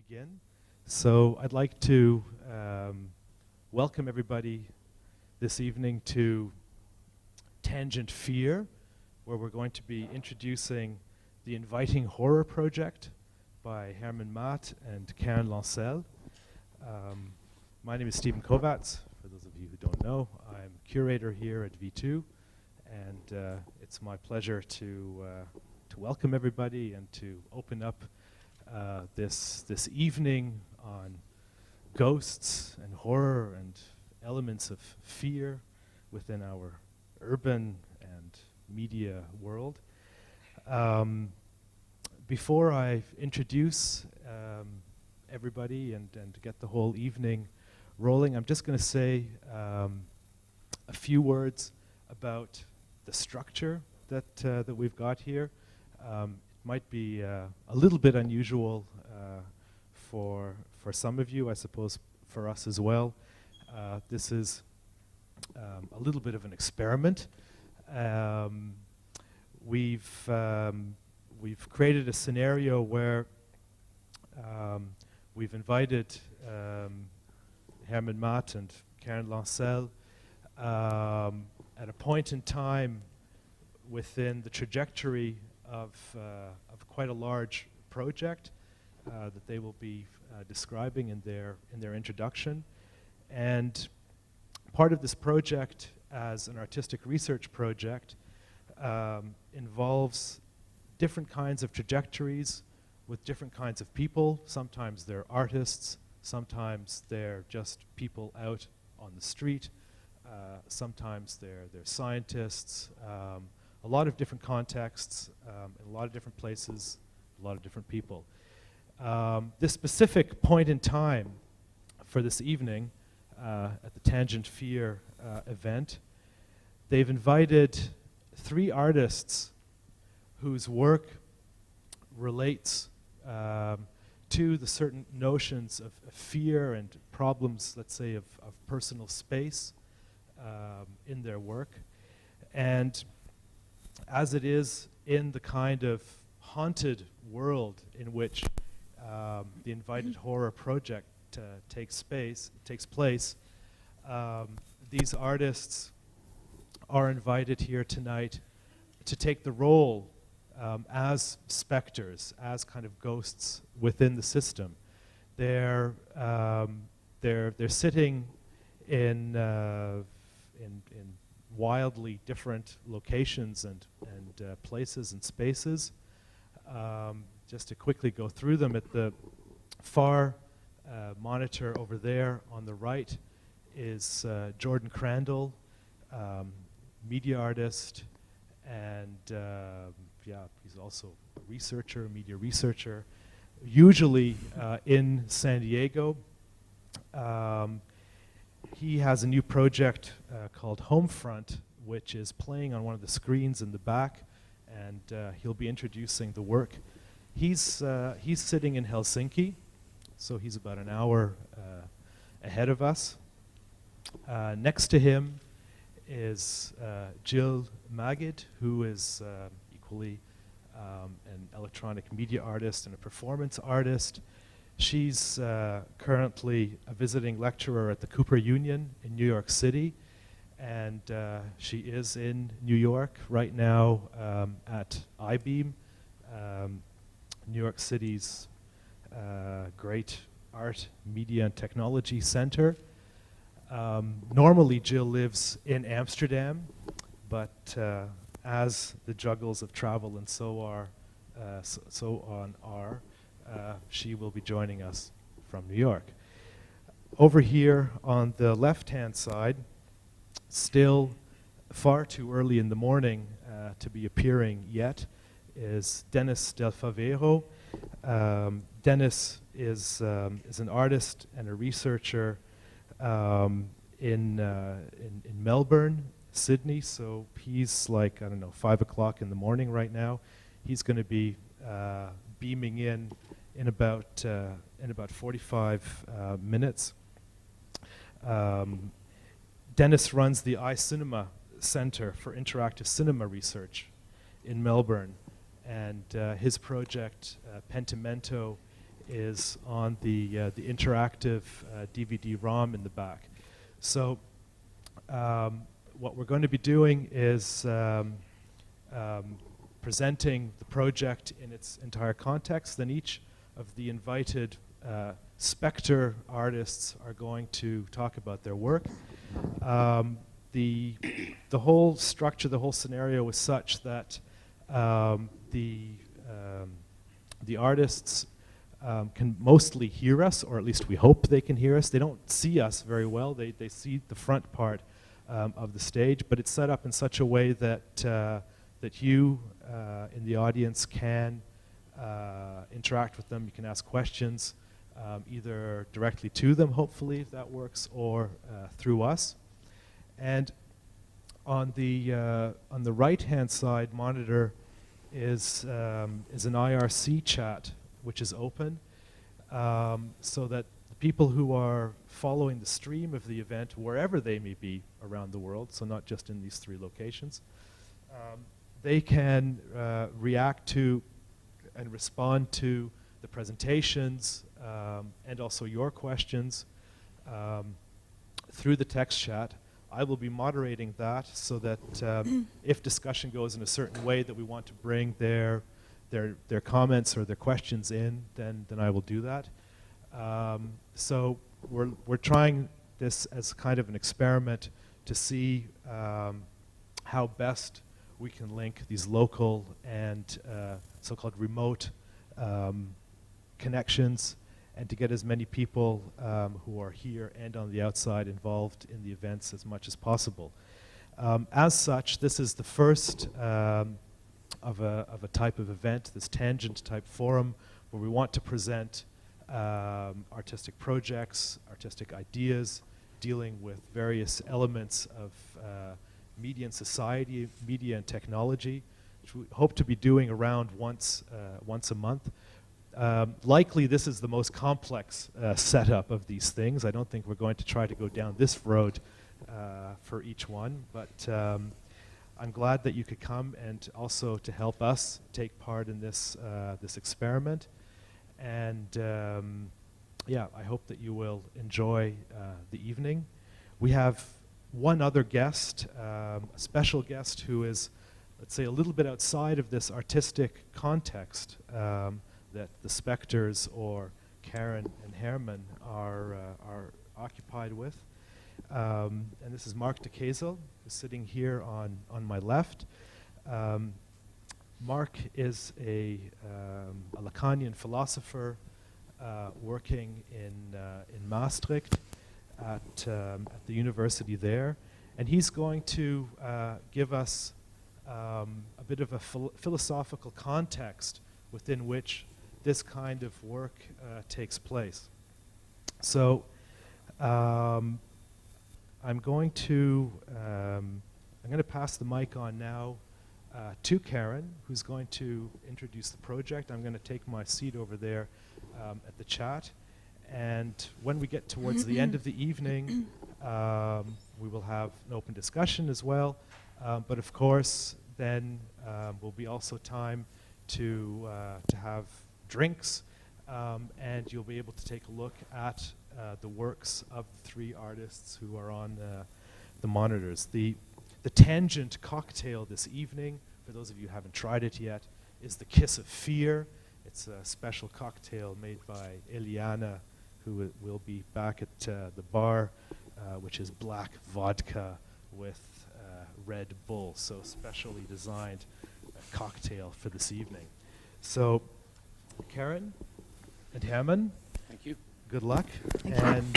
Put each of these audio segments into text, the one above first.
begin. So I'd like to welcome everybody this evening to Tangent Fear, where we're going to be introducing the Inviting Horror Project by Hermen, Maat, and Lancel. My name is Stephen Kovacs. For those of you who don't know, I'm curator here at V2, and it's my pleasure to welcome everybody and to open up this evening on ghosts and horror and elements of fear within our urban and media world. Before I introduce everybody and get the whole evening rolling, I'm just going to say a few words about the structure that we've got here. It might be a little bit unusual for some of you, I suppose for us as well. This is a little bit of an experiment. We've created a scenario where we've invited Hermen, Maat, and Lancel at a point in time within the trajectory of quite a large project that they will be describing in their introduction. And part of this project, as an artistic research project, involves different kinds of trajectories with different kinds of people. Sometimes they're artists, sometimes they're just people out on the street, sometimes they're scientists. A lot of different contexts, in a lot of different places, a lot of different people. This specific point in time for this evening at the Tangent Fear event, they've invited 3 artists whose work relates to the certain notions of fear and problems, let's say, of personal space in their work. And as it is in the kind of haunted world in which the Invited Horror Project takes place, these artists are invited here tonight to take the role as specters, as kind of ghosts within the system. They're sitting in wildly different locations and places and spaces. Just to quickly go through them, at the far monitor over there on the right is Jordan Crandall, media artist, and he's also a researcher, media researcher, usually in San Diego. He has a new project called Homefront, which is playing on one of the screens in the back, and he'll be introducing the work. He's sitting in Helsinki, so he's about an hour ahead of us. Next to him is Jill Magid, who is equally an electronic media artist and a performance artist. She's currently a visiting lecturer at the Cooper Union in New York City, and she is in New York right now at I-Beam, New York City's great art, media, and technology center. Normally, Jill lives in Amsterdam, but as the juggles of travel and so on are, she will be joining us from New York. Over here on the left-hand side, still far too early in the morning to be appearing yet, is Dennis del Favero. Dennis is an artist and a researcher in Melbourne, Sydney, so he's like, I don't know, 5 o'clock in the morning right now. He's going to be beaming in about 45 minutes. Dennis runs the iCinema Center for Interactive Cinema Research in Melbourne, and his project Pentimento is on the interactive DVD-ROM in the back. So what we're going to be doing is presenting the project in its entire context. Then each of the invited Spectre artists are going to talk about their work. The whole structure, the whole scenario is such that the artists can mostly hear us, or at least we hope they can hear us. They don't see us very well. They see the front part of the stage, but it's set up in such a way that that you in the audience can interact with them. You can ask questions, either directly to them, hopefully, if that works, or through us. And on the right-hand side monitor is an IRC chat, which is open, so that the people who are following the stream of the event, wherever they may be around the world, so not just in these 3 locations, they can react to and respond to the presentations and also your questions through the text chat. I will be moderating that so that if discussion goes in a certain way that we want to bring their comments or their questions in, then I will do that. So we're trying this as kind of an experiment to see how best we can link these local and so-called remote connections, and to get as many people who are here and on the outside involved in the events as much as possible. As such, this is the first of a type of event, this tangent type forum, where we want to present artistic projects, artistic ideas, dealing with various elements of media and society, media and technology, which we hope to be doing around once a month. Likely this is the most complex setup of these things. I don't think we're going to try to go down this road for each one, but I'm glad that you could come and also to help us take part in this this experiment. And yeah, I hope that you will enjoy the evening. We have one other guest, a special guest who is, let's say, a little bit outside of this artistic context that the Spectres or Karen and Hermen are occupied with. And this is Marc de Kesel, who's sitting here on my left. Marc is a Lacanian philosopher working in Maastricht at the university there, and he's going to give us a bit of a philosophical context within which this kind of work takes place. So I'm going to pass the mic on now to Karen, who's going to introduce the project. I'm going to take my seat over there at the chat, and when we get towards the end of the evening, we will have an open discussion as well. But of course, then will be also time to have drinks, and you'll be able to take a look at the works of the 3 artists who are on the monitors. The tangent cocktail this evening, for those of you who haven't tried it yet, is the Kiss of Fear. It's a special cocktail made by Eliana, who will be back at the bar, which is black vodka with Red Bull, so specially designed cocktail for this evening. So, Karen and Hermen, thank you. Good luck, and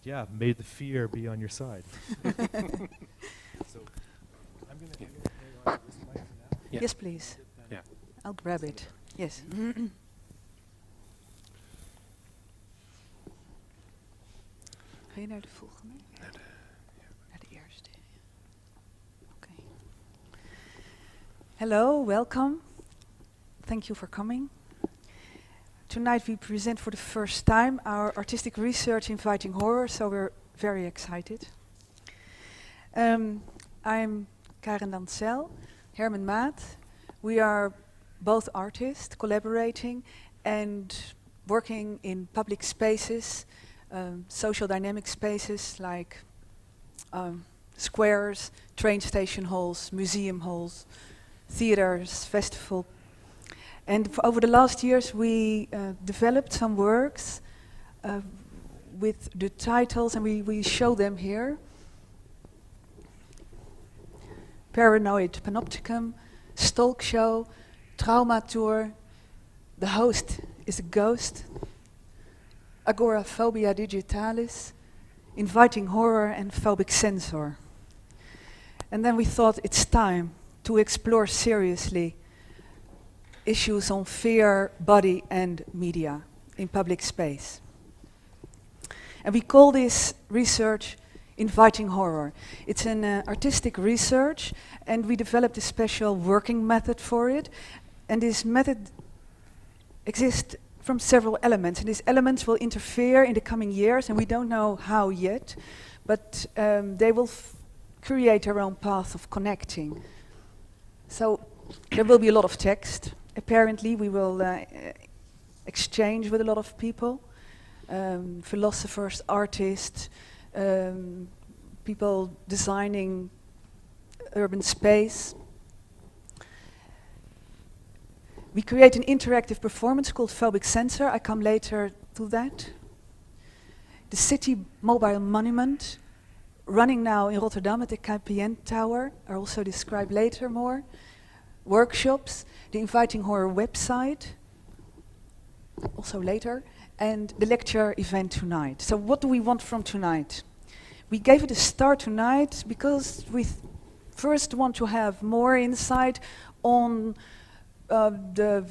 yeah, may the fear be on your side. So, I'm going to hang on to this mic for now. Yeah. Yes, please. Yeah. I'll grab it. Yes. Ga je naar de volgende? Naar de eerste. Okay. Hello, welcome. Thank you for coming. Tonight we present for the first time our artistic research inviting horror, so we're very excited. I'm Karen Lancel, Hermen Maat. We are both artists collaborating, and working in public spaces, social dynamic spaces like squares, train station halls, museum halls, theaters, festival. And over the last years we developed some works with the titles, and we show them here. Paranoid Panopticum, Stalk Show, Trauma Tour, The Host is a Ghost, Agoraphobia Digitalis, Inviting Horror, and Phobic Censor. And then we thought it's time to explore seriously issues on fear, body, and media in public space. And we call this research Inviting Horror. It's an artistic research, and we developed a special working method for it. And this method exists from several elements, and these elements will interfere in the coming years, and we don't know how yet, but they will create their own path of connecting. So there will be a lot of text. Apparently we will exchange with a lot of people, philosophers, artists, people designing urban space. We create an interactive performance called Phobic Censor. I come later to that. The city mobile monument, running now in Rotterdam at the KPN Tower, are also described later more. Workshops, the Inviting Horror website, also later, and the lecture event tonight. So what do we want from tonight? We gave it a start tonight because we first want to have more insight on the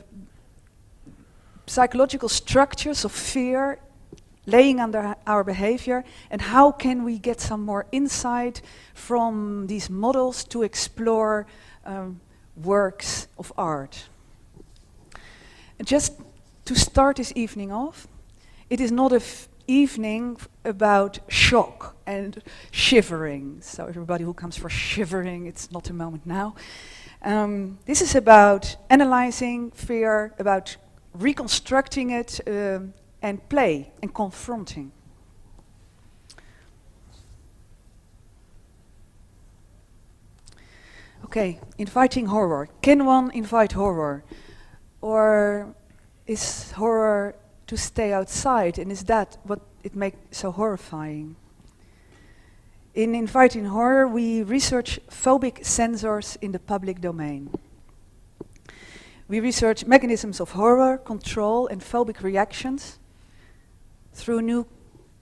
psychological structures of fear laying under our behavior, and how can we get some more insight from these models to explore works of art. And just to start this evening off, it is not an evening about shock and shivering. So everybody who comes for shivering, it's not a moment now. This is about analyzing fear, about reconstructing it, and play and confronting. Okay, inviting horror. Can one invite horror? Or is horror to stay outside, and is that what it makes so horrifying? In Inviting Horror, we research phobic censors in the public domain. We research mechanisms of horror, control, and phobic reactions through new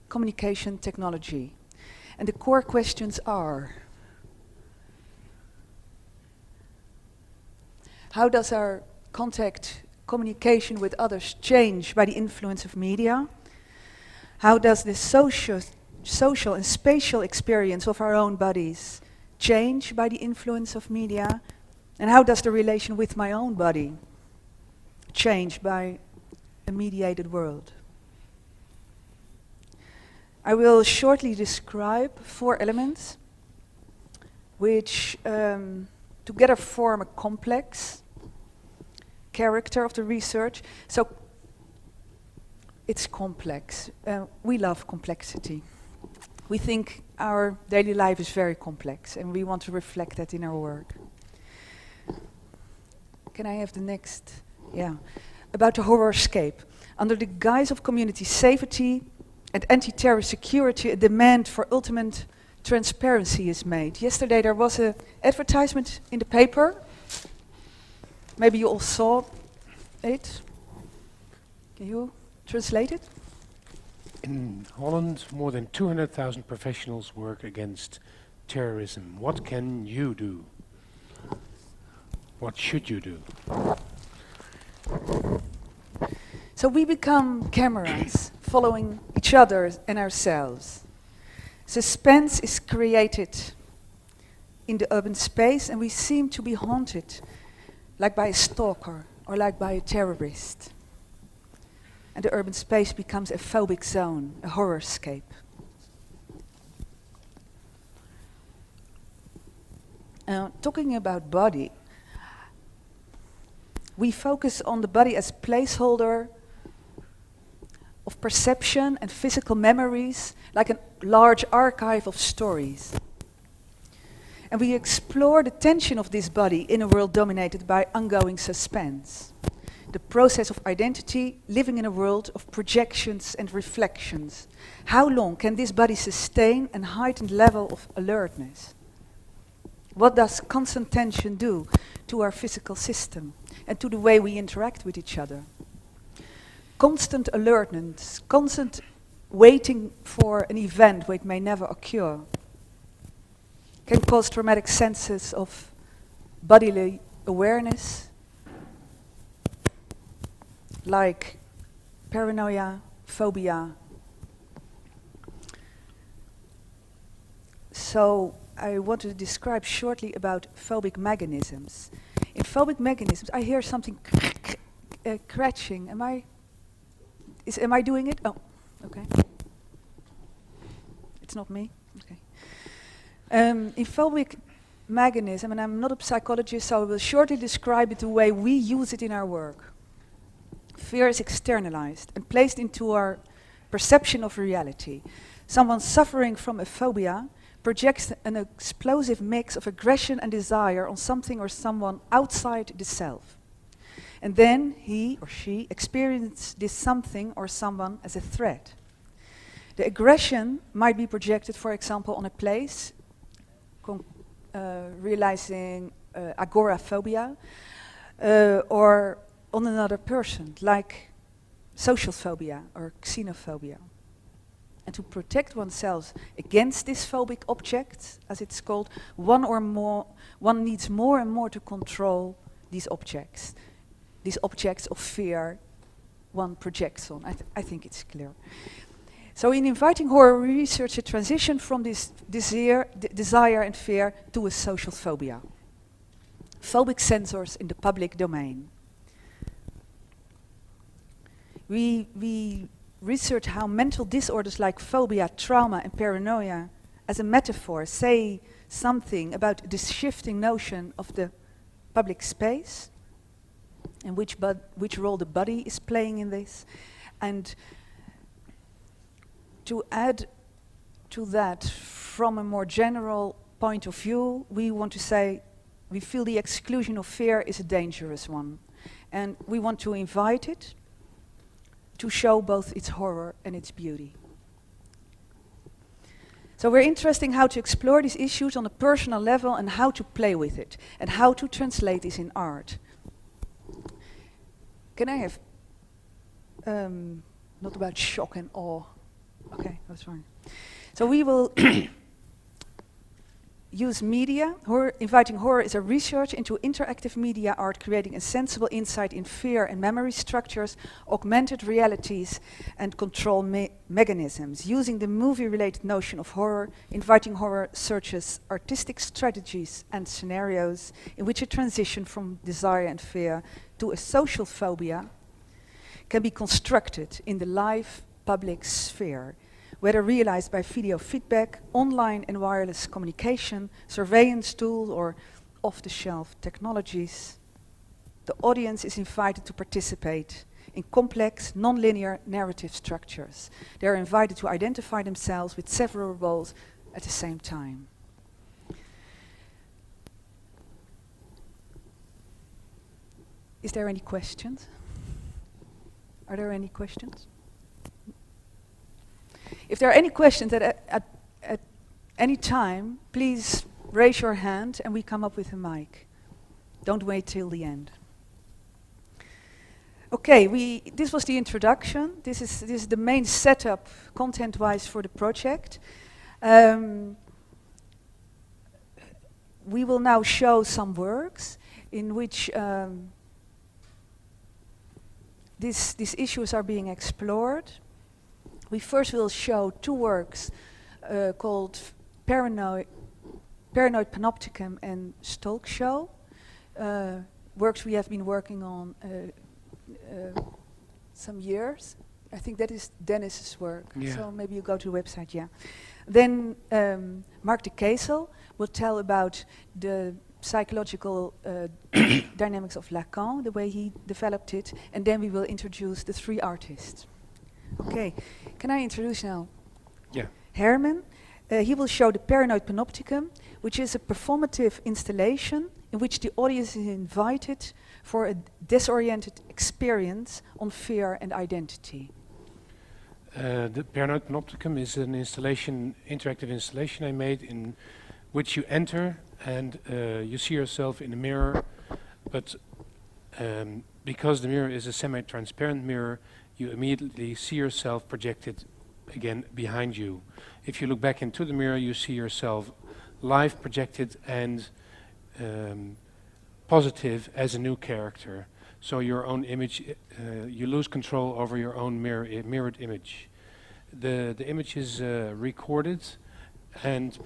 communication technology. And the core questions are: how does our communication with others change by the influence of media? How does the social and spatial experience of our own bodies change by the influence of media? And how does the relation with my own body change by a mediated world? I will shortly describe 4 elements which together form a complex character of the research. So it's complex. We love complexity. We think our daily life is very complex, and we want to reflect that in our work. Can I have the next? Yeah. About the horrorscape. Under the guise of community safety and anti-terror security, a demand for ultimate transparency is made. Yesterday there was an advertisement in the paper. Maybe you all saw it. Can you translate it? In Holland, more than 200,000 professionals work against terrorism. What can you do? What should you do? So we become cameras, following each other and ourselves. Suspense is created in the urban space, and we seem to be haunted, like by a stalker or like by a terrorist. And the urban space becomes a phobic zone, a horrorscape. Talking about body, we focus on the body as placeholder of perception and physical memories, like a large archive of stories. And we explore the tension of this body in a world dominated by ongoing suspense. The process of identity, living in a world of projections and reflections. How long can this body sustain a heightened level of alertness? What does constant tension do to our physical system and to the way we interact with each other? Constant alertness, constant waiting for an event which may never occur, can cause traumatic senses of bodily awareness, like paranoia, phobia. So I want to describe shortly about phobic mechanisms. In phobic mechanisms, I hear something scratching. Am I doing it? Oh, okay. It's not me. Okay. In phobic mechanism, and I'm not a psychologist, so I will shortly describe it the way we use it in our work. Fear is externalized and placed into our perception of reality. Someone suffering from a phobia projects an explosive mix of aggression and desire on something or someone outside the self. And then he or she experiences this something or someone as a threat. The aggression might be projected, for example, on a place, realizing agoraphobia, or on another person, like social phobia or xenophobia. And to protect oneself against this phobic object, as it's called, one needs more and more to control these objects of fear one projects on. I think it's clear. So in Inviting Horror, we research a transition from this desire and fear to a social phobia. Phobic sensors in the public domain. We research how mental disorders like phobia, trauma, and paranoia, as a metaphor, say something about this shifting notion of the public space and which role the body is playing in this. And to add to that, from a more general point of view, we want to say we feel the exclusion of fear is a dangerous one. And we want to invite it to show both its horror and its beauty. So we're interested in how to explore these issues on a personal level and how to play with it and how to translate this in art. Can I have, not about shock and awe. Okay, that's fine. So we will use media. Inviting Horror is a research into interactive media art, creating a sensible insight in fear and memory structures, augmented realities, and control mechanisms. Using the movie-related notion of horror, Inviting Horror searches artistic strategies and scenarios in which a transition from desire and fear to a social phobia can be constructed in the live public sphere, whether realized by video feedback, online and wireless communication, surveillance tools, or off-the-shelf technologies. The audience is invited to participate in complex, non-linear narrative structures. They are invited to identify themselves with several roles at the same time. Is there any questions? Are there any questions? If there are any questions at any time, please raise your hand and we come up with a mic. Don't wait till the end. Okay, this was the introduction. This is the main setup, content-wise, for the project. We will now show some works in which these issues are being explored. We first will show two works called Paranoid Panopticon and Stalk Show. Works we have been working on some years. I think that is Dennis's work, so maybe you go to the website, yeah. Then Marc de Kesel will tell about the psychological dynamics of Lacan, the way he developed it, and then we will introduce the three artists. Okay, can I introduce now Yeah. Hermen? He will show the Paranoid Panopticon, which is a performative installation in which the audience is invited for a disoriented experience on fear and identity. The Paranoid Panopticon is an installation, interactive installation I made in which you enter and you see yourself in a mirror, but because the mirror is a semi-transparent mirror, you immediately see yourself projected again behind you. If you look back into the mirror, you see yourself live projected and positive as a new character. So your own image, you lose control over your own mirrored image. The image is recorded and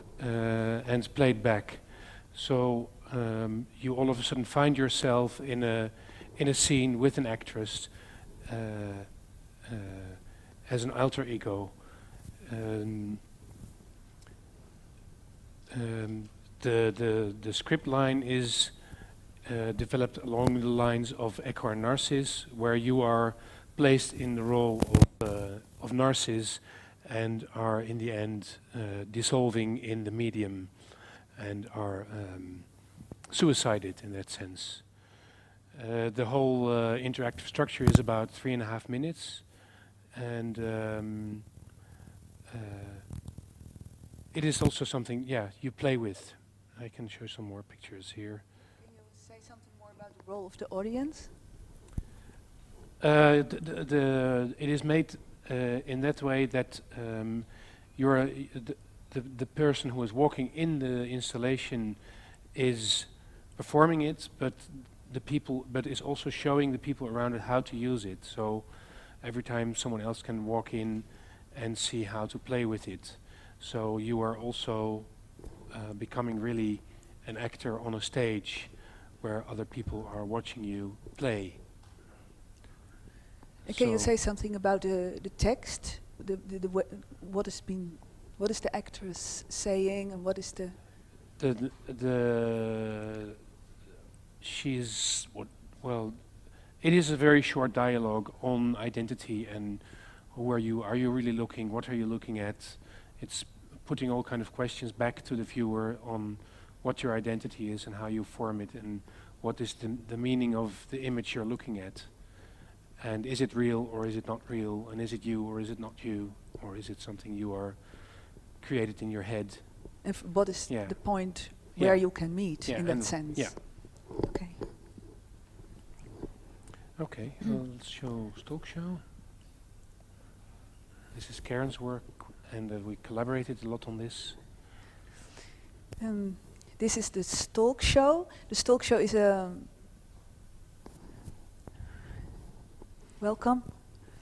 played back. So you all of a sudden find yourself in a scene with an actress as an alter ego. The script line is developed along the lines of Echo and Narcissus, where you are placed in the role of Narcissus and are in the end dissolving in the medium and are suicided in that sense. The whole interactive structure is about 3.5 minutes, and it is also something, you play with. I can show some more pictures here. Can you say something more about the role of the audience? It is made in that way that you're the person who is walking in the installation is performing it, but is also showing the people around it how to use it. So every time someone else can walk in and see how to play with it. So you are also becoming really an actor on a stage where other people are watching you play. Can you say something about the text? What is the actress saying, and what is the? It is a very short dialogue on identity and who are you? Are you really looking? What are you looking at? It's putting all kind of questions back to the viewer on what your identity is and how you form it and what is the meaning of the image you're looking at. And is it real or is it not real? And is it you or is it not you? Or is it something you are created in your head? And what is the point where you can meet in that sense? Yeah. Okay. Okay, let's show Stalk Show. This is Karen's work, and we collaborated a lot on this. This is the Stalk Show. The Stalk Show is a... Welcome.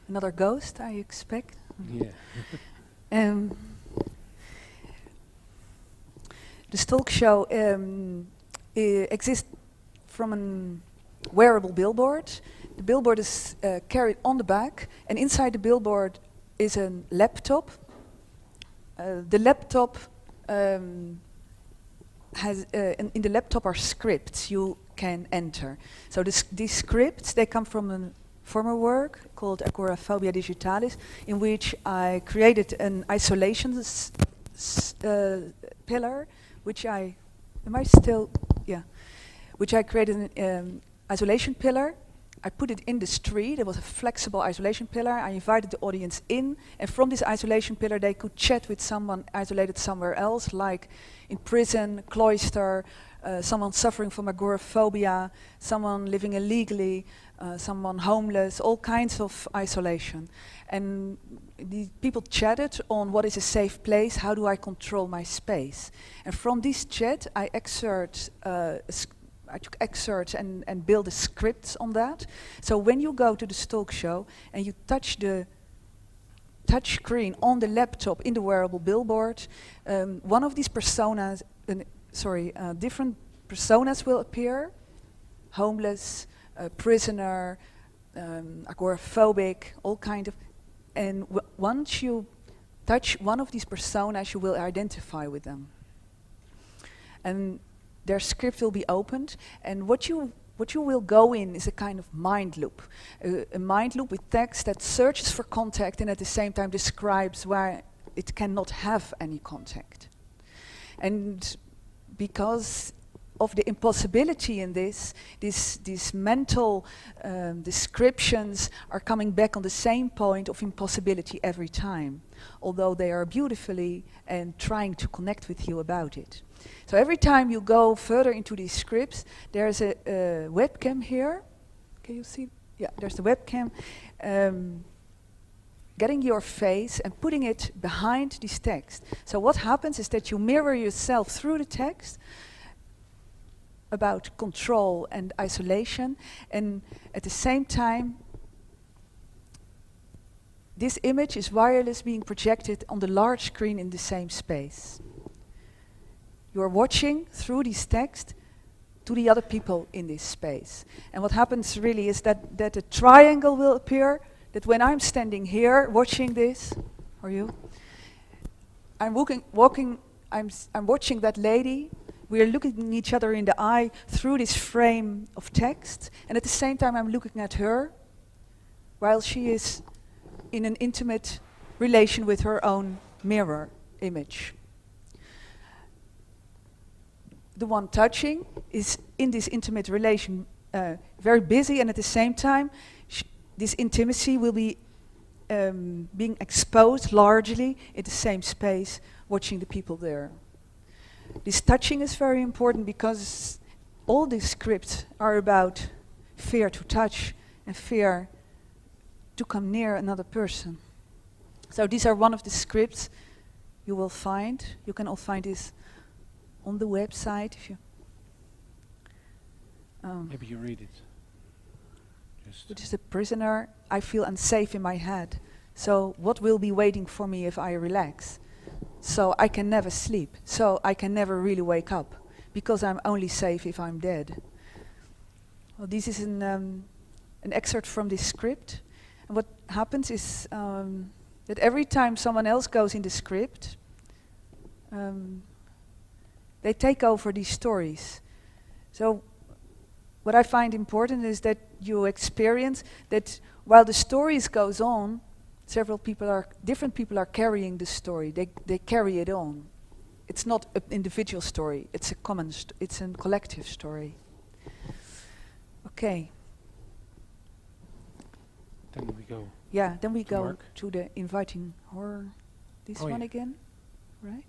Another ghost, I expect. Yeah. The Stalk Show exists from a wearable billboard. The billboard is carried on the back, and inside the billboard is a laptop. The laptop has in the laptop are scripts you can enter. So these scripts, they come from a former work called Agoraphobia Digitalis, in which I created an isolation pillar, which I created an isolation pillar. I put it in the street. It was a flexible isolation pillar. I invited the audience in, and from this isolation pillar they could chat with someone isolated somewhere else, like in prison, cloister, someone suffering from agoraphobia, someone living illegally, someone homeless, all kinds of isolation. And the people chatted on what is a safe place, how do I control my space. And from this chat I took excerpts and built the scripts on that. So when you go to the Stalk Show and you touch the touch screen on the laptop in the wearable billboard, one of these personas, different personas will appear: homeless, prisoner, agoraphobic, all kind of. And once you touch one of these personas, you will identify with them. And their script will be opened, and what you what you will go in is a kind of mind loop. A mind loop with text that searches for contact and at the same time describes where it cannot have any contact. And because of the impossibility in this, these mental descriptions are coming back on the same point of impossibility every time, although they are beautifully and trying to connect with you about it. So every time you go further into these scripts, there's a webcam here. Can you see? Yeah, there's the webcam. Getting your face and putting it behind this text. So what happens is that you mirror yourself through the text about control and isolation, and at the same time this image is wireless being projected on the large screen in the same space. You are watching through this text to the other people in this space. And what happens really is that a triangle will appear, that when I'm standing here watching this, or you, I'm watching that lady. We are looking each other in the eye through this frame of text, and at the same time I'm looking at her while she is in an intimate relation with her own mirror image. The one touching is in this intimate relation very busy, and at the same time this intimacy will be being exposed largely in the same space, watching the people there. This touching is very important because all these scripts are about fear to touch and fear to come near another person. So these are one of the scripts you will find. You can all find this on the website if you Maybe you read it. which is a prisoner. I feel unsafe in my head. So what will be waiting for me if I relax? So I can never sleep. So I can never really wake up because I'm only safe if I'm dead. Well, this is an excerpt from this script. And what happens is that every time someone else goes in the script, they take over these stories. So what I find important is that you experience that while the stories goes on, different people are carrying the story. They carry it on. It's not an individual story. It's a it's a collective story. Okay. Then we go. Yeah. Then we To go Marc. to the inviting horror. This Oh, one yeah. again, right?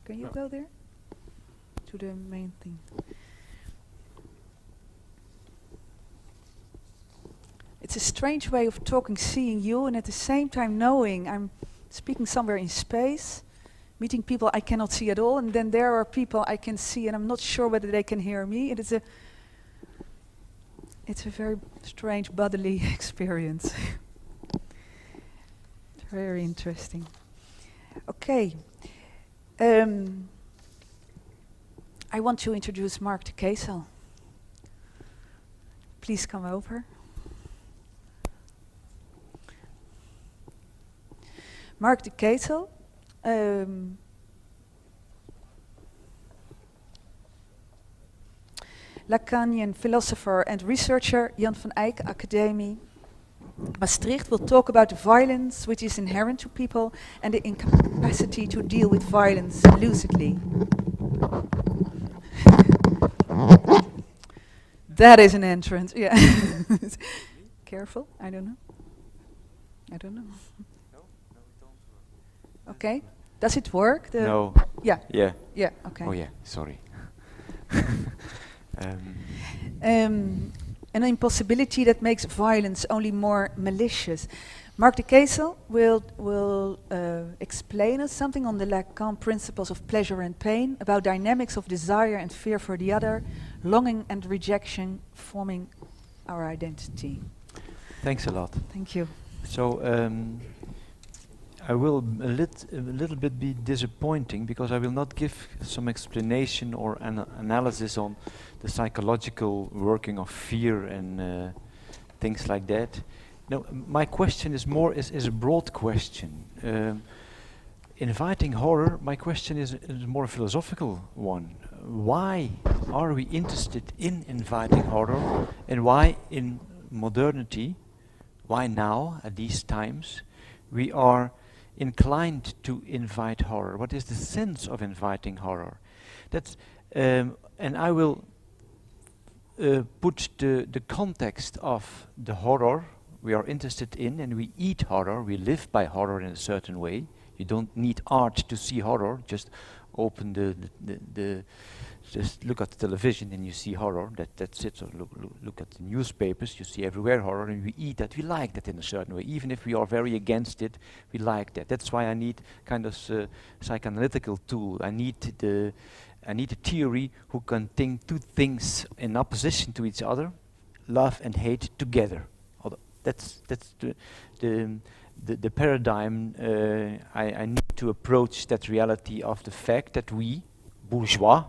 Can you No. go there? To the main thing. It's a strange way of talking, seeing you, and at the same time knowing I'm speaking somewhere in space, meeting people I cannot see at all, and then there are people I can see, and I'm not sure whether they can hear me. It's a very strange bodily experience. Very interesting. Okay. I want to introduce Marc de Kesel. Please come over. Marc de Kesel Lacanian philosopher and researcher, Jan van Eyck Academie, Maastricht, will talk about the violence which is inherent to people and the incapacity to deal with violence lucidly. That is an entrance, yeah. Careful, I don't know. Okay, does it work? No. Yeah. Yeah. Yeah, okay. Oh yeah, sorry. An impossibility that makes violence only more malicious. Marc de Kesel will explain us something on the Lacan principles of pleasure and pain, about dynamics of desire and fear for the other, longing and rejection forming our identity. Thanks a lot. Thank you. So I will a little bit be disappointing because I will not give some explanation or analysis on the psychological working of fear and things like that. No, my question is a broad question. Inviting horror, my question is more a philosophical one. why are we interested in inviting horror, and why in modernity, why now at these times, we are inclined to invite horror. What is the sense of inviting horror? That's and I will put the context of the horror we are interested in, and we eat horror, we live by horror in a certain way. You don't need art to see horror, just open just look at the television and you see horror, that's it. So look at the newspapers, you see everywhere horror, and we eat that, we like that in a certain way. Even if we are very against it, we like that. That's why I need kind of psychoanalytical tool. I need a theory who can think two things in opposition to each other, love and hate together. That's the paradigm I need to approach that reality of the fact that we, bourgeois,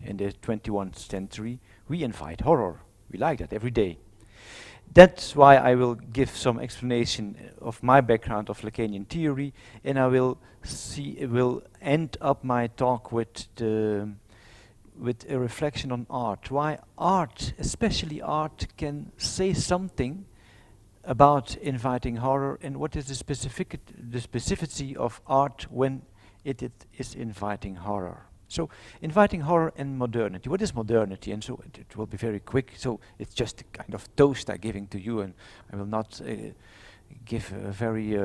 in the 21st century, we invite horror. We like that every day. That's why I will give some explanation of my background of Lacanian theory, and I will end up my talk with a reflection on art. Why art, especially art, can say something about inviting horror, and what is the specificity of art when it is inviting horror. So, inviting horror and modernity. What is modernity? And so it will be very quick. So it's just a kind of toast I'm giving to you, and I will not give a very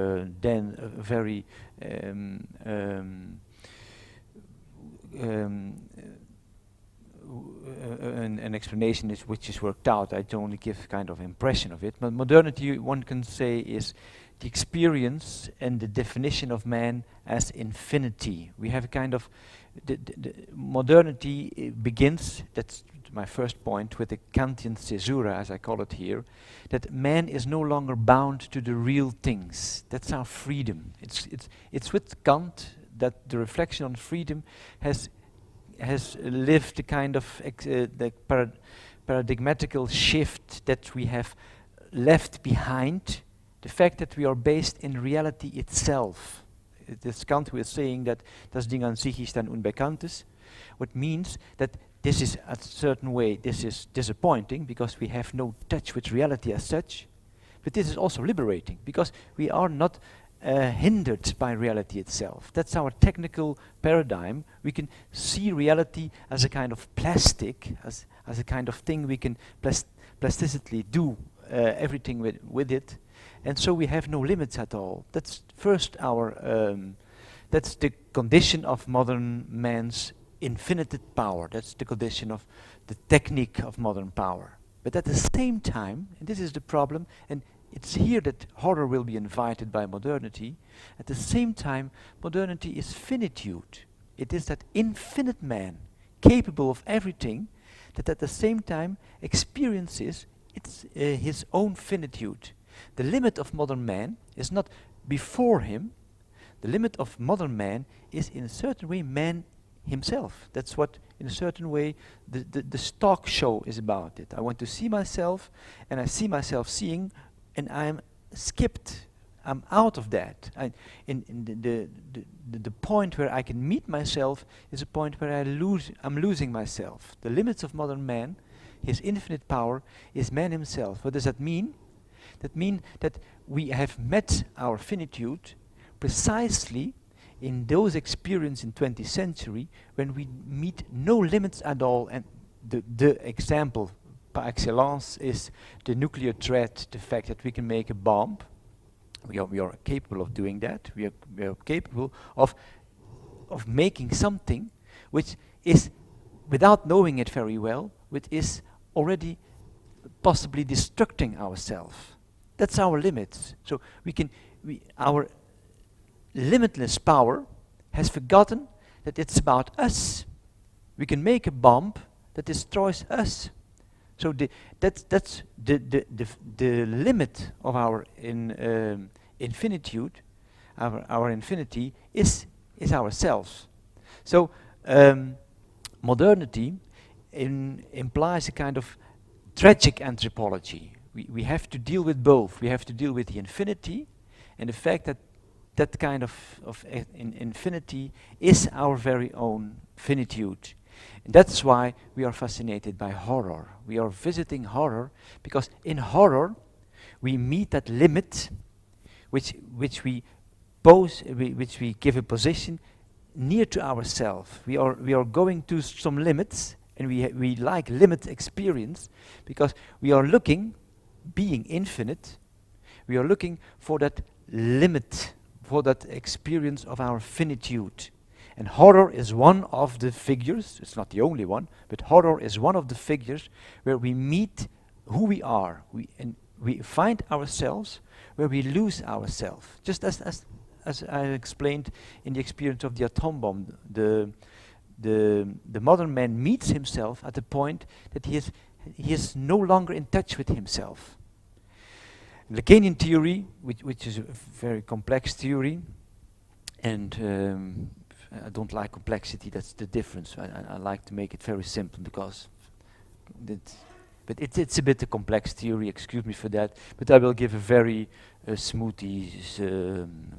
an explanation which is worked out. I only give kind of impression of it. But modernity, one can say, is the experience and the definition of man as infinity. We have a kind of the modernity begins. That's my first point, with the Kantian caesura, as I call it here, that man is no longer bound to the real things. That's our freedom. It's with Kant that the reflection on freedom has lived a kind of the paradigmatical shift that we have left behind, the fact that we are based in reality itself. It is Kant who is saying that das Ding an sich ist ein Unbekanntes, what means that this is a certain way, this is disappointing because we have no touch with reality as such, but this is also liberating because we are not hindered by reality itself. That's our technical paradigm. We can see reality as a kind of plastic, as a kind of thing we can plasticity do everything with it, and so we have no limits at all. That's first that's the condition of modern man's infinite power. That's the condition of the technique of modern power. But at the same time, and this is the problem, and it's here that horror will be invited by modernity. At the same time, modernity is finitude. It is that infinite man, capable of everything, that at the same time experiences his own finitude. The limit of modern man is not before him. The limit of modern man is in a certain way man himself. That's what in a certain way the stock show is about it. I want to see myself, and I see myself seeing, and I'm skipped. I'm out of that. The point where I can meet myself is a point where I'm losing myself. The limits of modern man, his infinite power, is man himself. What does that mean? That means that we have met our finitude precisely in those experiences in 20th century when we meet no limits at all, and the example par excellence is the nuclear threat, the fact that we can make a bomb. We are capable of doing that. We are capable of making something which is, without knowing it very well, which is already possibly destructing ourselves. That's our limits. So our limitless power has forgotten that it's about us. We can make a bomb that destroys us. So that's the limit of our infinitude. Our infinity is ourselves. So modernity implies a kind of tragic anthropology. We have to deal with both. We have to deal with the infinity and the fact that kind of infinity is our very own finitude. And that's why we are fascinated by horror. We are visiting horror because in horror we meet that limit which we pose, which we give a position near to ourselves. We are going to some limits, and we like limit experience because we are looking, being infinite, we are looking for that limit, for that experience of our finitude. And horror is one of the figures, it's not the only one, but horror is one of the figures where we meet who we are. We find ourselves where we lose ourselves. Just as I explained in the experience of the atom bomb, the modern man meets himself at the point that he is no longer in touch with himself. Lacanian theory, which is a very complex theory, and I don't like complexity, that's the difference. I like to make it very simple because but it's a bit a complex theory, excuse me for that, but I will give a very smoothie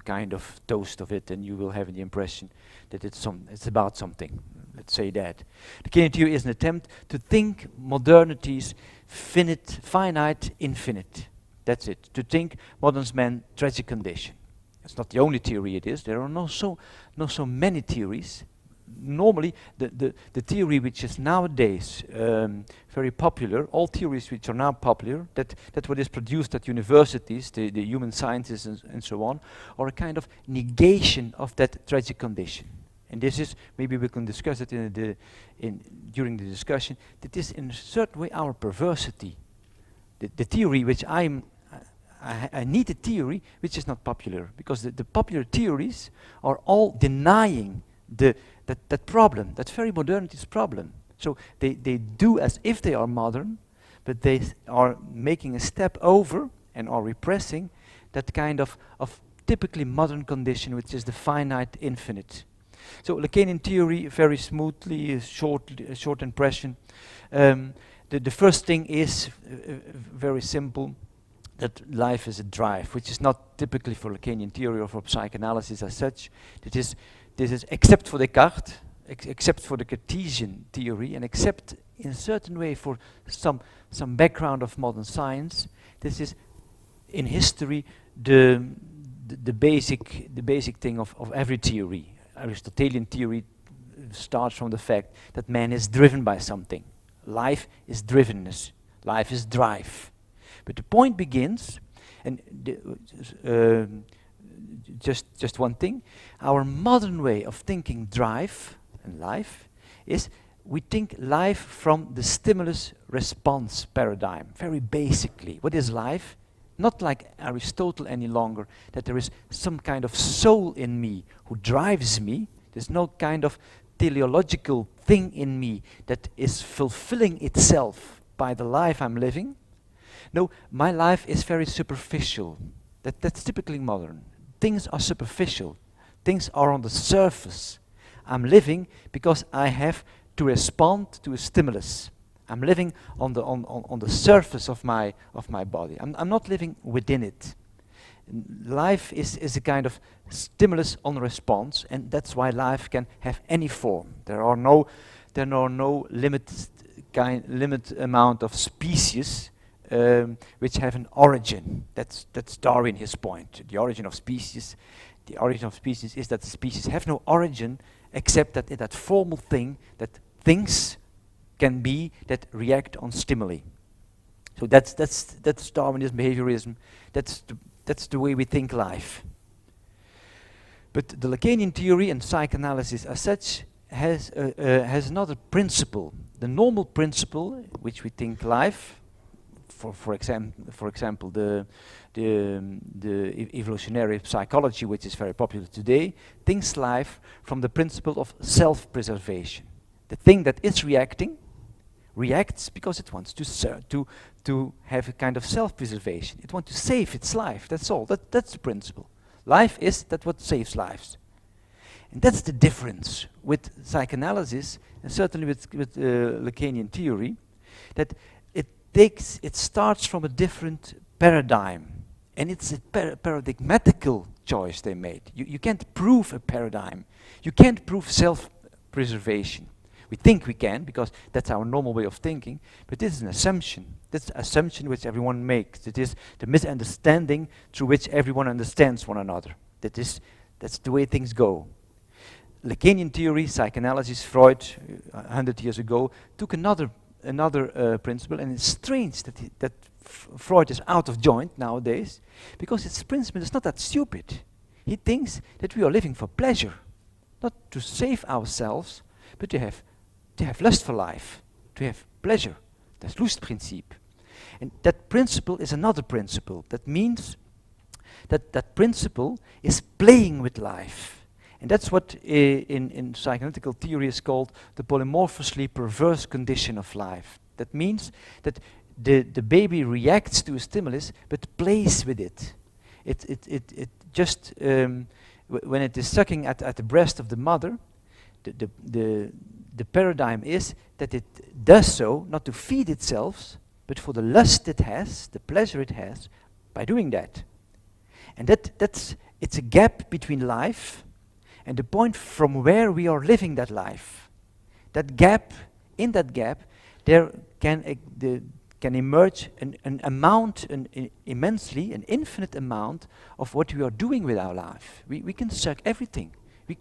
kind of toast of it, and you will have the impression that it's about something. Let's say that. The Lacanian theory is an attempt to think modernity's finite, infinite. That's it. To think modern man's tragic condition. It's not the only theory it is. There are not so many theories. Normally, the theory which is nowadays very popular, all theories which are now popular, that what is produced at universities, the human sciences and so on, are a kind of negation of that tragic condition. And this is, maybe we can discuss it during the discussion, that is in a certain way our perversity. The theory which I need a theory which is not popular, because the popular theories are all denying that problem, that very modernity's problem. So they do as if they are modern, but they are making a step over and are repressing that kind of typically modern condition, which is the finite infinite. So Lacanian theory, very smoothly, a short impression. The first thing is very simple, that life is a drive, which is not typically for Lacanian theory or for psychoanalysis as such. This is except for Descartes, except for the Cartesian theory, and except in a certain way for some background of modern science. This is in history the basic thing of every theory. Aristotelian theory starts from the fact that man is driven by something. Life is drivenness. Life is drive. But the point begins, and just one thing, our modern way of thinking drive and life is we think life from the stimulus-response paradigm, very basically. What is life? Not like Aristotle any longer, that there is some kind of soul in me who drives me. There's no kind of teleological thing in me that is fulfilling itself by the life I'm living. No, my life is very superficial. That's typically modern. Things are superficial. Things are on the surface. I'm living because I have to respond to a stimulus. I'm living on the surface of my body. I'm not living within it. Life is a kind of stimulus on response, and that's why life can have any form. There are no limit amount of species which have an origin. That's Darwin, his point. The origin of species is that the species have no origin except that formal thing that things can be that react on stimuli. So that's Darwinism, behaviorism. That's the way we think life. But the Lacanian theory and psychoanalysis as such has another principle. The normal principle which we think life, for example, the evolutionary psychology, which is very popular today, thinks life from the principle of self-preservation. The thing that is reacts because it wants to have a kind of self-preservation. It wants to save its life. That's all. That's the principle. Life is what saves lives, and that's the difference with psychoanalysis and certainly with Lacanian theory. That it starts from a different paradigm, and it's a paradigmatical choice they made. You can't prove a paradigm. You can't prove self-preservation. We think we can, because that's our normal way of thinking, but this is an assumption. That's an assumption which everyone makes. It is the misunderstanding through which everyone understands one another. That's the way things go. Lacanian theory, psychoanalysis, Freud, 100 years ago, took another principle, and it's strange that Freud is out of joint nowadays, because his principle is not that stupid. He thinks that we are living for pleasure, not to save ourselves, but to have lust for life, to have pleasure. That's Lustprinzip. And that principle is another principle. That means that principle is playing with life. And that's what in psychoanalytical theory is called the polymorphously perverse condition of life. That means that the baby reacts to a stimulus but plays with it. It just, when it is sucking at the breast of the mother, the paradigm is that it does so not to feed itself, but for the lust it has, the pleasure it has, by doing that. And it's a gap between life and the point from where we are living that life. That gap, in that gap, there can emerge an amount, an infinite amount of what we are doing with our life. We can suck everything.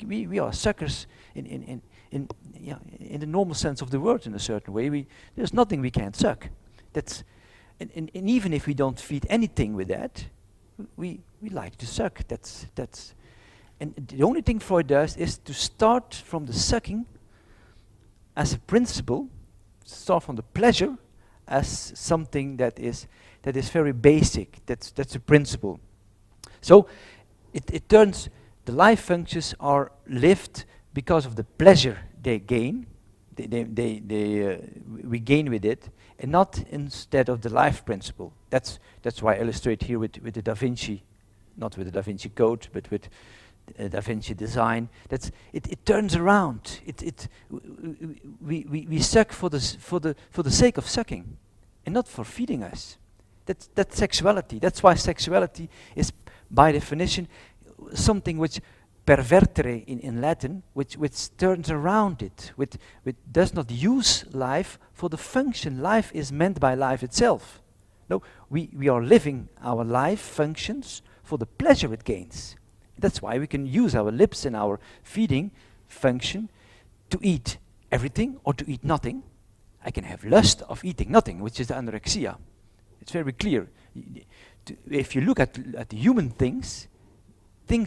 We are suckers in the normal sense of the word, in a certain way. There's nothing we can't suck. And even if we don't feed anything with that, we like to suck. And the only thing Freud does is to start from the sucking as a principle, start from the pleasure as something that is very basic. That's a principle. So it turns the life functions are lived because of the pleasure they gain. We gain with it, and not instead of the life principle. That's why I illustrate here with the Da Vinci, not with the Da Vinci Code, but with Da Vinci design. It turns around. We suck for the sake of sucking, and not for feeding us. That's sexuality. That's why sexuality is, by definition, something which pervertere in Latin, which turns around it, which does not use life for the function life is meant by life itself. No, we are living our life functions for the pleasure it gains. That's why we can use our lips and our feeding function to eat everything or to eat nothing. I can have lust of eating nothing, which is the anorexia. It's very clear. If you look at the human things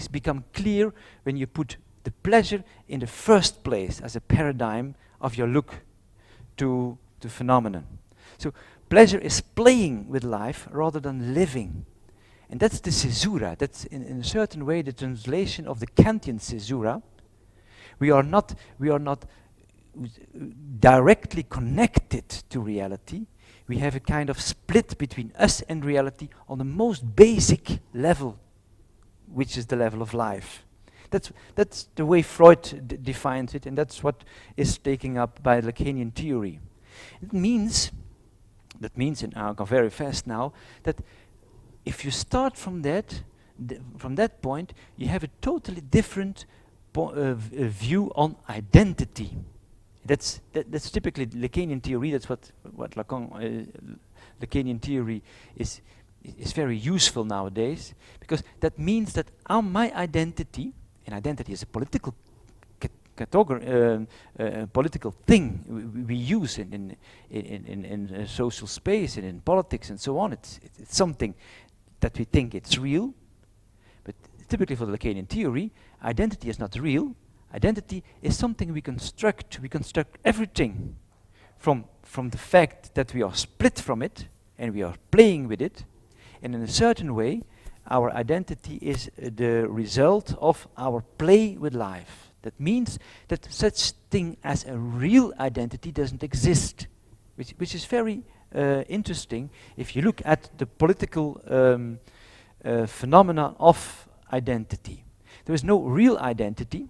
become clear when you put the pleasure in the first place as a paradigm of your look to the phenomenon. So pleasure is playing with life rather than living. And that's the caesura. That's in a certain way the translation of the Kantian caesura. We are not directly connected to reality. We have a kind of split between us and reality on the most basic level, which is the level of life. That's the way Freud defines it, and that's what is taken up by Lacanian theory. That means, and I'll go very fast now, that if you start from that point, you have a totally different view on identity. That's typically Lacanian theory. That's what Lacanian theory is very useful nowadays, because that means that my identity, and identity is a political political thing we use in social space and in politics and so on. It's something that we think it's real, but typically for the Lacanian theory, identity is not real. Identity is something we construct. We construct everything from the fact that we are split from it and we are playing with it. And in a certain way, our identity is the result of our play with life. That means that such thing as a real identity doesn't exist, which is very interesting if you look at the political phenomena of identity. There is no real identity.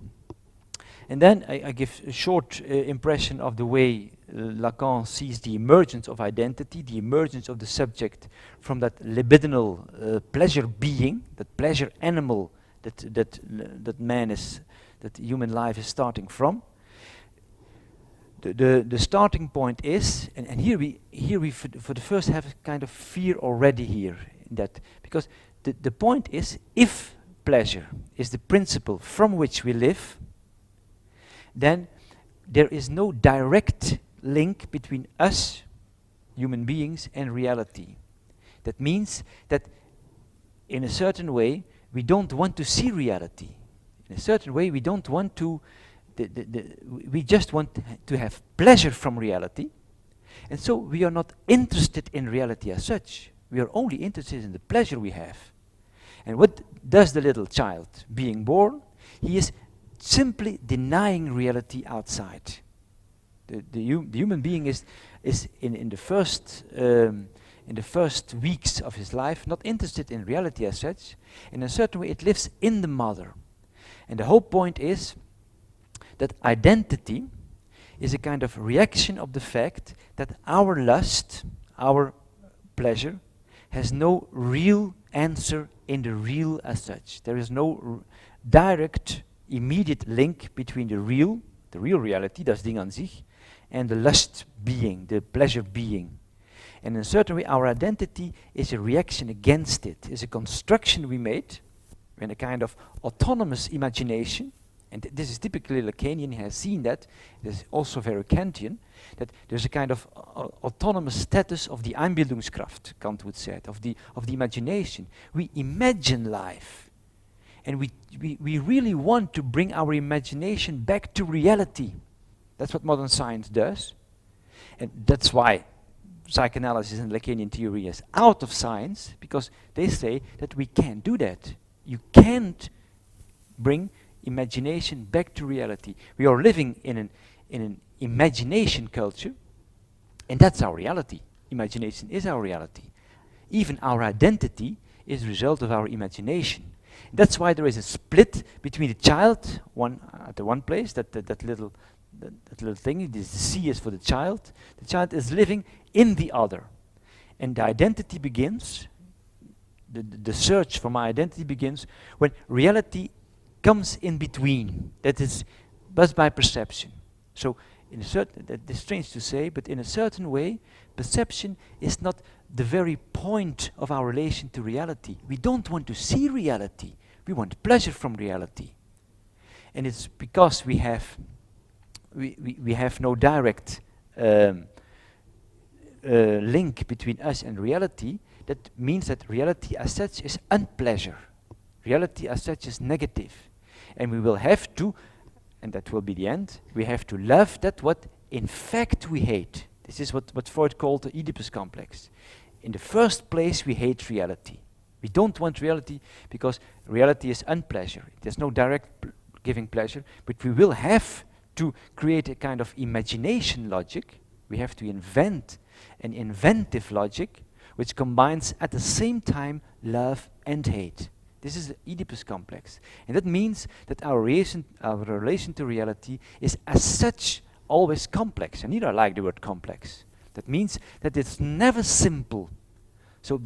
And then I give a short impression of the way Lacan sees the emergence of identity, the emergence of the subject from that libidinal pleasure being, that pleasure animal that human life is starting from. the starting point is, and here we for the first have a kind of fear already here, in that, because the point is, if pleasure is the principle from which we live, then there is no direct link between us, human beings, and reality. That means that in a certain way we don't want to see reality. In a certain way we don't want to, we just want to have pleasure from reality, and so we are not interested in reality as such. We are only interested in the pleasure we have. And what does the little child being born? He is simply denying reality outside. The human being is in the first weeks of his life not interested in reality as such. In a certain way it lives in the mother. And the whole point is that identity is a kind of reaction of the fact that our lust, our pleasure, has no real answer in the real as such. There is no direct, immediate link between the real reality, das Ding an sich, and the lust being, the pleasure being. And in a certain way our identity is a reaction against it, is a construction we made, and a kind of autonomous imagination. And this is typically Lacanian, he has seen that. This is also very Kantian, that there's a kind of autonomous status of the Einbildungskraft, Kant would say, of the imagination. We imagine life, and we really want to bring our imagination back to reality. That's what modern science does, and that's why psychoanalysis and Lacanian theory is out of science, because they say that we can't do that. You can't bring imagination back to reality. We are living in an imagination culture, and that's our reality. Imagination is our reality. Even our identity is a result of our imagination. That's why there is a split between the child, at the one place, that little thing, the C is for the child. The child is living in the other, and the identity begins. The search for my identity begins when reality comes in between. That is but by perception. So in a certain, that is strange to say, but in a certain way perception is not the very point of our relation to reality. We don't want to see reality, we want pleasure from reality. And it's because we have no direct link between us and reality. That means that reality as such is unpleasure. Reality as such is negative. And we will have to, and that will be the end, we have to love that what in fact we hate. This is what Freud called the Oedipus complex. In the first place we hate reality. We don't want reality because reality is unpleasure. There's no direct giving pleasure, but we will have to create a kind of imagination logic. We have to invent an inventive logic which combines at the same time love and hate. This is the Oedipus complex. And that means that our relation to reality is as such always complex. And here I like the word complex. That means that it's never simple. So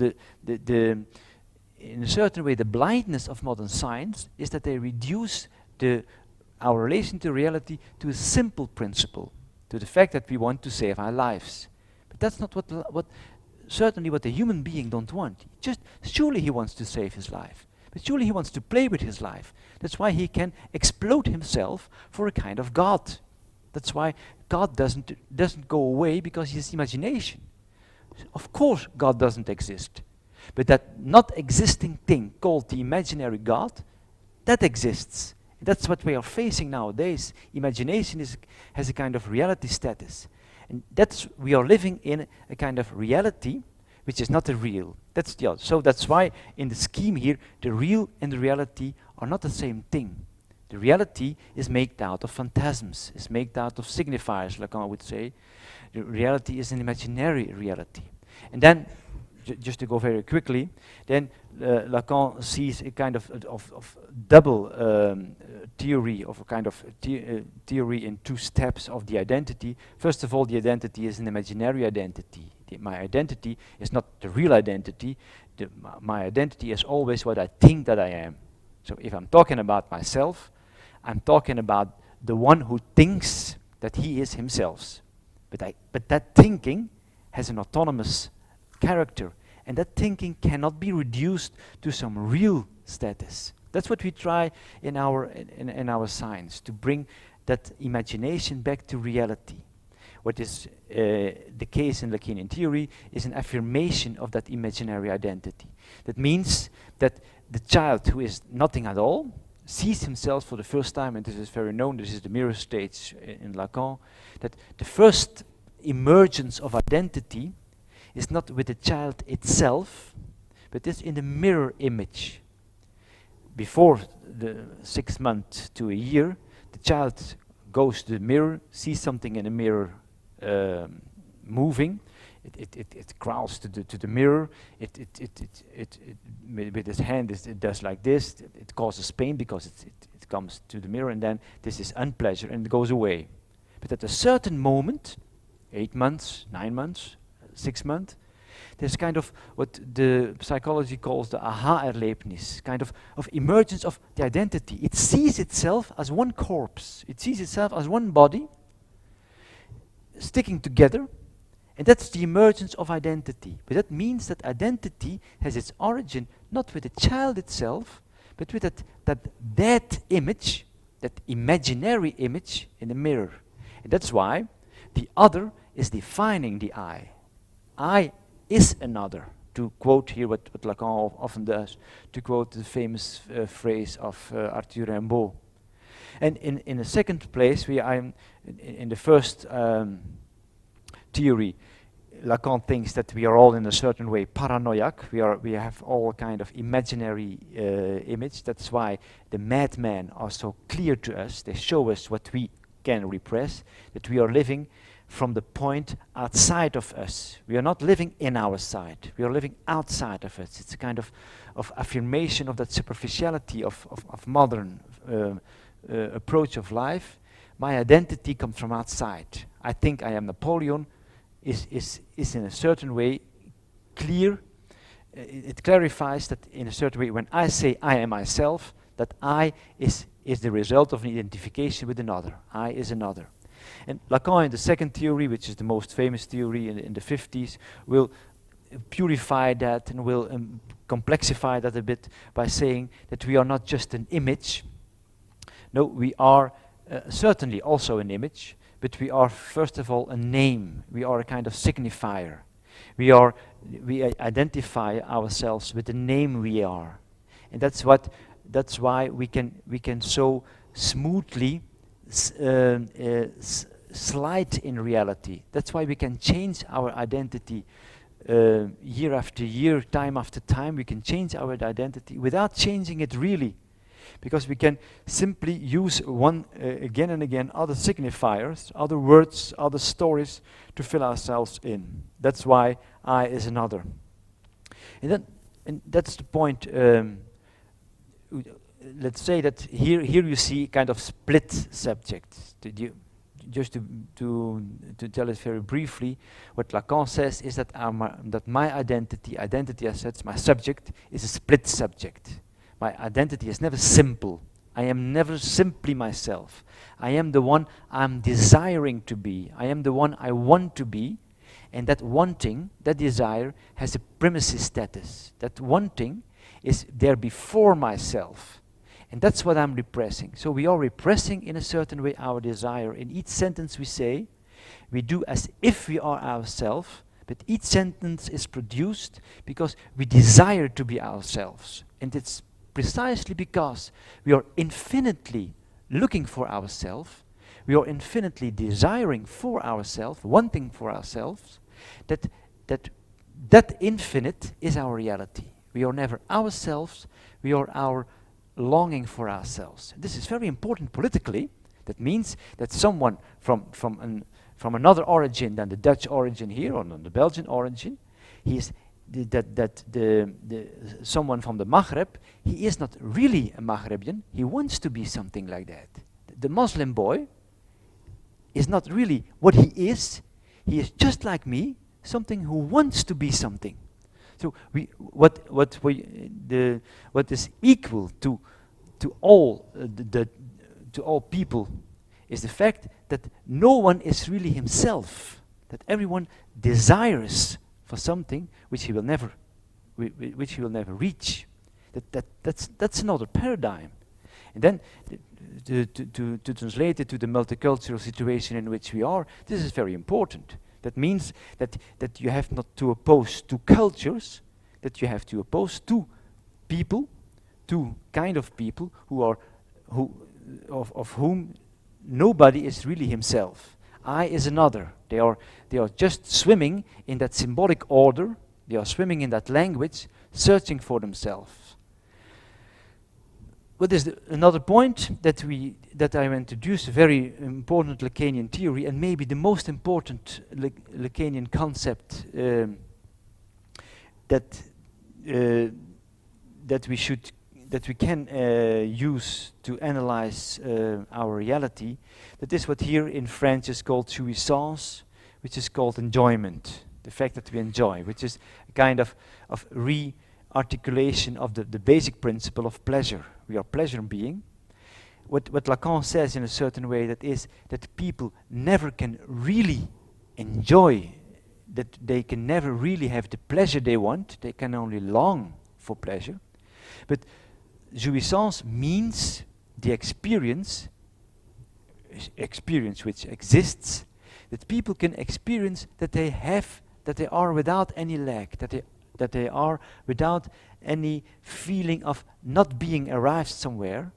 in a certain way the blindness of modern science is that they reduce our relation to reality to a simple principle, to the fact that we want to save our lives. But that's not certainly what the human being don't want. Surely he wants to save his life. But surely he wants to play with his life. That's why he can explode himself for a kind of God. That's why God doesn't go away because he's imagination. Of course God doesn't exist. But that not existing thing called the imaginary God, that exists. That's what we are facing nowadays. Imagination has a kind of reality status. And we are living in a kind of reality which is not the real. So that's why in the scheme here, the real and the reality are not the same thing. The reality is made out of phantasms, is made out of signifiers, Lacan would say. The reality is an imaginary reality. And then, just to go very quickly, then Lacan sees a kind of double theory, of a kind of theory in two steps of the identity. First of all, the identity is an imaginary identity. My identity is not the real identity. My identity is always what I think that I am. So if I'm talking about myself, I'm talking about the one who thinks that he is himself. But that thinking has an autonomous character, and that thinking cannot be reduced to some real status. That's what we try in our science, to bring that imagination back to reality. What is the case in Lacanian theory is an affirmation of that imaginary identity. That means that the child who is nothing at all sees himself for the first time, and this is very known, this is the mirror stage in Lacan, that the first emergence of identity is not with the child itself, but is in the mirror image. Before the 6 months to a year, the child goes to the mirror, sees something in the mirror moving. It crawls to the mirror. With his hand, it does like this. It causes pain because it comes to the mirror, and then this is unpleasure, and it goes away. But at a certain moment, 8 months, 9 months, 6 months, there's kind of what the psychology calls the aha-erlebnis, kind of emergence of the identity. It sees itself as one corpse. It sees itself as one body sticking together, and that's the emergence of identity. But that means that identity has its origin not with the child itself, but with that image, that imaginary image in the mirror. And that's why the other is defining the I. I is another, to quote here what Lacan often does, to quote the famous phrase of Arthur Rimbaud. And in the second place, in the first theory, Lacan thinks that we are all in a certain way paranoiac. We have all kind of imaginary image. That's why the madmen are so clear to us. They show us what we can repress, that we are living from the point outside of us. We are not living in our side. We are living outside of us. It's a kind of affirmation of that superficiality of modern approach of life. My identity comes from outside. I think I am Napoleon is in a certain way clear. It clarifies that in a certain way when I say I am myself, that I is the result of an identification with another. I is another. And Lacan in the second theory, which is the most famous theory in the 50s, will purify that and will complexify that a bit by saying that we are not just an image. No, we are certainly also an image, but we are first of all a name. We are a kind of signifier. We identify ourselves with the name we are, and that's why we can so smoothly slide in reality. That's why we can change our identity year after year, time after time. We can change our identity without changing it really, because we can simply use one again and again other signifiers, other words, other stories to fill ourselves in. That's why I is another. And that's the point. Let's say that here you see kind of split subjects. Just to tell it very briefly, what Lacan says is that that my identity as such, my subject, is a split subject. My identity is never simple. I am never simply myself. I am the one I'm desiring to be. I am the one I want to be, and that wanting, that desire, has a primacy status. That wanting is there before myself. And that's what I'm repressing. So we are repressing in a certain way our desire. In each sentence we say, we do as if we are ourselves, but each sentence is produced because we desire to be ourselves. And it's precisely because we are infinitely looking for ourselves, we are infinitely desiring for ourselves, wanting for ourselves, that infinite is our reality. We are never ourselves, we are our longing for ourselves. This is very important politically. That means that someone from another origin than the Dutch origin here, or the Belgian origin, he is someone from the Maghreb, he is not really a Maghrebian, he wants to be something like that. The Muslim boy is not really what he is just like me, something who wants to be something. So what is equal to all to all people is the fact that no one is really himself, that everyone desires for something which he will never, which he will never reach. That's another paradigm. And then to translate it to the multicultural situation in which we are, this is very important. That means that you have not to oppose two cultures, that you have to oppose two people, two kind of people of whom nobody is really himself. I is another. They are just swimming in that symbolic order. They are swimming in that language, searching for themselves. What is another point that I will introduce, a very important Lacanian theory, and maybe the most important Lacanian concept that we can use to analyze our reality. That is what here in French is called jouissance, which is called enjoyment, the fact that we enjoy, which is a kind of re-articulation of the basic principle of pleasure. We are pleasure being. What Lacan says in a certain way, that is that people never can really enjoy, that they can never really have the pleasure they want, they can only long for pleasure. But jouissance means the experience which exists, that people can experience that they are without any lack, that they are without any feeling of not being arrived somewhere,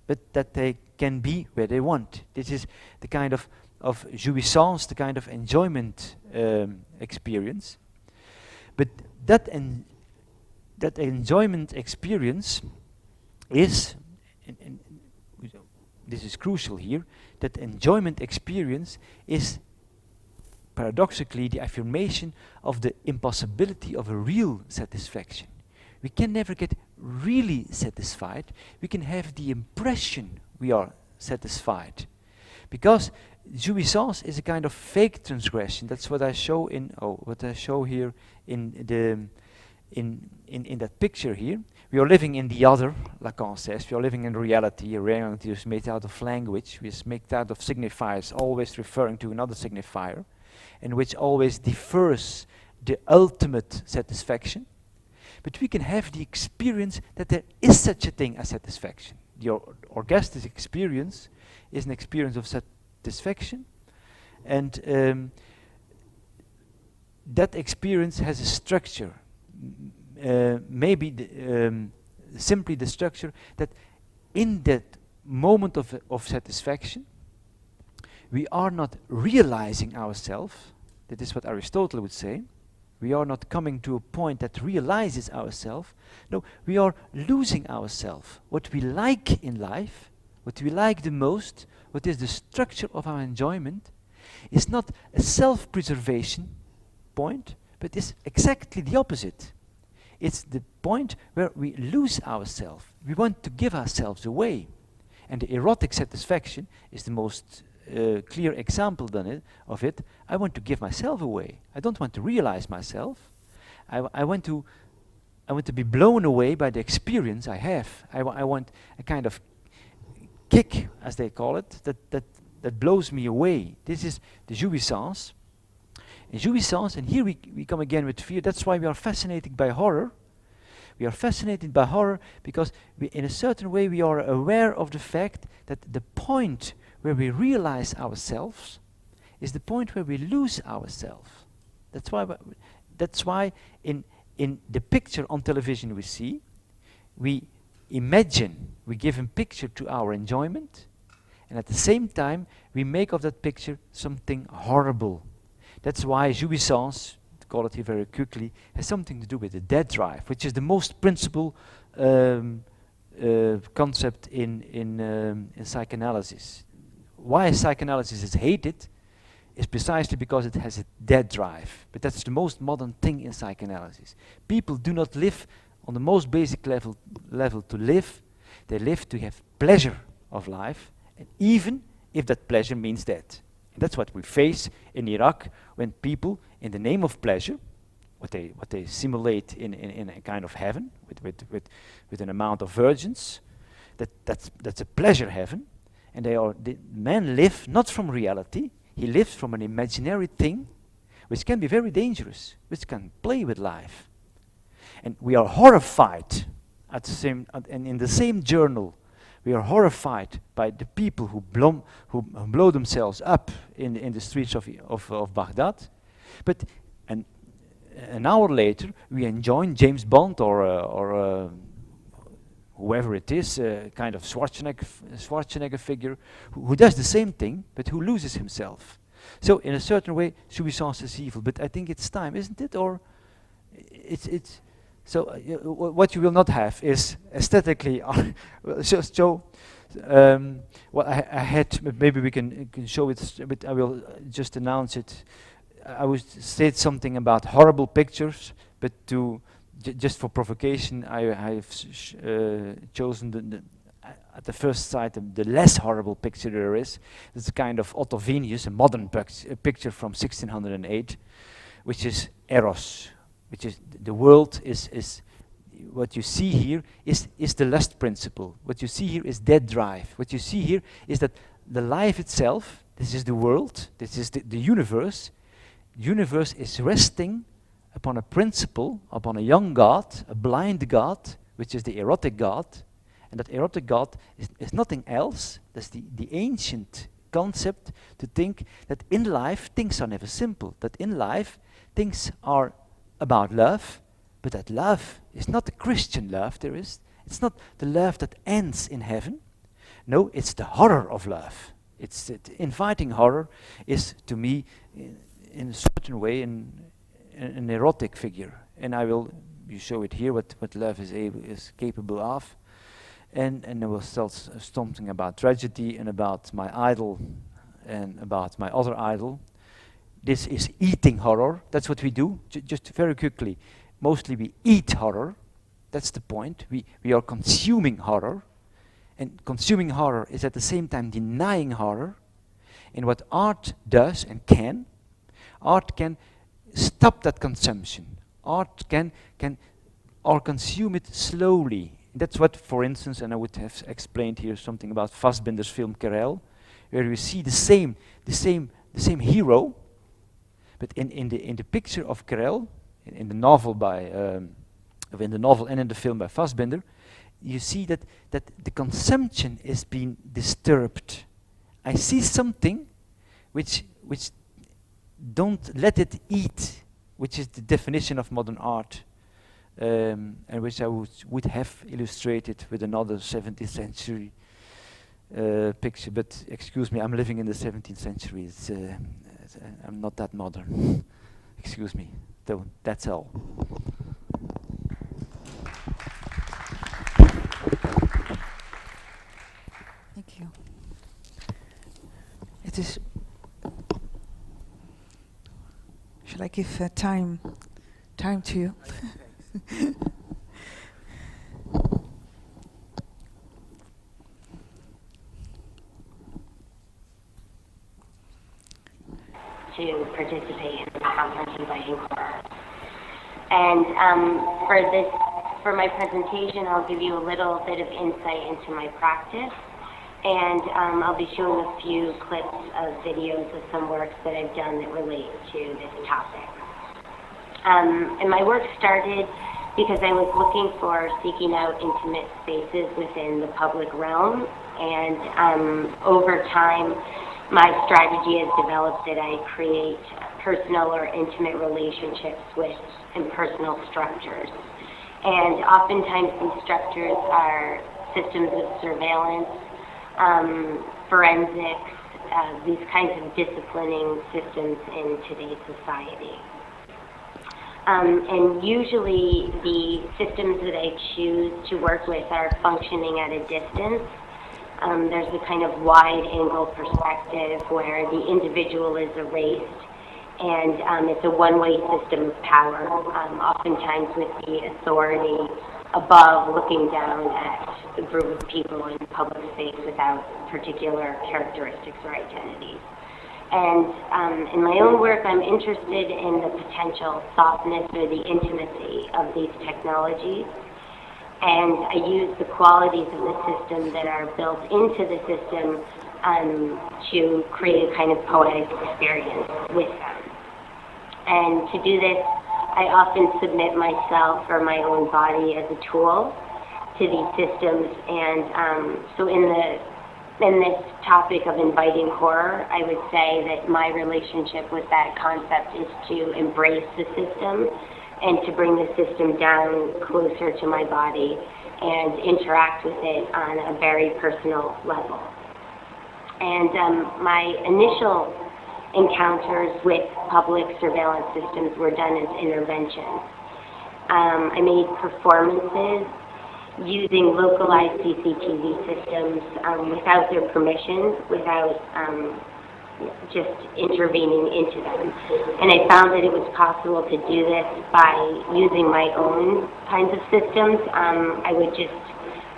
but that they can be where they want. This is the kind of jouissance, the kind of enjoyment experience. But that enjoyment experience is, and this is crucial here, that enjoyment experience is paradoxically the affirmation of the impossibility of a real satisfaction. We can never get really satisfied. We can have the impression we are satisfied, because jouissance is a kind of fake transgression. That's what I show here in that picture here. We are living in the other, Lacan says. We are living in reality. A reality is made out of language, which is made out of signifiers, always referring to another signifier, and which always defers the ultimate satisfaction. But we can have the experience that there is such a thing as satisfaction. The orgastic experience is an experience of satisfaction, and that experience has a structure. Maybe simply the structure that in that moment of satisfaction we are not realizing ourselves. That is what Aristotle would say. We are not coming to a point that realizes ourselves. No, we are losing ourselves. What we like in life, what we like the most, what is the structure of our enjoyment, is not a self-preservation point, but is exactly the opposite. It's the point where we lose ourselves. We want to give ourselves away. And the erotic satisfaction is the most clear example of it. I want to give myself away. I don't want to realize myself. I want to be blown away by the experience I have. I want a kind of kick, as they call it, that blows me away. This is the jouissance. And jouissance, and here we come again with fear. That's why we are fascinated by horror. We are fascinated by horror because in a certain way we are aware of the fact that the point where we realize ourselves is the point where we lose ourselves. That's why in the picture on television we see, we imagine, we give a picture to our enjoyment, and at the same time we make of that picture something horrible. That's why jouissance, to call it here very quickly, has something to do with the dead drive, which is the most principal concept in psychoanalysis. Why psychoanalysis is hated is precisely because it has a dead drive. But that's the most modern thing in psychoanalysis. People do not live on the most basic level to live. They live to have pleasure of life, and even if that pleasure means death. And that's what we face in Iraq when people, in the name of pleasure, what they simulate in a kind of heaven with an amount of virgins, that's a pleasure heaven, And the man lives not from reality, he lives from an imaginary thing, which can be very dangerous, which can play with life. And we are horrified at the same, and in the same journal, we are horrified by the people who blow themselves up in the streets of Baghdad. But an hour later, we enjoy James Bond or whoever it is, kind of Schwarzenegger figure, who does the same thing, but who loses himself. So in a certain way, jouissance is evil. But I think it's time, isn't it? Or it's so what you will not have is aesthetically. Well, I had, maybe we can show it, but I will just announce it. I would say something about horrible pictures, but just for provocation, I have chosen at the first sight the less horrible picture there is. It's a kind of Otto Venius, a modern picture from 1608, which is Eros, which is the world is what you see here is the lust principle. What you see here is dead drive. What you see here is that the life itself, this is the world, this is the universe. The universe is resting upon a principle, upon a young god, a blind god, which is the erotic god. And that erotic god is nothing else. That's the ancient concept to think that in life things are never simple. That in life things are about love, but that love is not the Christian love there is. It's not the love that ends in heaven. No, it's the horror of love. It's the inviting horror is to me in a certain way an erotic figure. And you show it here what love is capable of. And I will tell something about tragedy and about my idol and about my other idol. This is eating horror. That's what we do. Just very quickly. Mostly we eat horror. That's the point. We are consuming horror. And consuming horror is at the same time denying horror. And what art does and art can stop that consumption. Art can consume it slowly. That's what, for instance, and I would have explained here something about Fassbinder's film Crandall, where you see the same hero, but in the picture of Crandall, in the novel in the novel and in the film by Fassbinder, you see that the consumption is being disturbed. I see something which don't let it eat, which is the definition of modern art. And which I would have illustrated with another 17th century picture, but excuse me, I'm living in the 17th century. I'm not that modern. Excuse me. So that's all. Thank you. It is. Shall I give time to you? To participate in the conference inviting horror. And for my presentation, I'll give you a little bit of insight into my practice, and I'll be showing a few clips of videos of some works that I've done that relate to this topic. And my work started because I was looking for seeking out intimate spaces within the public realm, and over time, my strategy has developed that I create personal or intimate relationships with impersonal structures. And oftentimes these structures are systems of surveillance, forensics, these kinds of disciplining systems in today's society. And usually the systems that I choose to work with are functioning at a distance. There's a kind of wide-angle perspective where the individual is erased, and it's a one-way system of power, oftentimes with the authority above looking down at a group of people in public space without particular characteristics or identities. And in my own work, I'm interested in the potential softness or the intimacy of these technologies. And I use the qualities of the system that are built into the system to create a kind of poetic experience with them. And to do this, I often submit myself or my own body as a tool to these systems. And so in this topic of inviting horror, I would say that my relationship with that concept is to embrace the system and to bring the system down closer to my body and interact with it on a very personal level. And my initial encounters with public surveillance systems were done as interventions. I made performances using localized CCTV systems without their permission, without just intervening into them. And I found that it was possible to do this by using my own kinds of systems. I would just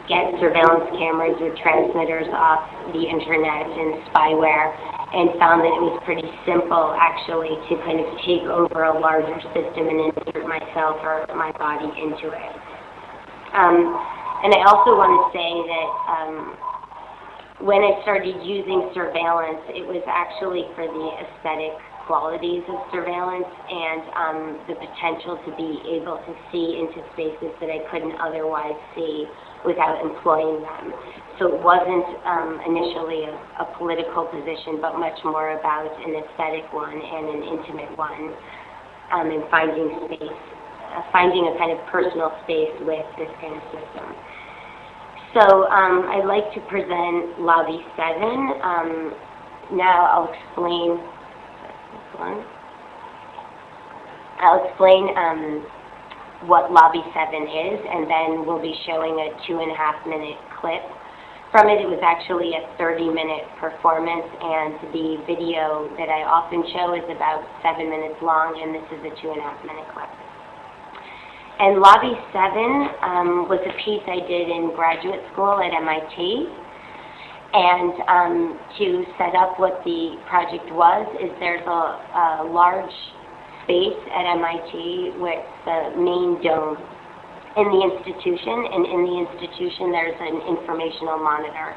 get surveillance cameras or transmitters off the internet and spyware, and found that it was pretty simple actually to kind of take over a larger system and insert myself or my body into it. And I also want to say that when I started using surveillance, it was actually for the aesthetic qualities of surveillance and the potential to be able to see into spaces that I couldn't otherwise see without employing them. So it wasn't initially a political position, but much more about an aesthetic one and an intimate one, and finding space, finding a kind of personal space with this kind of system. So I'd like to present Lobby 7. Now I'll explain. What Lobby 7 is, and then we'll be showing a 2.5-minute clip from it. It was actually a 30-minute performance, and the video that I often show is about 7 minutes long, and this is a 2.5-minute clip. And Lobby 7 was a piece I did in graduate school at MIT. And to set up what the project was, is there's a large space at MIT with the main dome in the institution, and in the institution there's an informational monitor.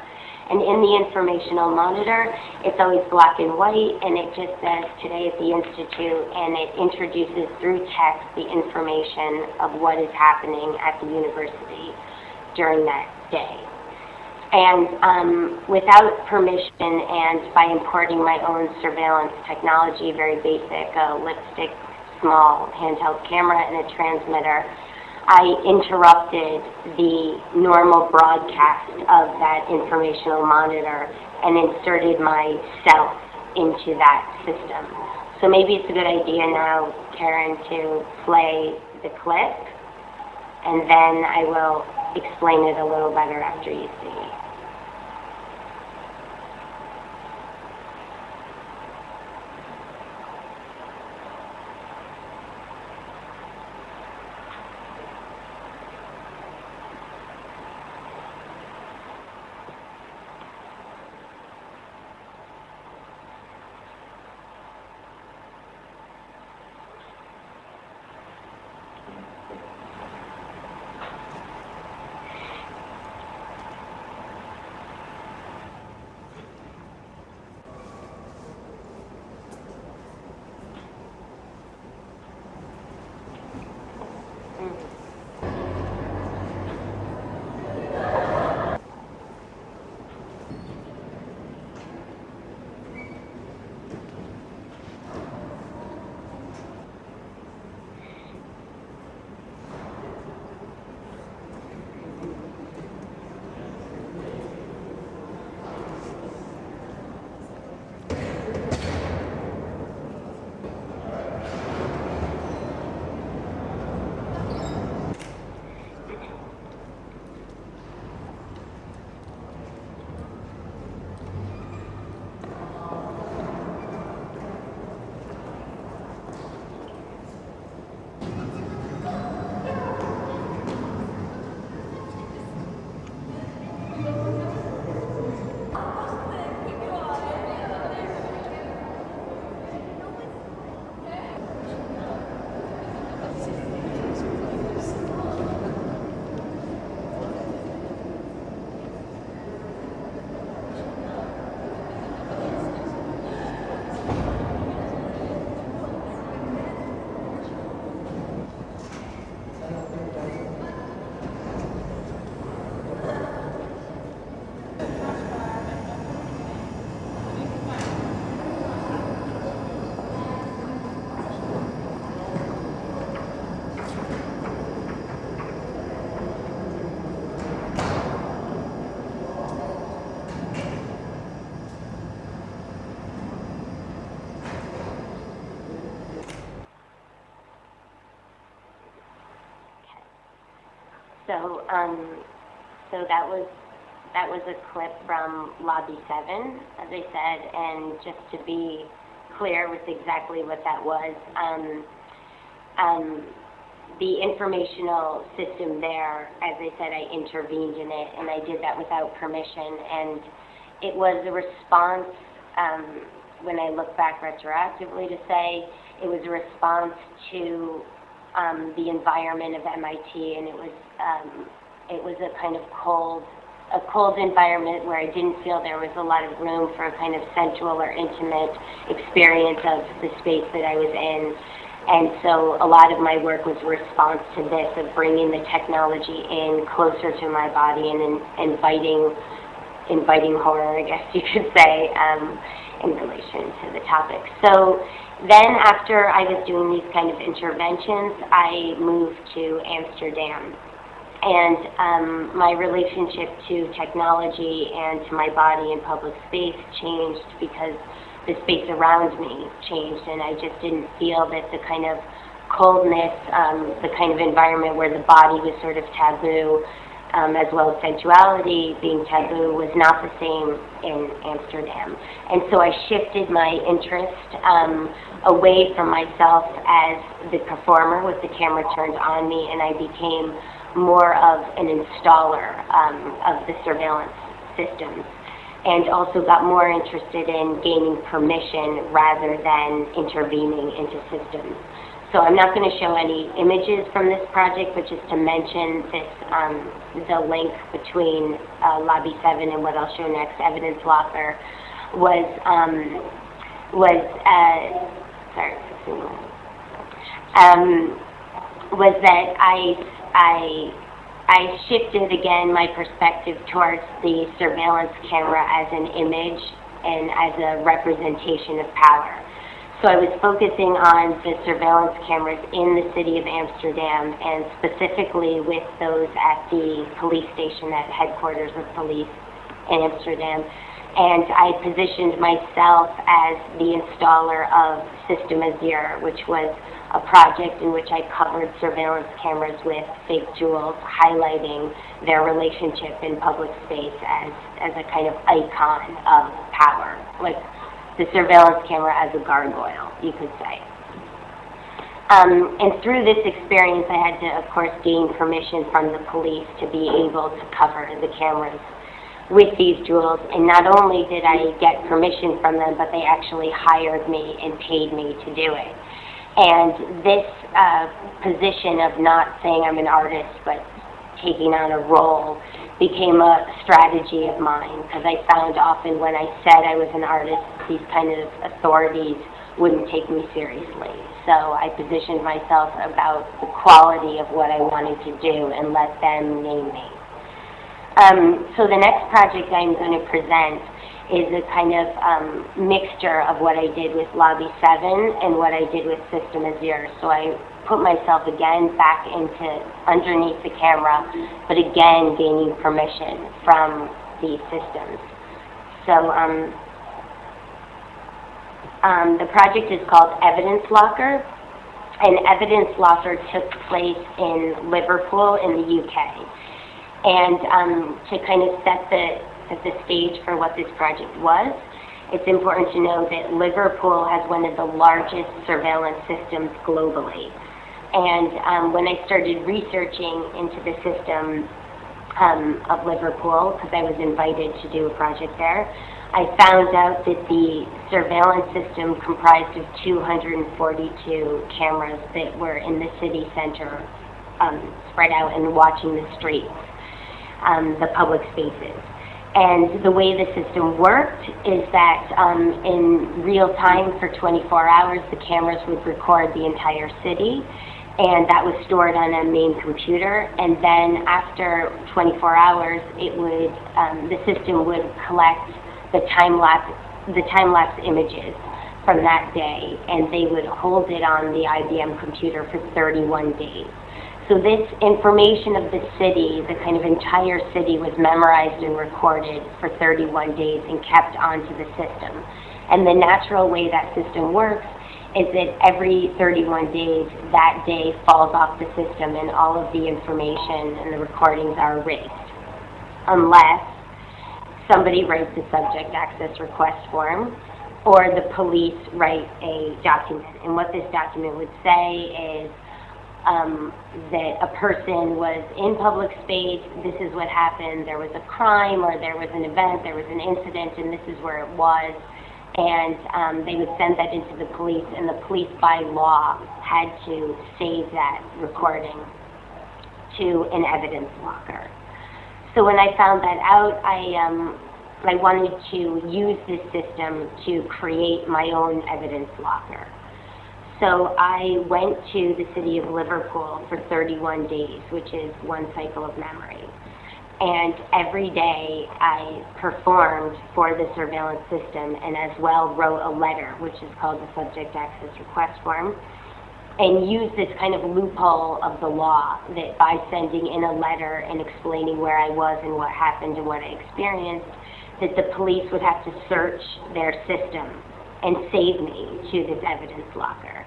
And in the informational monitor, it's always black and white, and it just says today at the Institute, and it introduces through text the information of what is happening at the university during that day. And without permission and by importing my own surveillance technology, very basic, lipstick, small handheld camera and a transmitter, I interrupted the normal broadcast of that informational monitor and inserted myself into that system. So maybe it's a good idea now, Karen, to play the clip, and then I will explain it a little better after you see it. So, so that was a clip from Lobby 7, as I said, and just to be clear with exactly what that was, the informational system there, as I said, I intervened in it, and I did that without permission, and it was a response, when I look back retroactively to say, it was a response to the environment of MIT, and it was a kind of cold environment where I didn't feel there was a lot of room for a kind of sensual or intimate experience of the space that I was in. And so a lot of my work was a response to this, of bringing the technology in closer to my body and inviting horror, I guess you could say, in relation to the topic. So then after I was doing these kind of interventions, I moved to Amsterdam. And my relationship to technology and to my body in public space changed because the space around me changed, and I just didn't feel that the kind of coldness, the kind of environment where the body was sort of taboo, as well as sensuality being taboo, was not the same in Amsterdam. And so I shifted my interest away from myself as the performer with the camera turned on me, and I became more of an installer of the surveillance systems, and also got more interested in gaining permission rather than intervening into systems. So I'm not going to show any images from this project, but just to mention this, the link between Lobby 7 and what I'll show next, Evidence Locker, was that I shifted again my perspective towards the surveillance camera as an image and as a representation of power. So I was focusing on the surveillance cameras in the city of Amsterdam, and specifically with those at the police station, at headquarters of police in Amsterdam. And I positioned myself as the installer of System Azure, which was a project in which I covered surveillance cameras with fake jewels, highlighting their relationship in public space as a kind of icon of power, like the surveillance camera as a gargoyle, you could say. And through this experience, I had to, of course, gain permission from the police to be able to cover the cameras with these jewels. And not only did I get permission from them, but they actually hired me and paid me to do it. And this position of not saying I'm an artist, but taking on a role, became a strategy of mine, because I found often when I said I was an artist, these kind of authorities wouldn't take me seriously. So I positioned myself about the quality of what I wanted to do and let them name me. So the next project I'm going to present is a kind of mixture of what I did with Lobby 7 and what I did with System Azure. So I put myself again back into underneath the camera, but again gaining permission from these systems. So the project is called Evidence Locker, and Evidence Locker took place in Liverpool in the UK. And to kind of set the stage for what this project was, it's important to know that Liverpool has one of the largest surveillance systems globally. And when I started researching into the system of Liverpool, because I was invited to do a project there, I found out that the surveillance system comprised of 242 cameras that were in the city center, spread out and watching the streets, the public spaces. And the way the system worked is that in real time for 24 hours, the cameras would record the entire city, and that was stored on a main computer. And then after 24 hours, it would the system would collect the time-lapse images from that day, and they would hold it on the IBM computer for 31 days. So this information of the city, the kind of entire city, was memorized and recorded for 31 days and kept onto the system. And the natural way that system works is that every 31 days, that day falls off the system and all of the information and the recordings are erased, unless somebody writes a subject access request form or the police write a document. And what this document would say is that a person was in public space, this is what happened, there was a crime or there was an event, there was an incident, and this is where it was. And they would send that into the police, and the police by law had to save that recording to an evidence locker. So when I found that out, I wanted to use this system to create my own evidence locker. So I went to the city of Liverpool for 31 days, which is one cycle of memory. And every day I performed for the surveillance system and as well wrote a letter, which is called the subject access request form, and used this kind of loophole of the law that by sending in a letter and explaining where I was and what happened and what I experienced, that the police would have to search their system and save me to this evidence locker.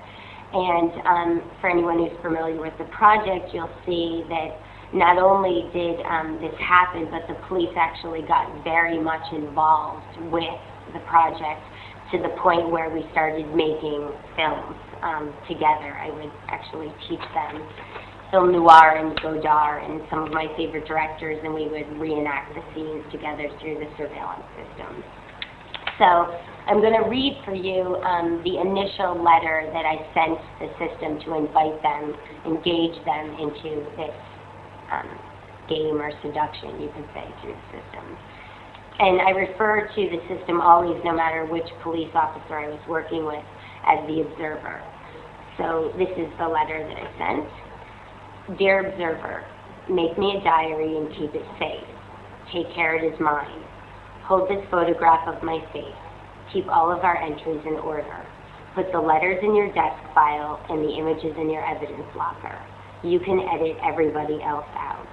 And for anyone who's familiar with the project, you'll see that not only did this happen, but the police actually got very much involved with the project to the point where we started making films together. I would actually teach them film noir and Godard and some of my favorite directors, and we would reenact the scenes together through the surveillance system. So I'm going to read for you the initial letter that I sent the system to invite them, engage them into this game or seduction, you could say, through the system. And I refer to the system always, no matter which police officer I was working with, as the observer. So this is the letter that I sent. Dear observer, make me a diary and keep it safe. Take care it is mine. Hold this photograph of my face. Keep all of our entries in order. Put the letters in your desk file and the images in your evidence locker. You can edit everybody else out.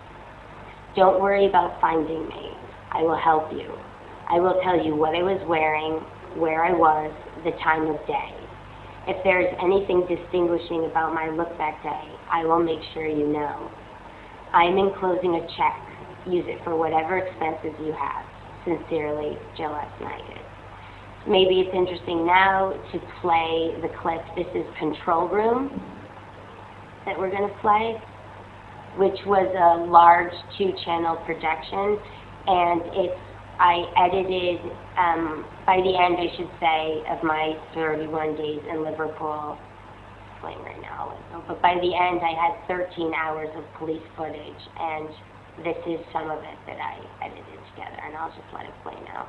Don't worry about finding me. I will help you. I will tell you what I was wearing, where I was, the time of day. If there is anything distinguishing about my look that day, I will make sure you know. I am enclosing a check. Use it for whatever expenses you have. Sincerely, Jill S. Magid. Maybe it's interesting now to play the clip. This is Control Room that we're going to play, which was a large 2-channel projection, and I edited, by the end, I should say, of my 31 days in Liverpool, it's playing right now, but by the end I had 13 hours of police footage, and this is some of it that I edited together, and I'll just let it play now.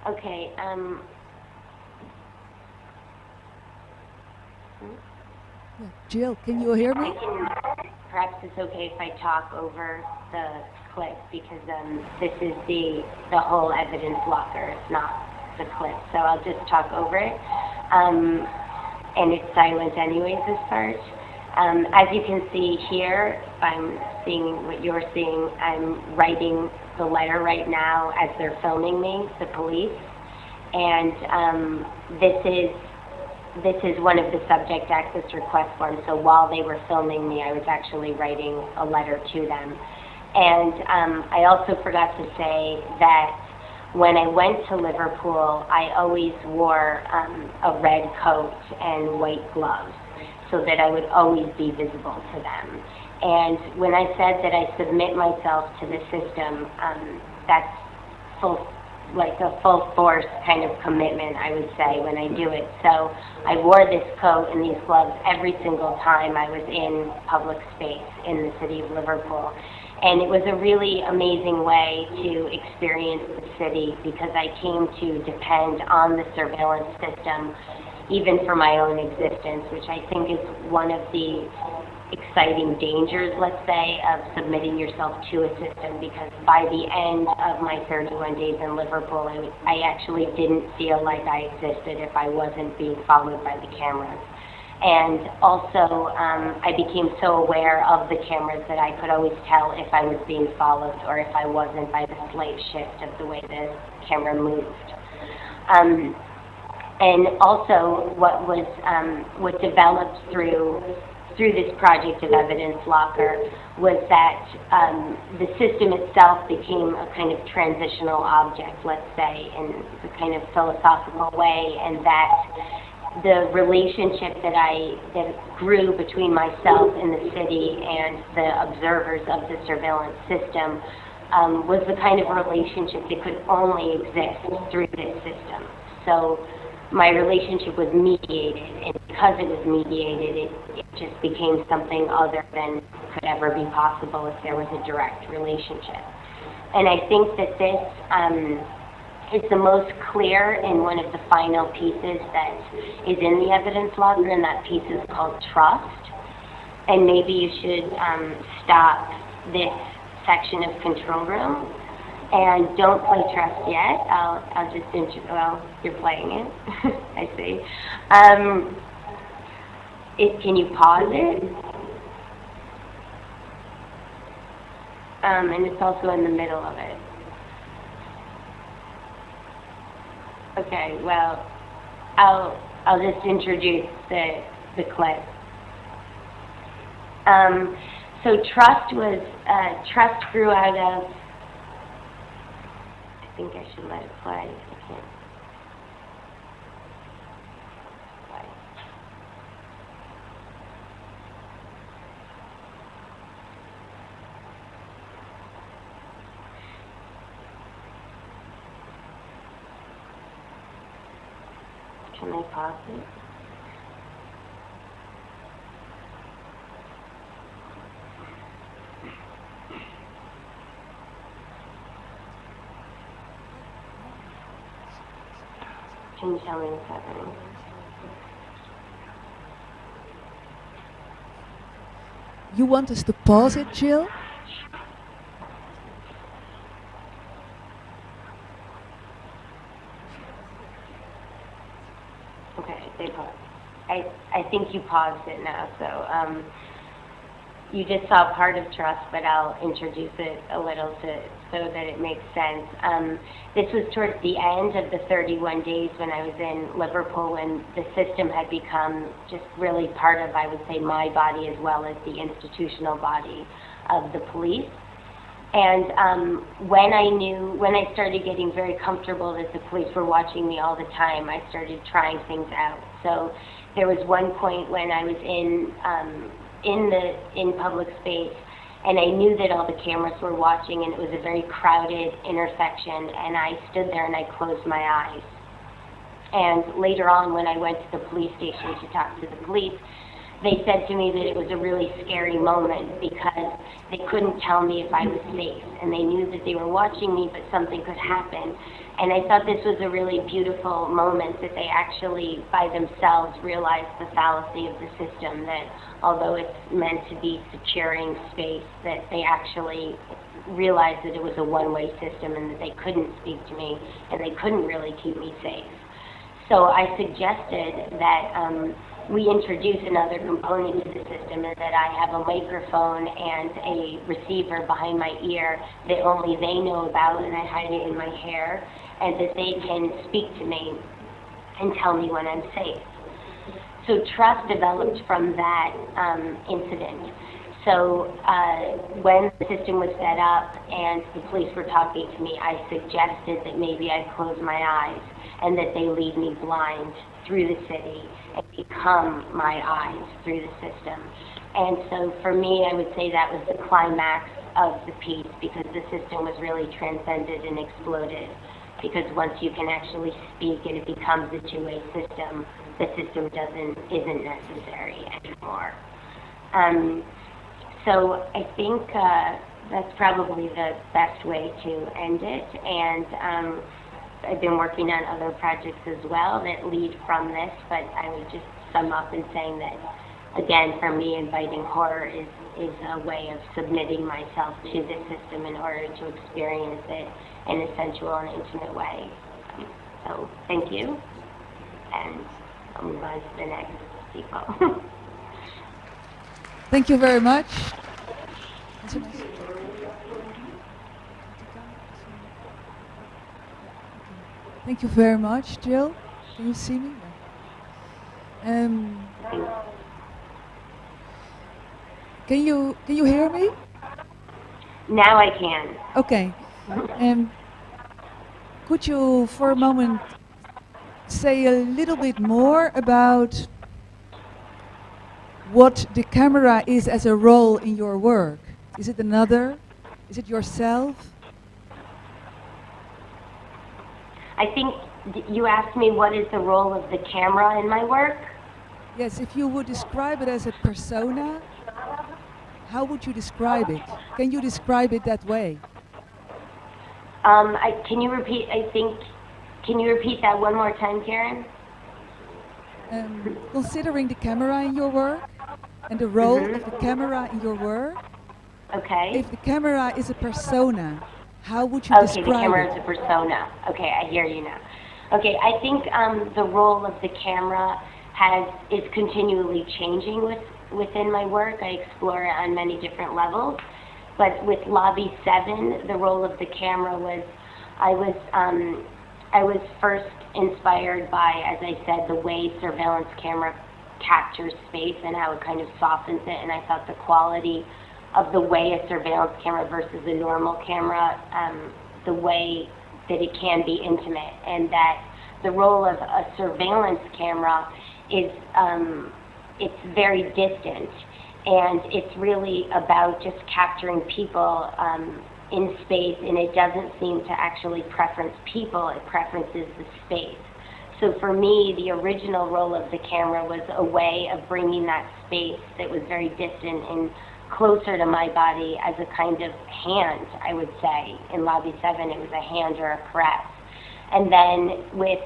Okay, Jill, can you hear me? perhaps it's okay if I talk over the clip because this is the whole evidence locker, it's not the clip. So I'll just talk over it. And it's silent anyways, this part. As you can see here, I'm seeing what you're seeing. I'm writing the letter right now as they're filming me, the police. And this is one of the subject access request forms. So while they were filming me, I was actually writing a letter to them. And I also forgot to say that when I went to Liverpool, I always wore a red coat and white gloves so that I would always be visible to them. And when I said that I submit myself to the system, that's a full force kind of commitment, I would say, when I do it. So I wore this coat and these gloves every single time I was in public space in the city of Liverpool. And it was a really amazing way to experience the city because I came to depend on the surveillance system even for my own existence, which I think is one of the exciting dangers, let's say, of submitting yourself to a system, because by the end of my 31 days in Liverpool, I actually didn't feel like I existed if I wasn't being followed by the cameras. And also, I became so aware of the cameras that I could always tell if I was being followed or if I wasn't by the slight shift of the way the camera moved. And also, what developed through this project of Evidence Locker was that the system itself became a kind of transitional object, let's say, in a kind of philosophical way, and that the relationship that grew between myself and the city and the observers of the surveillance system was the kind of relationship that could only exist through this system. So my relationship was mediated, and because it was mediated, it just became something other than could ever be possible if there was a direct relationship. And I think that this is the most clear in one of the final pieces that is in the evidence locker, and that piece is called trust. And maybe you should stop this section of control room. And don't play trust yet. I'll just well, you're playing it. I see. Can you pause it? And it's also in the middle of it. Okay. Well, I'll just introduce the clip. So trust grew out of. I think I should let it play. I can't. Play. Can I pause it? Can you tell me what's happening? You want us to pause it, Jill? Okay, they paused. I think you paused it now, so you just saw part of trust, but I'll introduce it a little so that it makes sense. This was towards the end of the 31 days when I was in Liverpool, when the system had become just really part of, I would say, my body as well as the institutional body of the police. And when I started getting very comfortable that the police were watching me all the time, I started trying things out. So there was one point when I was in public space, and I knew that all the cameras were watching, and it was a very crowded intersection, and I stood there and I closed my eyes. And later on, when I went to the police station to talk to the police, they said to me that it was a really scary moment because they couldn't tell me if I was safe, and they knew that they were watching me, but something could happen. And I thought this was a really beautiful moment, that they actually, by themselves, realized the fallacy of the system, that although it's meant to be securing space, that they actually realized that it was a one-way system and that they couldn't speak to me and they couldn't really keep me safe. So I suggested that we introduce another component to the system, and that I have a microphone and a receiver behind my ear that only they know about, and I hide it in my hair, and that they can speak to me and tell me when I'm safe. So trust developed from that incident. So when the system was set up and the police were talking to me, I suggested that maybe I close my eyes and that they lead me blind through the city and become my eyes through the system. And so for me, I would say that was the climax of the piece, because the system was really transcended and exploded. Because once you can actually speak and it becomes a two-way system, the system isn't necessary anymore. So I think that's probably the best way to end it. And I've been working on other projects as well that lead from this, but I would just sum up in saying that, again, for me, inviting horror is a way of submitting myself to the system in order to experience it in a sensual and intimate way. So thank you, and I'll move on to the next people. Thank you very much. Thank you very much, Jill. Can you see me? Can you hear me? Now I can. Okay. Could you, for a moment, say a little bit more about what the camera is as a role in your work? Is it another? Is it yourself? I think you asked me what is the role of the camera in my work? Yes, if you would describe it as a persona, how would you describe it? Can you describe it that way? Can you repeat, can you repeat that one more time, Karen? Considering the camera in your work and the role of the camera in your work, okay. If the camera is a persona, how would you describe it? Okay, the camera is a persona. Okay, I hear you now. Okay, I think the role of the camera is continually changing within my work. I explore it on many different levels. But with Lobby 7, the role of the camera was, I was first inspired by, as I said, the way surveillance camera captures space and how it kind of softens it. And I thought the quality of the way a surveillance camera versus a normal camera, the way that it can be intimate, and that the role of a surveillance camera is, it's very distant, and it's really about just capturing people in space, and it doesn't seem to actually preference people, it preferences the space. So for me, the original role of the camera was a way of bringing that space that was very distant and closer to my body as a kind of hand, I would say. In Lobby 7, it was a hand or a caress. And then with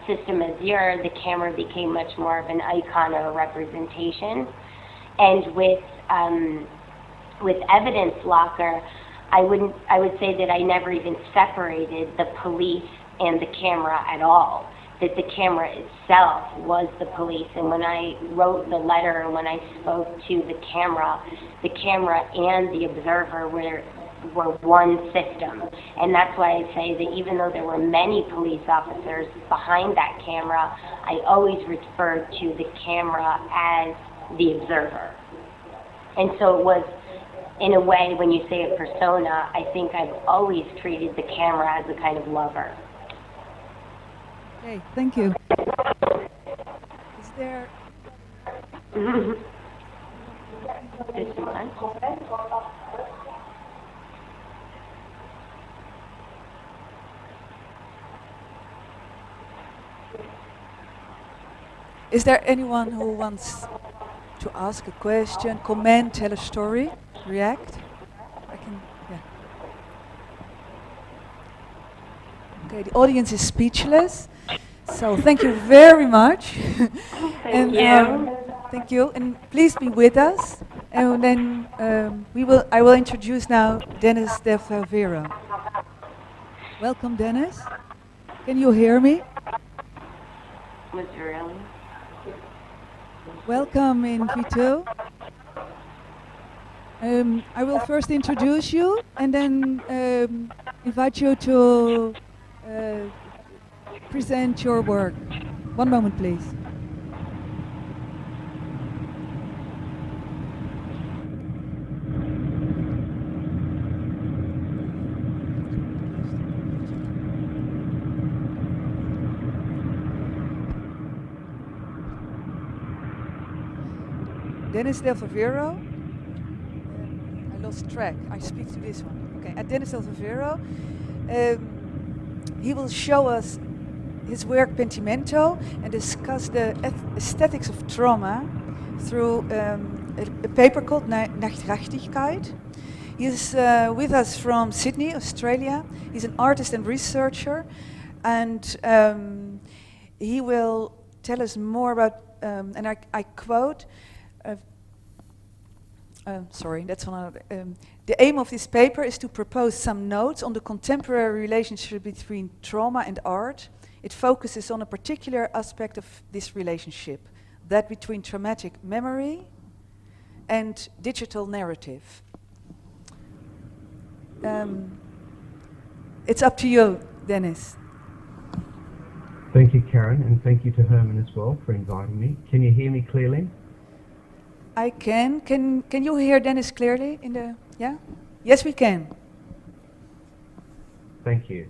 System Azure, the camera became much more of an icon or a representation. And with Evidence Locker, I would say that I never even separated the police and the camera at all. That the camera itself was the police, and when I wrote the letter and when I spoke to the camera and the observer were one system. And that's why I say that even though there were many police officers behind that camera, I always referred to the camera as the observer. And so it was, in a way, when you say a persona, I think I've always treated the camera as a kind of lover. Okay, thank you. Is there... Is there anyone who wants to ask a question, comment, tell a story, react. I can, yeah. Okay, the audience is speechless. So thank you very much. Thank you. Thank you, and please be with us. And then I will introduce now Dennis de Favero. Welcome, Dennis. Can you hear me? Was it really? Welcome in V2. I will first introduce you and then invite you to present your work. One moment, please. Dennis de Favero. I lost track. I speak to this one. Okay, at Dennis de Favero. He will show us his work Pentimento and discuss the aesthetics of trauma through a paper called Nachtrachtigkeit. He is with us from Sydney, Australia. He's an artist and researcher, and he will tell us more about, and I quote, sorry, that's another. The aim of this paper is to propose some notes on the contemporary relationship between trauma and art. It focuses on a particular aspect of this relationship, that between traumatic memory and digital narrative. It's up to you, Dennis. Thank you, Karen, and thank you to Hermen as well for inviting me. Can you hear me clearly? I can. Can you hear Dennis clearly in the, yeah? Yes, we can. Thank you.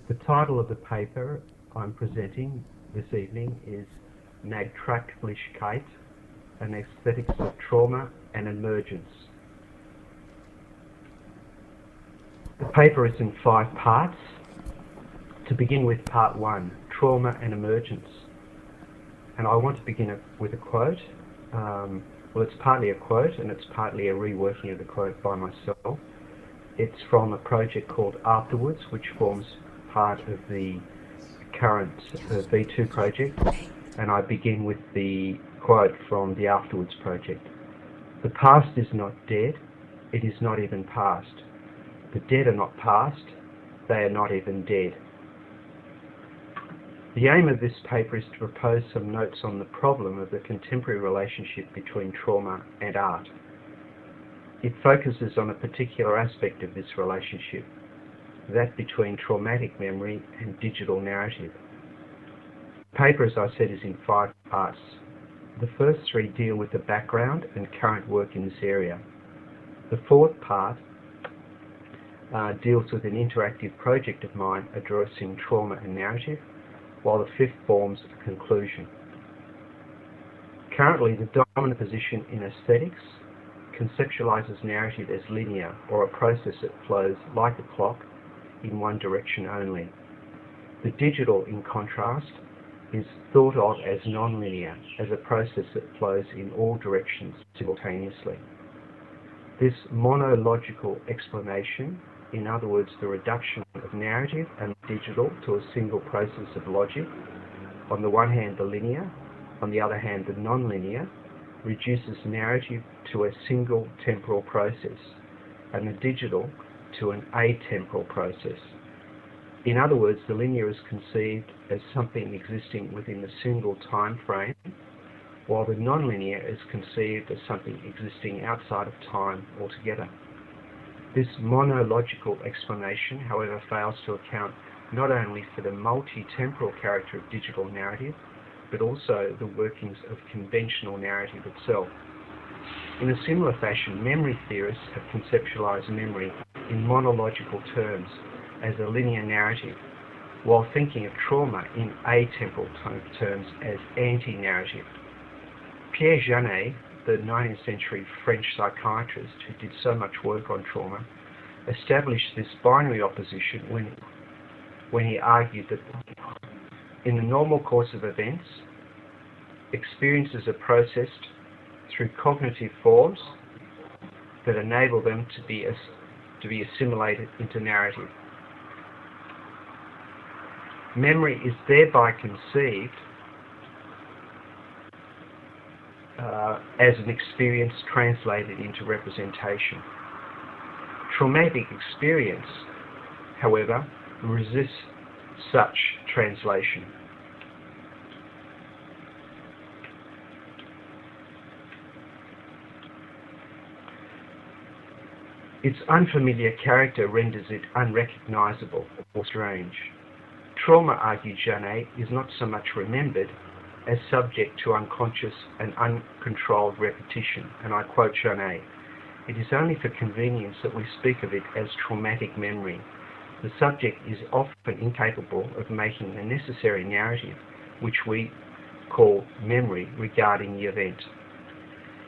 The title of the paper I'm presenting this evening is Nachtrachtigkeit, an aesthetics of trauma and emergence. The paper is in 5 parts. To begin with part 1, trauma and emergence. And I want to begin with a quote. Well, it's partly a quote and it's partly a reworking of the quote by myself. It's from a project called Afterwards, which forms part of the current V2 project. And I begin with the quote from the Afterwards project. The past is not dead, it is not even past. The dead are not past, they are not even dead. The aim of this paper is to propose some notes on the problem of the contemporary relationship between trauma and art. It focuses on a particular aspect of this relationship, that between traumatic memory and digital narrative. The paper, as I said, is in 5 parts. The first 3 deal with the background and current work in this area. The 4th part deals with an interactive project of mine addressing trauma and narrative, while the 5th forms a conclusion. Currently, the dominant position in aesthetics conceptualizes narrative as linear, or a process that flows like a clock in one direction only. The digital, in contrast, is thought of as non-linear, as a process that flows in all directions simultaneously. This monological explanation, in other words, the reduction of narrative and digital to a single process of logic, on the one hand the linear, on the other hand the non-linear, reduces narrative to a single temporal process, and the digital to an atemporal process. In other words, the linear is conceived as something existing within a single time frame, while the non-linear is conceived as something existing outside of time altogether. This monological explanation, however, fails to account not only for the multi-temporal character of digital narrative, but also the workings of conventional narrative itself. In a similar fashion, memory theorists have conceptualized memory in monological terms as a linear narrative, while thinking of trauma in atemporal terms as anti-narrative. Pierre Janet, the 19th century French psychiatrist who did so much work on trauma, established this binary opposition when he argued that in the normal course of events, experiences are processed through cognitive forms that enable them to be assimilated into narrative. Memory is thereby conceived as an experience translated into representation. Traumatic experience, however, resists such translation. Its unfamiliar character renders it unrecognizable or strange. Trauma, argued Janet, is not so much remembered as subject to unconscious and uncontrolled repetition, and I quote Janet, "It is only for convenience that we speak of it as traumatic memory. The subject is often incapable of making the necessary narrative, which we call memory, regarding the event."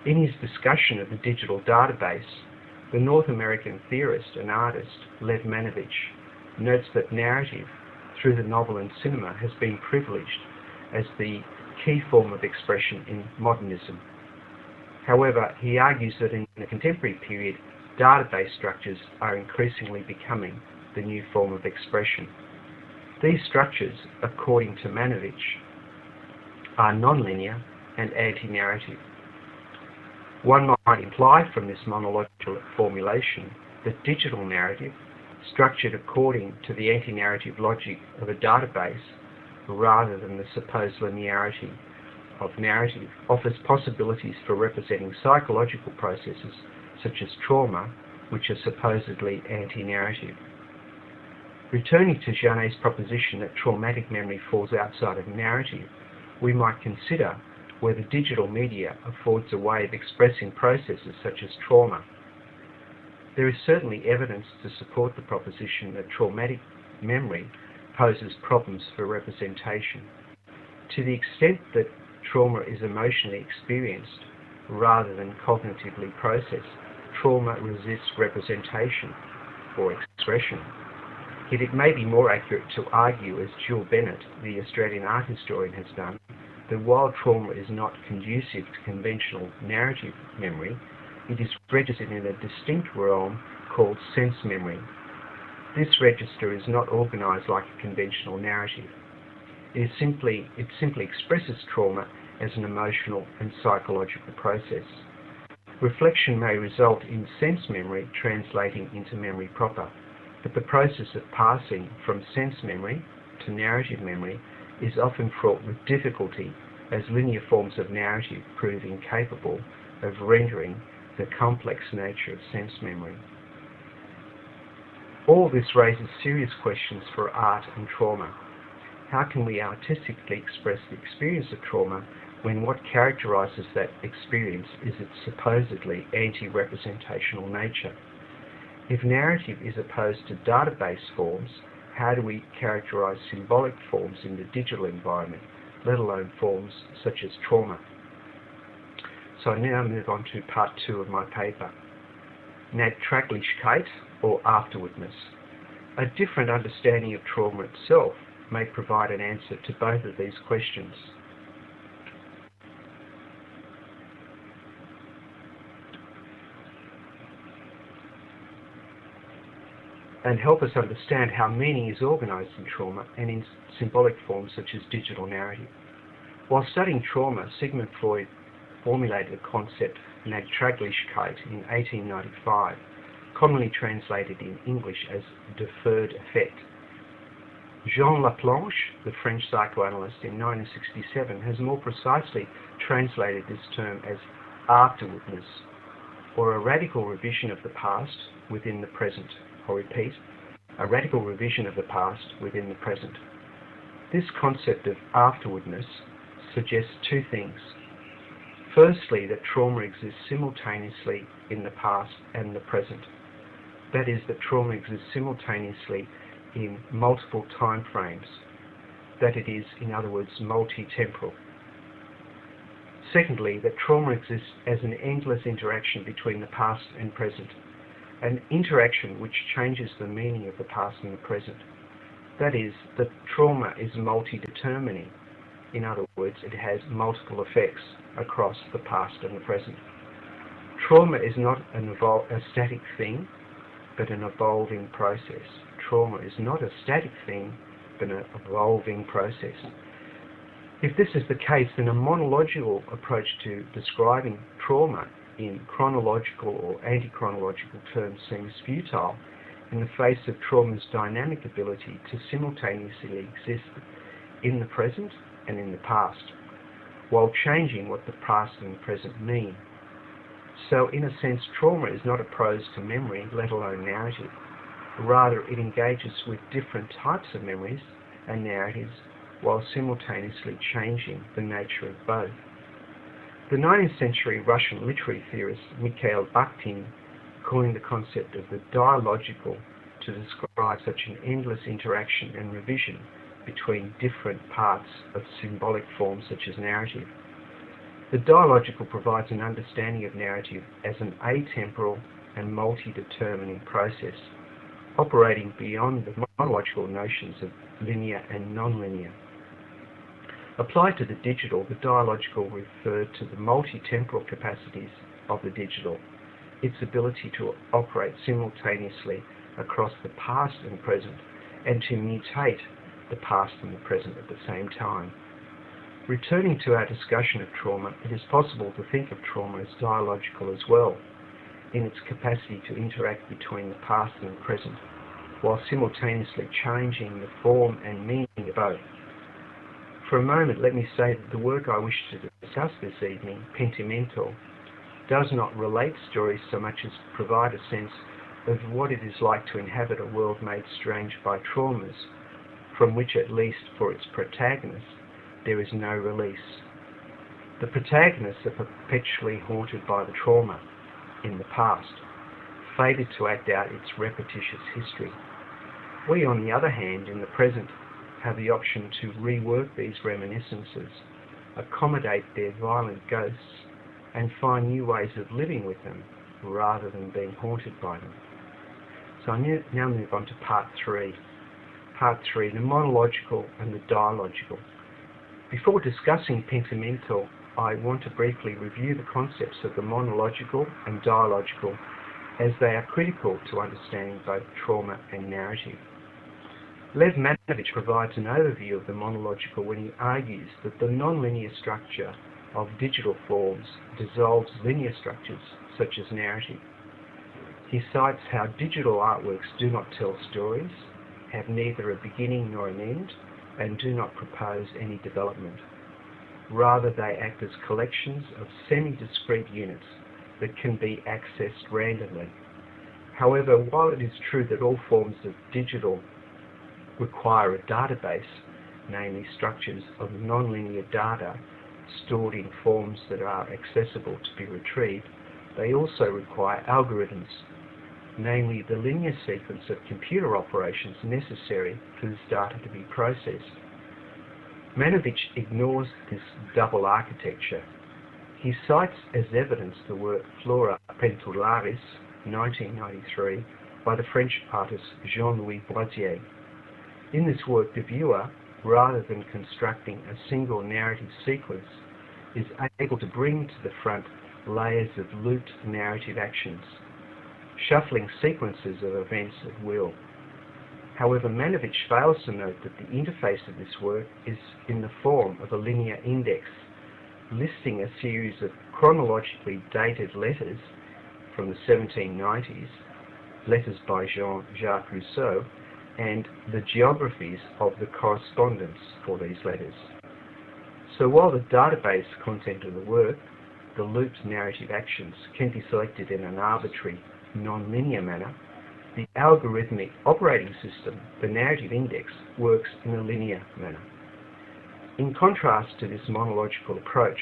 In his discussion of the digital database, the North American theorist and artist Lev Manovich notes that narrative, through the novel and cinema, has been privileged as the key form of expression in modernism. However, he argues that in the contemporary period, database structures are increasingly becoming the new form of expression. These structures, according to Manovich, are non-linear and anti-narrative. One might imply from this monological formulation that digital narrative, structured according to the anti-narrative logic of a database, rather than the supposed linearity of narrative, offers possibilities for representing psychological processes such as trauma, which are supposedly anti-narrative. Returning to Janet's proposition that traumatic memory falls outside of narrative, we might consider whether digital media affords a way of expressing processes such as trauma. There is certainly evidence to support the proposition that traumatic memory poses problems for representation. To the extent that trauma is emotionally experienced rather than cognitively processed, trauma resists representation or expression. Yet it may be more accurate to argue, as Jill Bennett, the Australian art historian, has done, that while trauma is not conducive to conventional narrative memory, it is registered in a distinct realm called sense memory. This register is not organized like a conventional narrative. It simply expresses trauma as an emotional and psychological process. Reflection may result in sense memory translating into memory proper, but the process of passing from sense memory to narrative memory is often fraught with difficulty, as linear forms of narrative prove incapable of rendering the complex nature of sense memory. All this raises serious questions for art and trauma. How can we artistically express the experience of trauma when what characterizes that experience is its supposedly anti-representational nature? If narrative is opposed to database forms, how do we characterize symbolic forms in the digital environment, let alone forms such as trauma? So I now move on to part 2 of my paper, Nachträglichkeit, or afterwardness. A different understanding of trauma itself may provide an answer to both of these questions. And help us understand how meaning is organized in trauma and in symbolic forms such as digital narrative. While studying trauma, Sigmund Freud formulated a concept, Nachträglichkeit, in 1895, commonly translated in English as deferred effect. Jean Laplanche, the French psychoanalyst, in 1967 has more precisely translated this term as afterwardness, or a radical revision of the past within the present. I'll repeat, a radical revision of the past within the present. This concept of afterwardness suggests two things. Firstly, that trauma exists simultaneously in the past and the present. That is, that trauma exists simultaneously in multiple time frames. That it is, in other words, multi-temporal. Secondly, that trauma exists as an endless interaction between the past and present, an interaction which changes the meaning of the past and the present. That is, that trauma is multi-determining. In other words, it has multiple effects across the past and the present. Trauma is not a static thing, but an evolving process. Trauma is not a static thing, but an evolving process. If this is the case, then a monological approach to describing trauma in chronological or anti-chronological terms seems futile in the face of trauma's dynamic ability to simultaneously exist in the present and in the past, while changing what the past and present mean. So, in a sense, trauma is not a prose to memory, let alone narrative. Rather, it engages with different types of memories and narratives while simultaneously changing the nature of both. The 19th century Russian literary theorist Mikhail Bakhtin coined the concept of the dialogical to describe such an endless interaction and revision between different parts of symbolic forms such as narrative. The dialogical provides an understanding of narrative as an atemporal and multi-determining process, operating beyond the monological notions of linear and non-linear. Applied to the digital, the dialogical referred to the multi-temporal capacities of the digital, its ability to operate simultaneously across the past and present, and to mutate the past and the present at the same time. Returning to our discussion of trauma, it is possible to think of trauma as dialogical as well, in its capacity to interact between the past and the present, while simultaneously changing the form and meaning of both. For a moment, let me say that the work I wish to discuss this evening, Pentimento, does not relate stories so much as provide a sense of what it is like to inhabit a world made strange by traumas, from which, at least for its protagonists, there is no release. The protagonists are perpetually haunted by the trauma in the past, fated to act out its repetitious history. We, on the other hand, in the present, have the option to rework these reminiscences, accommodate their violent ghosts, and find new ways of living with them rather than being haunted by them. So I now move on to part 3. Part 3, the monological and the dialogical. Before discussing Pentimento, I want to briefly review the concepts of the monological and dialogical, as they are critical to understanding both trauma and narrative. Lev Manovich provides an overview of the monological when he argues that the non-linear structure of digital forms dissolves linear structures such as narrative. He cites how digital artworks do not tell stories, have neither a beginning nor an end, and do not propose any development. Rather, they act as collections of semi-discrete units that can be accessed randomly. However, while it is true that all forms of digital require a database, namely structures of nonlinear data stored in forms that are accessible to be retrieved, they also require algorithms, namely the linear sequence of computer operations necessary for this data to be processed. Manovich ignores this double architecture. He cites as evidence the work Flora Pentularis, 1993, by the French artist Jean-Louis Boisier. In this work, the viewer, rather than constructing a single narrative sequence, is able to bring to the front layers of looped narrative actions, shuffling sequences of events at will. However, Manovich fails to note that the interface of this work is in the form of a linear index, listing a series of chronologically dated letters from the 1790s, letters by Jean-Jacques Rousseau, and the geographies of the correspondence for these letters. So while the database content of the work, the looped narrative actions, can be selected in an arbitrary, non-linear manner, the algorithmic operating system, the narrative index, works in a linear manner. In contrast to this monological approach,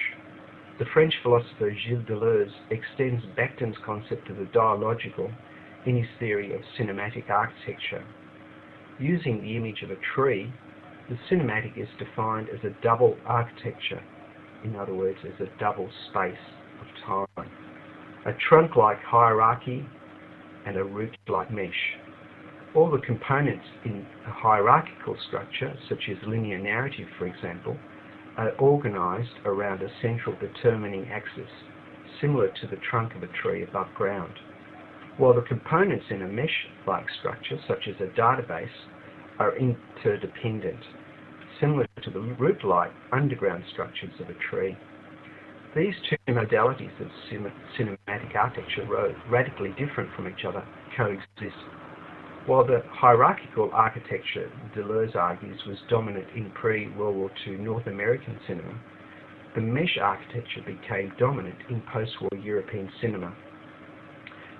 the French philosopher Gilles Deleuze extends Bakhtin's concept of the dialogical in his theory of cinematic architecture. Using the image of a tree, the cinematic is defined as a double architecture, in other words, as a double space of time, a trunk-like hierarchy and a root-like mesh. All the components in a hierarchical structure, such as linear narrative, for example, are organized around a central determining axis, similar to the trunk of a tree above ground, while the components in a mesh-like structure, such as a database, are interdependent, similar to the root-like underground structures of a tree. These two modalities of cinematic architecture, radically different from each other, coexist. While the hierarchical architecture, Deleuze argues, was dominant in pre-World War II North American cinema, the mesh architecture became dominant in post-war European cinema.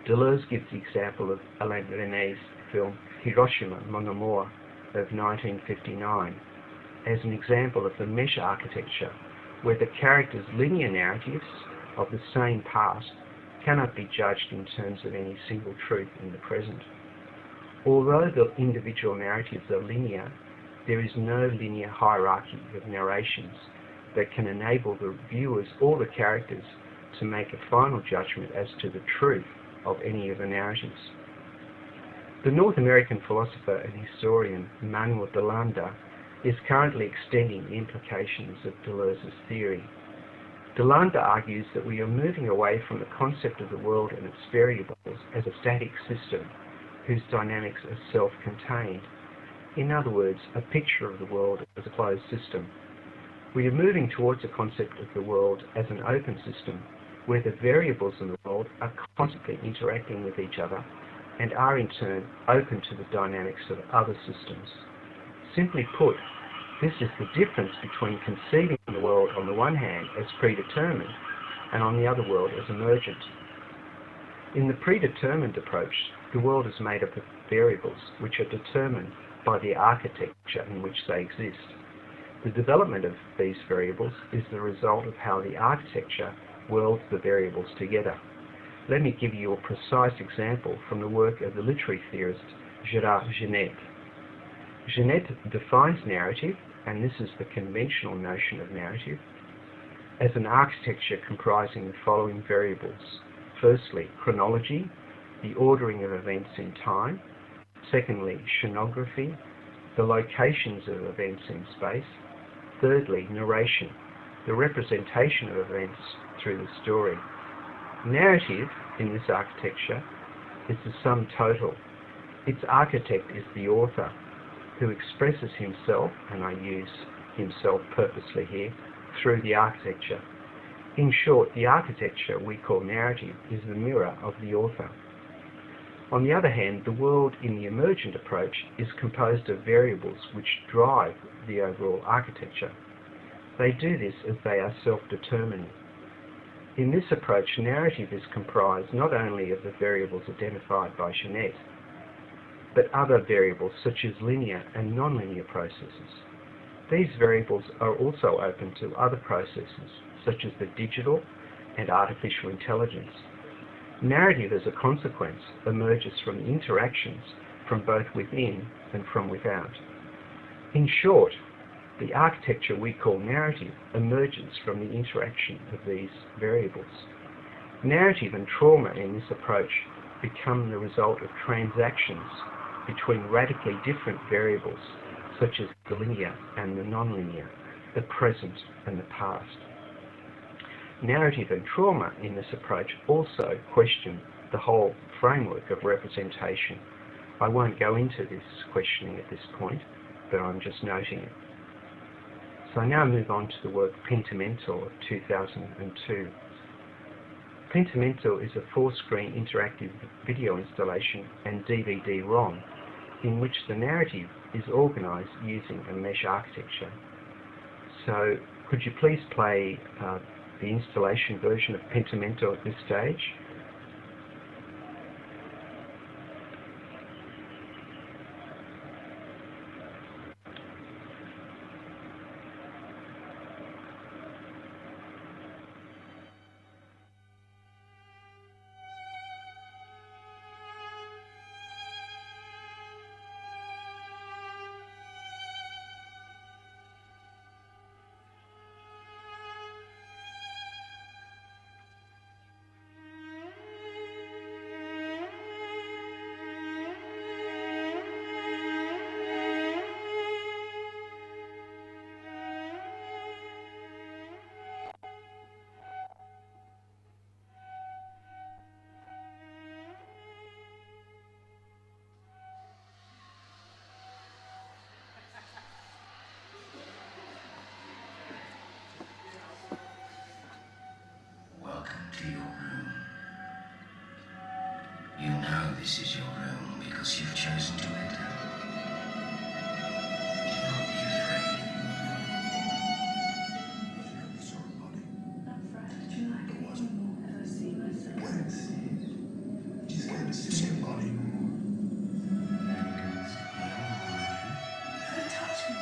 Deleuze gives the example of Alain Resnais's film Hiroshima, Mon Amour of 1959 as an example of the mesh architecture, where the characters' linear narratives of the same past cannot be judged in terms of any single truth in the present. Although the individual narratives are linear, there is no linear hierarchy of narrations that can enable the viewers or the characters to make a final judgment as to the truth of any of the narratives. The North American philosopher and historian Manuel de Landa is currently extending the implications of Deleuze's theory. De Landa argues that we are moving away from the concept of the world and its variables as a static system whose dynamics are self-contained. In other words, a picture of the world as a closed system. We are moving towards a concept of the world as an open system, where the variables in the world are constantly interacting with each other and are in turn open to the dynamics of other systems. Simply put, this is the difference between conceiving the world on the one hand as predetermined and on the other world as emergent. In the predetermined approach, the world is made up of variables which are determined by the architecture in which they exist. The development of these variables is the result of how the architecture welds the variables together. Let me give you a precise example from the work of the literary theorist Gérard Genette. Genette defines narrative, and this is the conventional notion of narrative, as an architecture comprising the following variables. Firstly, chronology, the ordering of events in time. Secondly, scenography, the locations of events in space. Thirdly, narration, the representation of events through the story. Narrative, in this architecture, is the sum total. Its architect is the author, who expresses himself, and I use himself purposely here, through the architecture. In short, the architecture we call narrative is the mirror of the author. On the other hand, the world in the emergent approach is composed of variables which drive the overall architecture. They do this as they are self-determining. In this approach, narrative is comprised not only of the variables identified by Genette, but other variables such as linear and nonlinear processes. These variables are also open to other processes, such as the digital and artificial intelligence. Narrative, as a consequence, emerges from the interactions from both within and from without. In short, the architecture we call narrative emerges from the interaction of these variables. Narrative and trauma in this approach become the result of transactions between radically different variables, such as the linear and the nonlinear, the present and the past. Narrative and trauma in this approach also question the whole framework of representation. I won't go into this questioning at this point, but I'm just noting it. So I now move on to the work Pentimento of 2002. Pentimento is a 4-screen interactive video installation and DVD-ROM in which the narrative is organized using a mesh architecture. So could you please play the installation version of Pentimento at this stage? this is your realm because you've chosen to enter. Do not be afraid. I'm frightened. Do you like me as I see myself? When? She's going to see your body. Don't touch me.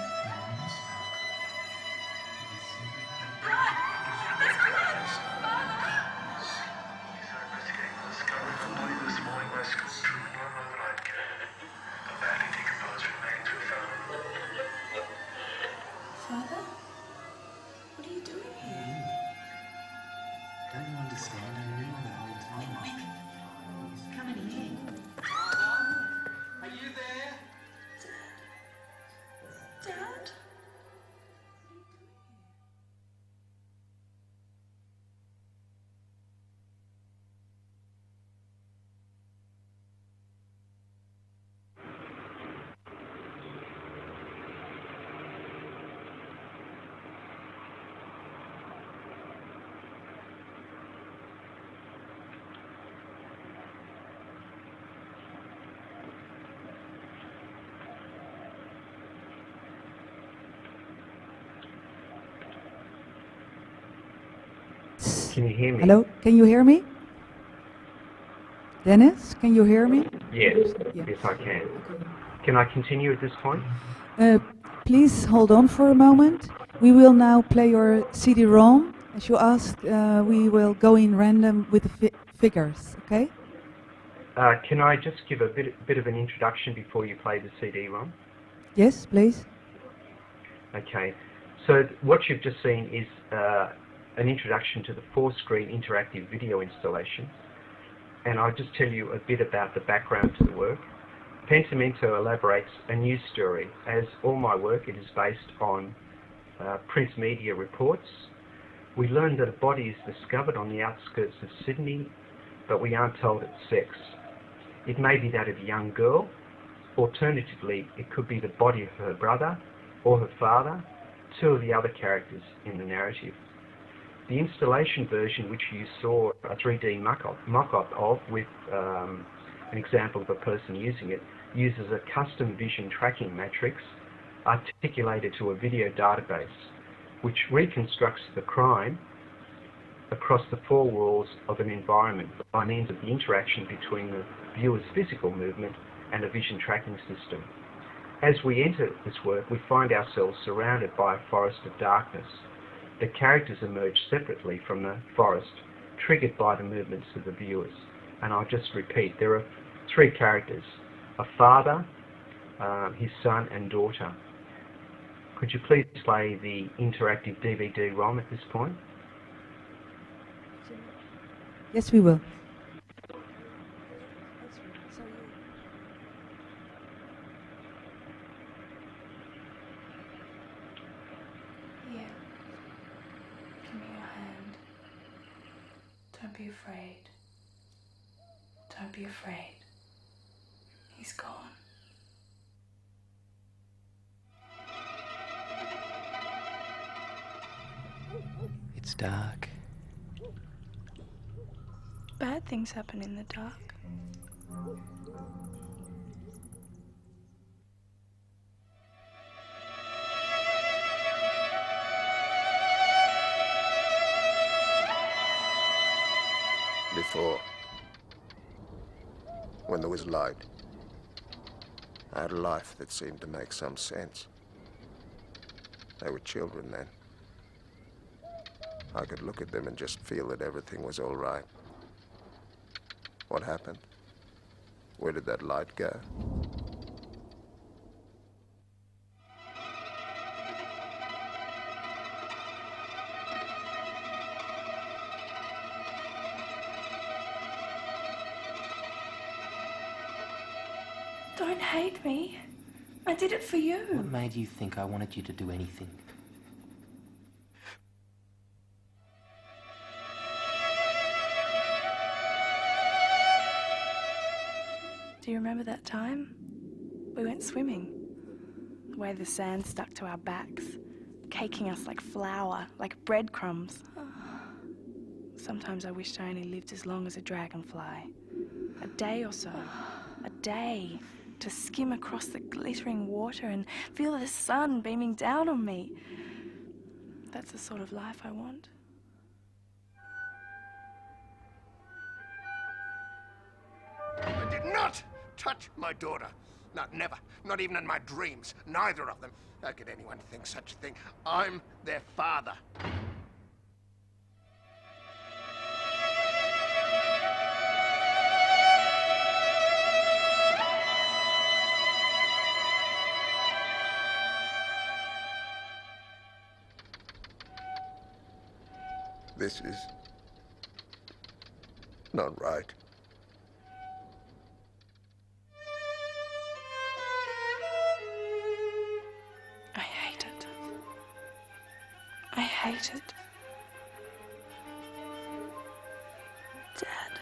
Father? What are you doing here? Don't you understand? I knew the whole time. Come in here. Are you there? Dad? Can you hear me? Hello, can you hear me? Dennis, can you hear me? Yes, Yeah. yes I can. Can I continue at this point? Please hold on for a moment. We will now play your CD-ROM. As you asked, we will go in random with the figures, okay? Can I just give a bit of an introduction before you play the CD-ROM? Yes, please. Okay, so what you've just seen is an introduction to the 4-screen interactive video installation, and I'll just tell you a bit about the background to the work. Pentimento elaborates a news story. As all my work, it is based on print media reports. We learn that a body is discovered on the outskirts of Sydney, but we aren't told its sex. It may be that of a young girl. Alternatively, it could be the body of her brother or her father, two of the other characters in the narrative. The installation version, which you saw a 3D mock-up of with an example of a person using it, uses a custom vision tracking matrix articulated to a video database, which reconstructs the crime across the 4 walls of an environment by means of the interaction between the viewer's physical movement and a vision tracking system. As we enter this work, we find ourselves surrounded by a forest of darkness. The characters emerge separately from the forest, triggered by the movements of the viewers. And I'll just repeat, there are 3 characters: a father, his son and daughter. Could you please play the interactive DVD-ROM at this point? Yes, we will. Yeah. Give me your hand. Don't be afraid. Don't be afraid. He's gone. It's dark. Bad things happen in the dark. Before, when there was light, I had a life that seemed to make some sense. They were children then. I could look at them and just feel that everything was all right. What happened? Where did that light go? Don't hate me. I did it for you. What made you think I wanted you to do anything? Do you remember that time? We went swimming. The way the sand stuck to our backs, caking us like flour, like breadcrumbs. Sometimes I wished I only lived as long as a dragonfly. A day or so. A day to skim across the glittering water and feel the sun beaming down on me. That's the sort of life I want. I did not touch my daughter. Not never. Not even in my dreams. Neither of them. How could anyone think such a thing? I'm their father. This is not right. I hate it. I hate it. Dad?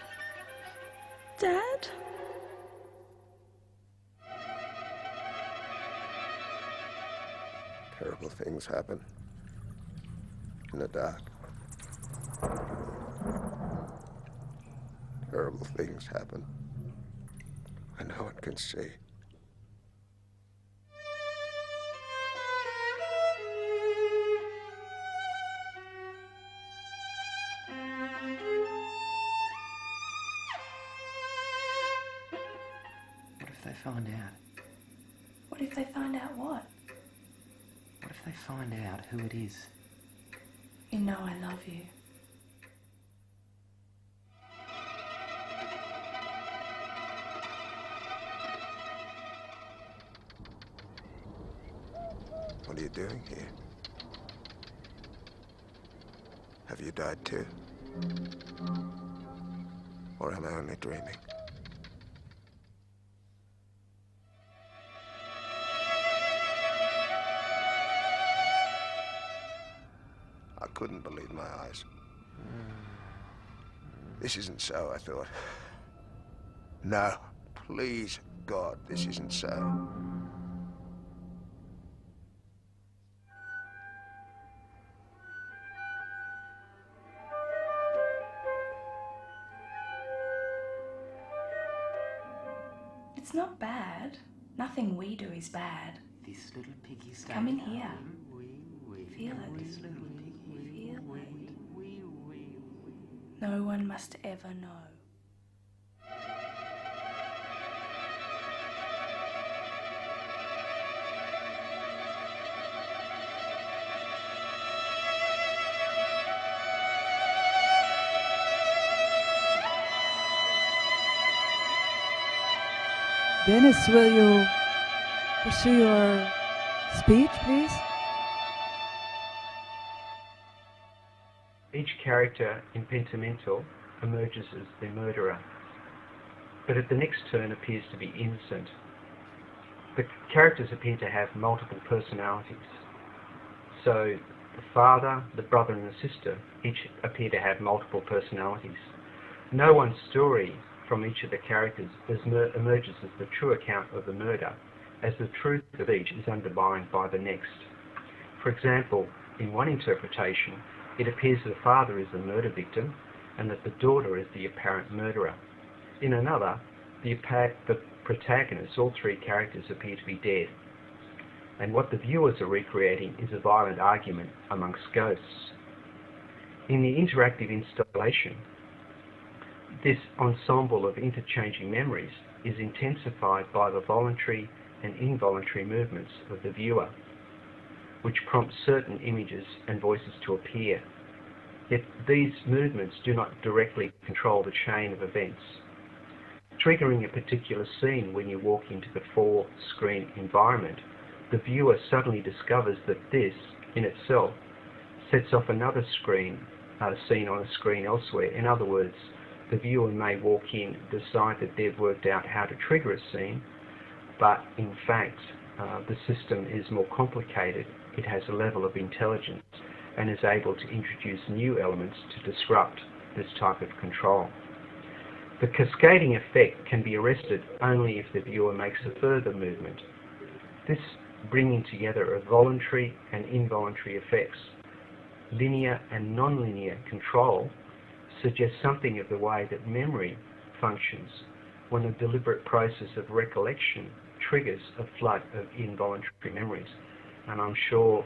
Dad? Terrible things happen in the dark. Terrible things happen when no one can see. What if they find out? What if they find out what? What if they find out who it is? You know I love you. What are you doing here? Have you died too? Or am I only dreaming? I couldn't believe my eyes. This isn't so, I thought. No, please, God, this isn't so. It's not bad. Nothing we do is bad. This little piggy's Come in here. Feel it. This little piggy. Feel it. No one must ever know. Dennis, will you pursue your speech, please? Each character in Pentamental emerges as the murderer, but at the next turn appears to be innocent. The characters appear to have multiple personalities. So the father, the brother and the sister each appear to have multiple personalities. No one story from each of the characters emerges as the true account of the murder, as the truth of each is undermined by the next. For example, in one interpretation, it appears the father is the murder victim and that the daughter is the apparent murderer. In another, the protagonists, all three characters, appear to be dead. And what the viewers are recreating is a violent argument amongst ghosts. In the interactive installation, this ensemble of interchanging memories is intensified by the voluntary and involuntary movements of the viewer, which prompt certain images and voices to appear. Yet these movements do not directly control the chain of events. Triggering a particular scene when you walk into the four-screen environment, the viewer suddenly discovers that this, in itself, sets off another scene on a screen elsewhere. In other words, the viewer may walk in, decide that they've worked out how to trigger a scene, but in fact, the system is more complicated. It has a level of intelligence and is able to introduce new elements to disrupt this type of control. The cascading effect can be arrested only if the viewer makes a further movement. This bringing together of voluntary and involuntary effects, linear and non-linear control, suggests something of the way that memory functions when a deliberate process of recollection triggers a flood of involuntary memories. And I'm sure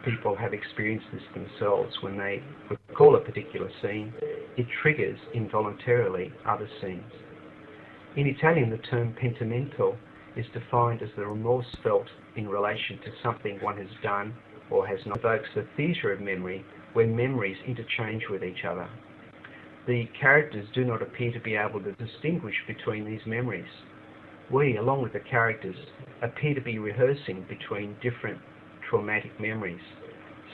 people have experienced this themselves. When they recall a particular scene, it triggers involuntarily other scenes. In Italian, the term pentimento is defined as the remorse felt in relation to something one has done or has not. Evokes a theatre of memory where memories interchange with each other. The characters do not appear to be able to distinguish between these memories. We, along with the characters, appear to be rehearsing between different traumatic memories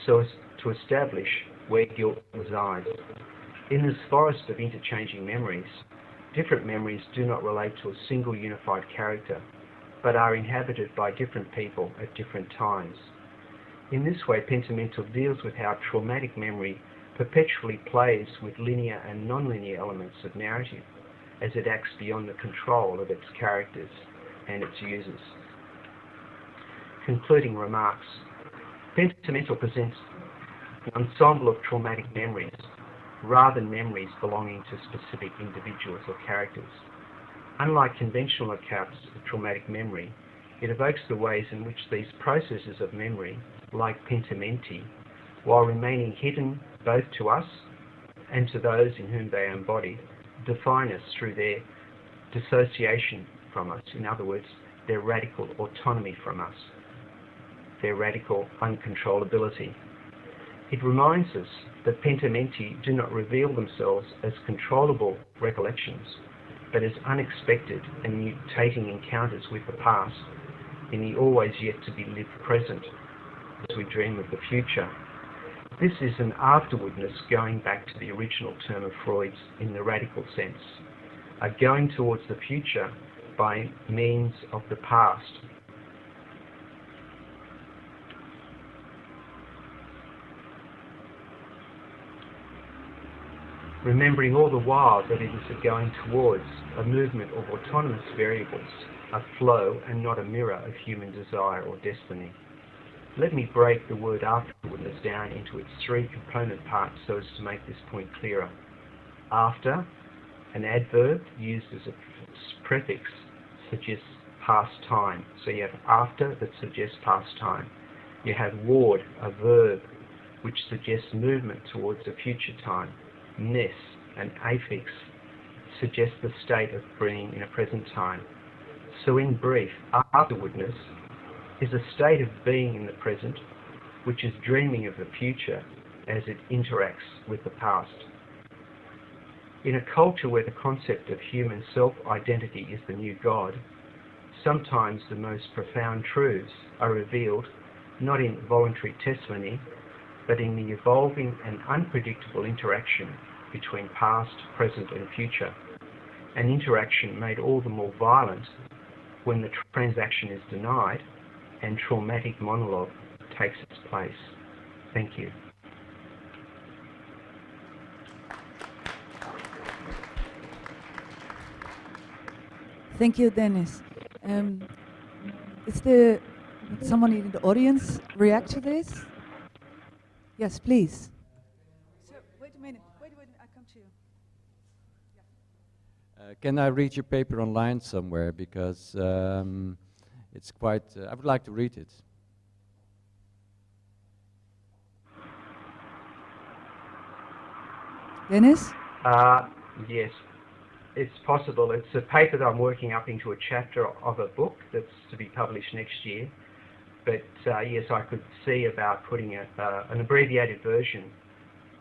so as to establish where guilt resides. In this forest of interchanging memories, different memories do not relate to a single unified character, but are inhabited by different people at different times. In this way, Pentimento deals with how traumatic memory perpetually plays with linear and non-linear elements of narrative as it acts beyond the control of its characters and its users. Concluding remarks. Pentimento presents an ensemble of traumatic memories rather than memories belonging to specific individuals or characters. Unlike conventional accounts of traumatic memory, it evokes the ways in which these processes of memory, like pentimenti, while remaining hidden both to us and to those in whom they are embodied, define us through their dissociation from us. In other words, their radical autonomy from us, their radical uncontrollability. It reminds us that pentimenti do not reveal themselves as controllable recollections, but as unexpected and mutating encounters with the past in the always yet to be lived present as we dream of the future. This is an afterwardness going back to the original term of Freud's in the radical sense, a going towards the future by means of the past. Remembering all the while that it is a going towards, a movement of autonomous variables, a flow and not a mirror of human desire or destiny. Let me break the word afterwardness down into its three component parts so as to make this point clearer. After, an adverb used as a prefix, suggests past time. So you have after that suggests past time. You have ward, a verb, which suggests movement towards a future time. Ness, an affix, suggests the state of being in a present time. So in brief, afterwardness is a state of being in the present, which is dreaming of the future as it interacts with the past. In a culture where the concept of human self-identity is the new God, sometimes the most profound truths are revealed not in voluntary testimony, but in the evolving and unpredictable interaction between past, present and future, an interaction made all the more violent when the transaction is denied and traumatic monologue takes its place. Thank you. Thank you, Dennis. Someone in the audience react to this? Yes, please. So, wait a minute, I come to you. Yeah. Can I read your paper online somewhere? Because it's quite, I would like to read it. Dennis? Yes, it's possible. It's a paper that I'm working up into a chapter of a book that's to be published next year. But yes, I could see about putting an abbreviated version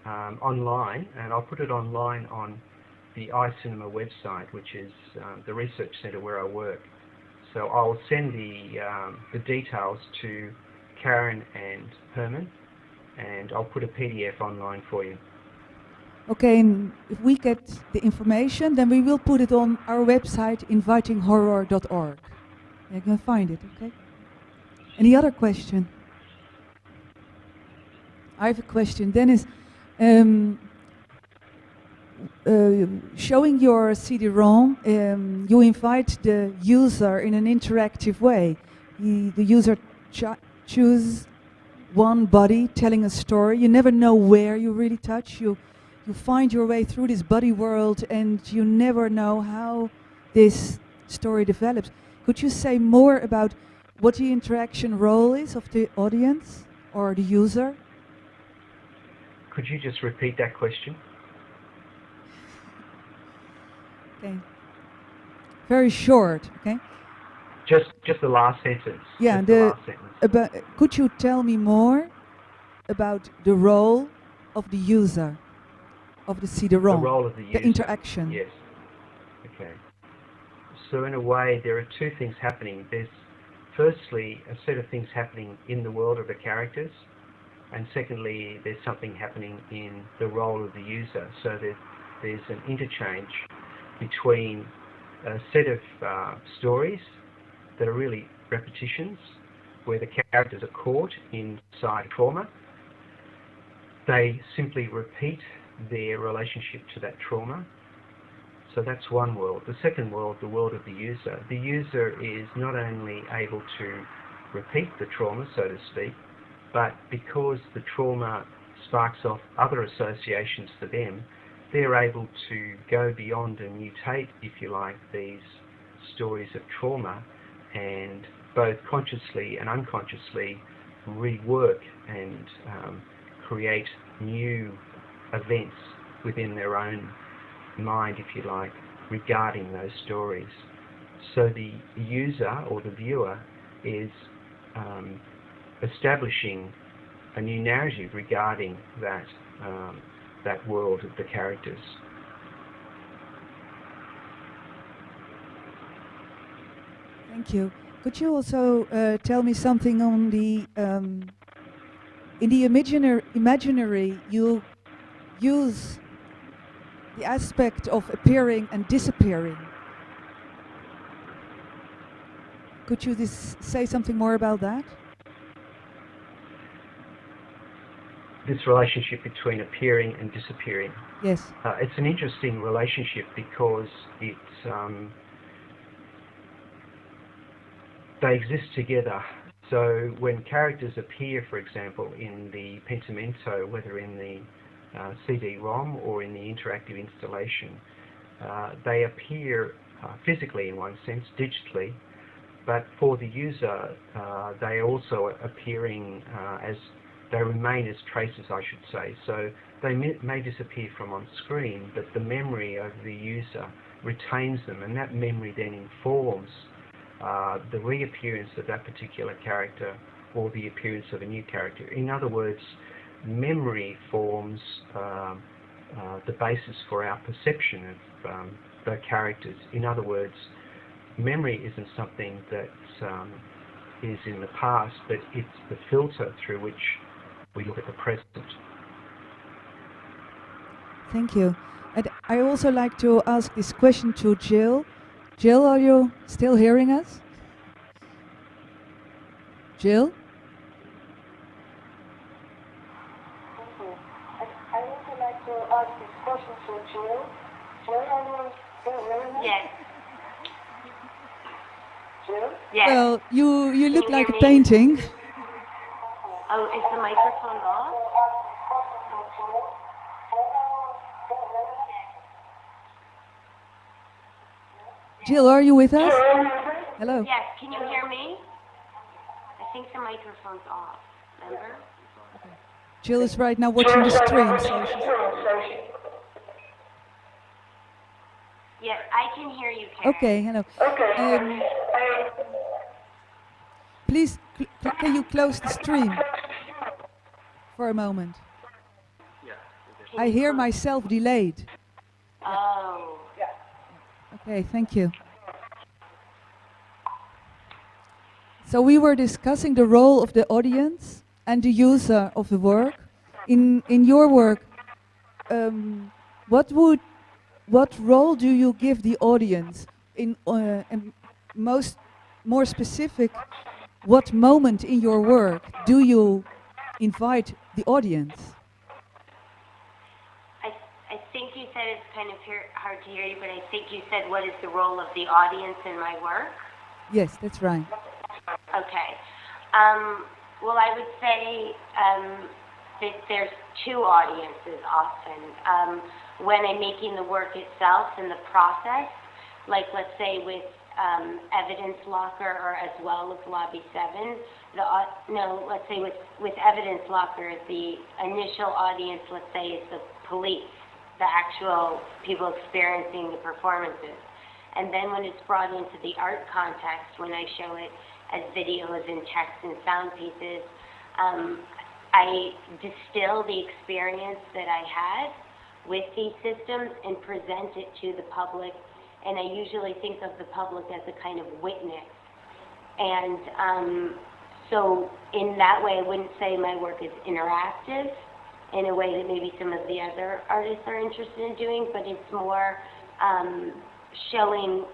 online, and I'll put it online on the iCinema website, which is the research centre where I work. So I'll send the details to Karen and Hermen, and I'll put a PDF online for you. Okay, and if we get the information, then we will put it on our website, invitinghorror.org. You can find it, okay? Any other question? I have a question. Dennis, showing your CD-ROM, you invite the user in an interactive way. The user chooses one body telling a story. You never know where you really touch. You find your way through this body world, and you never know how this story develops. Could you say more about what the interaction role is of the audience or the user? Could you just repeat that question? Okay. Very short, okay? Just the last sentence. Yeah, just the last sentence. Could you tell me more about the role of the user of the CD-ROM? The role of the user. The interaction. Yes. Okay. So in a way, there are two things happening. There's firstly a set of things happening in the world of the characters, and secondly, there's something happening in the role of the user. So there's an interchange between a set of stories that are really repetitions, where the characters are caught inside trauma. They simply repeat their relationship to that trauma. So that's one world. The second world, the world of the user. The user is not only able to repeat the trauma, so to speak, but because the trauma sparks off other associations for them, they're able to go beyond and mutate, if you like, these stories of trauma and both consciously and unconsciously rework and create new events within their own mind, if you like, regarding those stories. So the user or the viewer is establishing a new narrative regarding that world of the characters. Thank you. Could you also tell me something on the in the imaginary you use the aspect of appearing and disappearing. Could you say something more about that? This relationship between appearing and disappearing. Yes. It's an interesting relationship because they exist together. So when characters appear, for example, in the pentimento, whether in the CD-ROM or in the interactive installation, they appear physically in one sense, digitally, but for the user, they are also appearing as they remain as traces, I should say. So they may disappear from on screen, but the memory of the user retains them, and that memory then informs the reappearance of that particular character or the appearance of a new character. In other words, memory forms the basis for our perception of the characters. In other words, memory isn't something that is in the past, but it's the filter through which we look at the present. Thank you. And I also like to ask this question to Jill. Jill, are you still hearing us? Jill? I would like to ask this question to Jill. Jill, are you still hearing us? Yes. Jill? Yes. Well, you look you like hear a me? painting. Oh, is the microphone off? Jill, are you with us? Hello. Yes, can you hear me? I think the microphone's off. Remember? Jill is right now watching the stream, so she's... Yes, I can hear you, Karen. Okay, hello. Please, can you close the stream for a moment? I hear myself delayed. Oh. Okay, thank you. So we were discussing the role of the audience and the user of the work. In your work, what role do you give the audience? And more specific, what moment in your work do you invite the audience? I think you said it's kind of hard to hear you, but I think you said what is the role of the audience in my work? Yes, that's right. Okay. Well, I would say that there's two audiences often. When I'm making the work itself and the process, like let's say with Evidence Locker or as well as Lobby 7, let's say with Evidence Locker, the initial audience, let's say, is the police, the actual people experiencing the performances. And then when it's brought into the art context, when I show it as videos and text and sound pieces, I distill the experience that I had with these systems and present it to the public. And I usually think of the public as a kind of witness. And so in that way, I wouldn't say my work is interactive in a way that maybe some of the other artists are interested in doing, but it's more showing,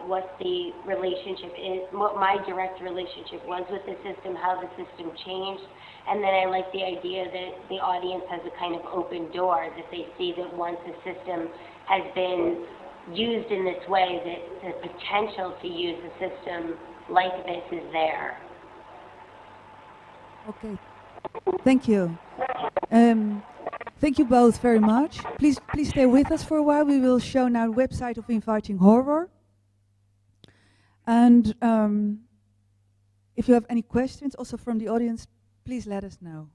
what the relationship is, what my direct relationship was with the system, how the system changed. And then I like the idea that the audience has a kind of open door, that they see that once a system has been used in this way, that the potential to use a system like this is there. Okay, thank you. Thank you both very much. Please stay with us for a while. We will show now the website of Inviting Horror. And if you have any questions, also from the audience, please let us know.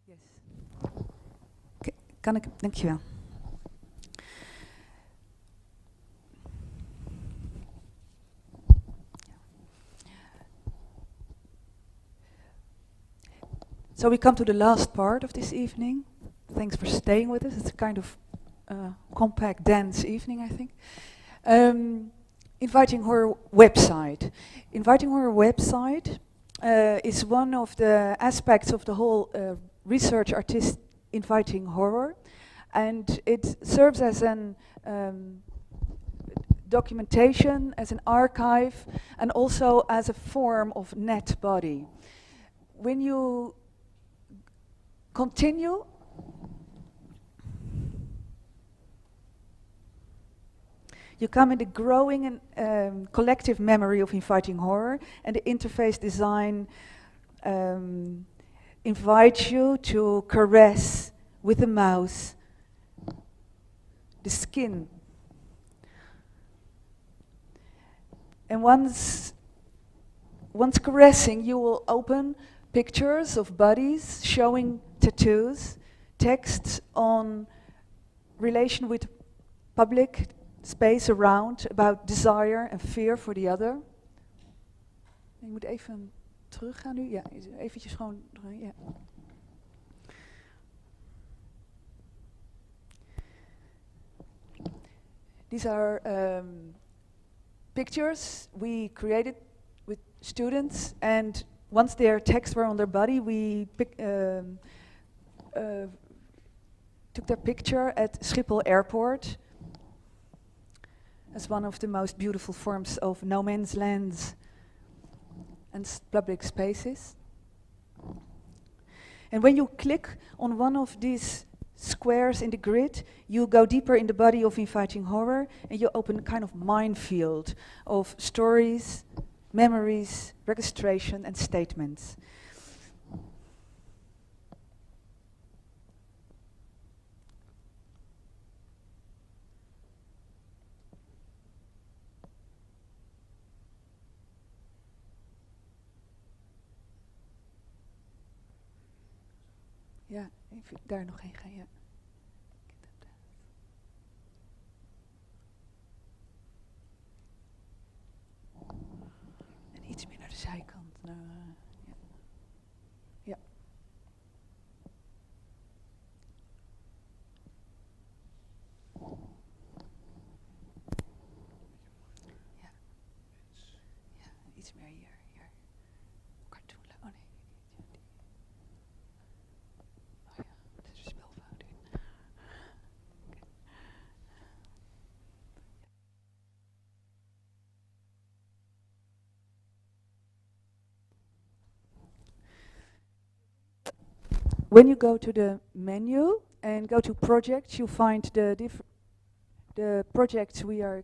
Yes. Kan ik, dankjewel. So we come to the last part of this evening. Thanks for staying with us. It's a kind of compact, dense evening, I think. Inviting Horror website. Inviting Horror website is one of the aspects of the whole research artist Inviting Horror, and it serves as an documentation, as an archive, and also as a form of net body. When you continue, you come in the growing and collective memory of Inviting Horror, and the interface design invites you to caress with the mouse the skin. And once caressing, you will open pictures of bodies showing tattoos, texts on relation with public space around, about desire and fear for the other. Je moet even teruggaan nu. Ja, eventjes gewoon. Ja. These are pictures we created with students, and once their texts were on their body, we took their picture at Schiphol Airport as one of the most beautiful forms of no man's lands and public spaces. And when you click on one of these squares in the grid, you go deeper in the body of Inviting Horror, and you open a kind of minefield of stories, memories, registration, and statements. Ja, even daar nog heen gaan, ja. En iets meer naar de zijkant. Ja. Ja. Ja. Ja, iets meer hier. Cartoon. Oh nee. When you go to the menu and go to projects, you find the projects we are